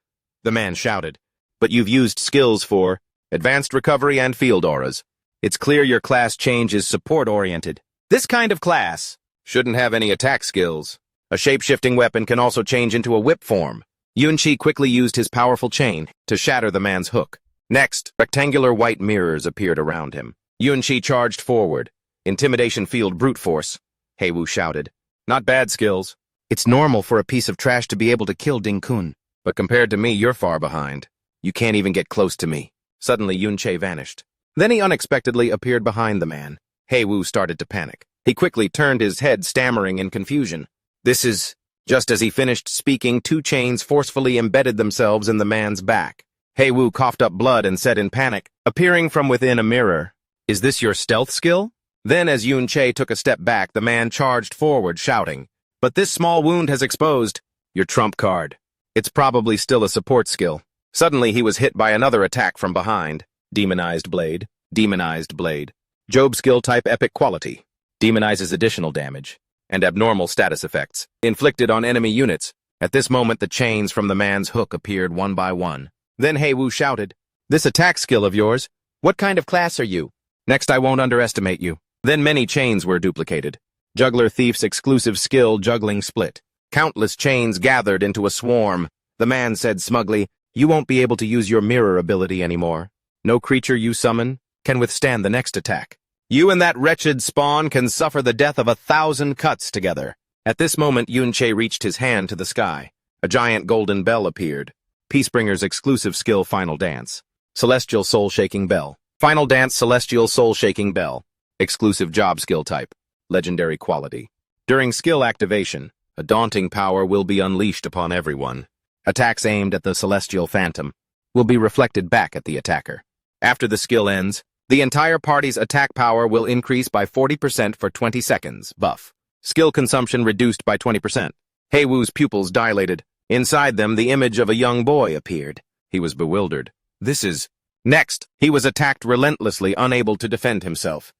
[SPEAKER 1] The man shouted, "But you've used skills for advanced recovery and field auras. It's clear your class change is support-oriented. This kind of class shouldn't have any attack skills. A shape-shifting weapon can also change into a whip form." Yun Chi quickly used his powerful chain to shatter the man's hook. Next, rectangular white mirrors appeared around him. Yun Chi charged forward. Intimidation field brute force. Hei Wu shouted. "Not bad skills. It's normal for a piece of trash to be able to kill Ding-kun. But compared to me, you're far behind. You can't even get close to me. Suddenly, Yun Sha vanished. Then he unexpectedly appeared behind the man. Hei-Wu started to panic. He quickly turned his head, stammering in confusion. This is... Just as he finished speaking, two chains forcefully embedded themselves in the man's back. Hei-Wu coughed up blood and said in panic, appearing from within a mirror, "Is this your stealth skill?" Then, as Yun Sha took a step back, the man charged forward, shouting, "But this small wound has exposed your trump card. It's probably still a support skill." Suddenly, he was hit by another attack from behind. Demonized blade. Demonized blade. Job skill type epic quality. Demonizes additional damage and abnormal status effects inflicted on enemy units. At this moment, the chains from the man's hook appeared one by one. Then Hei-Wu shouted, "This attack skill of yours, what kind of class are you? Next, I won't underestimate you." Then many chains were duplicated. Juggler Thief's exclusive skill, juggling split. Countless chains gathered into a swarm. The man said smugly, "You won't be able to use your mirror ability anymore. No creature you summon can withstand the next attack. You and that wretched spawn can suffer the death of 1,000 cuts together." At this moment, Yun Sha reached his hand to the sky. A giant golden bell appeared. Peacebringer's exclusive skill, Final Dance. Celestial Soul-Shaking Bell. Final Dance, Celestial Soul-Shaking Bell. Exclusive job skill type. Legendary quality. During skill activation, a daunting power will be unleashed upon everyone. Attacks aimed at the Celestial Phantom will be reflected back at the attacker. After the skill ends, the entire party's attack power will increase by 40% for 20 seconds. Buff. Skill consumption reduced by 20%. Hei-Wu's pupils dilated. Inside them, the image of a young boy appeared. He was bewildered. This is... Next, he was attacked relentlessly, unable to defend himself.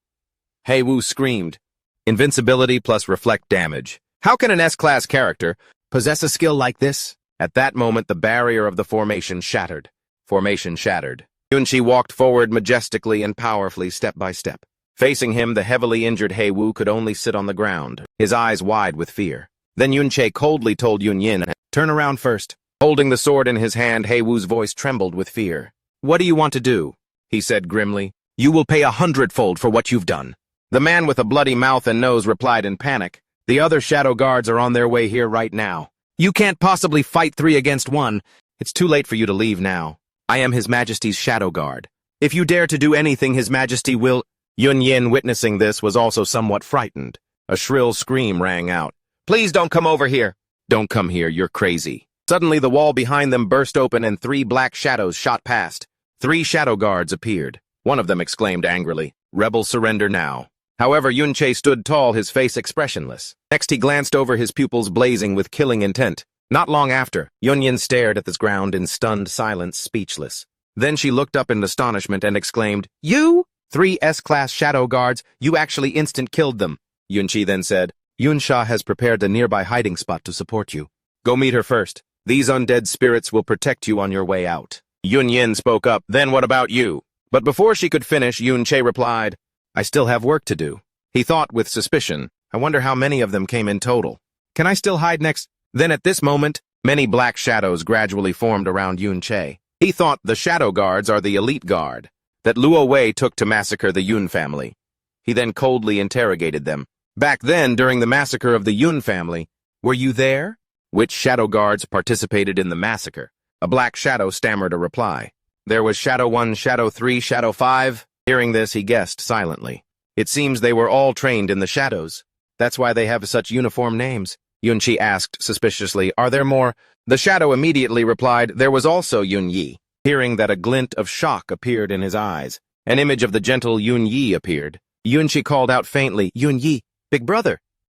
[SPEAKER 1] Hei-Wu screamed. Invincibility plus reflect damage. How can an S-class character possess a skill like this? At that moment, the barrier of the formation shattered. Formation shattered. Yun Sha walked forward majestically and powerfully, step by step. Facing him, the heavily injured Hei-Wu could only sit on the ground, his eyes wide with fear. Then Yun Sha coldly told Yun Yin, "Turn around first." Holding the sword in his hand, Hei-Wu's voice trembled with fear. "What do you want to do?" he said grimly. "You will pay 100-fold for what you've done." The man with a bloody mouth and nose replied in panic, "The other shadow guards are on their way here right now. You can't possibly fight 3 against 1. It's too late for you to leave now. I am His Majesty's shadow guard. If you dare to do anything, His Majesty will—" Yun Yin, witnessing this, was also somewhat frightened. A shrill scream rang out. "Please don't come over here." "Don't come here, you're crazy." Suddenly the wall behind them burst open and 3 black shadows shot past. 3 shadow guards appeared. One of them exclaimed angrily, "Rebels surrender now." However, Yun Sha stood tall, his face expressionless. Next he glanced over, his pupils blazing with killing intent. Not long after, Yun Yin stared at the ground in stunned silence, speechless. Then she looked up in astonishment and exclaimed, "You? 3 S-class shadow guards, you actually instant-killed them." Yun Sha then said, "Yun Sha has prepared a nearby hiding spot to support you. Go meet her first. These undead spirits will protect you on your way out." Yun Yin spoke up, "Then what about you?" But before she could finish, Yun Sha replied, "I still have work to do." He thought with suspicion, "I wonder how many of them came in total. Can I still hide next?" Then at this moment, many black shadows gradually formed around Yun Sha. He thought the shadow guards are the elite guard that Luo Wei took to massacre the Yun family. He then coldly interrogated them. "Back then, during the massacre of the Yun family, were you there?" "Which shadow guards participated in the massacre?" A black shadow stammered a reply. "There was Shadow 1, Shadow 3, Shadow 5. Hearing this, he guessed silently. "It seems they were all trained in the shadows. That's why they have such uniform names." Yun Sha asked suspiciously, "Are there more?" The shadow immediately replied, "There was also Yun Yi." Hearing that, a glint of shock appeared in his eyes. An image of the gentle Yun Yi appeared. Yun Sha called out faintly, "Yun Yi, big brother."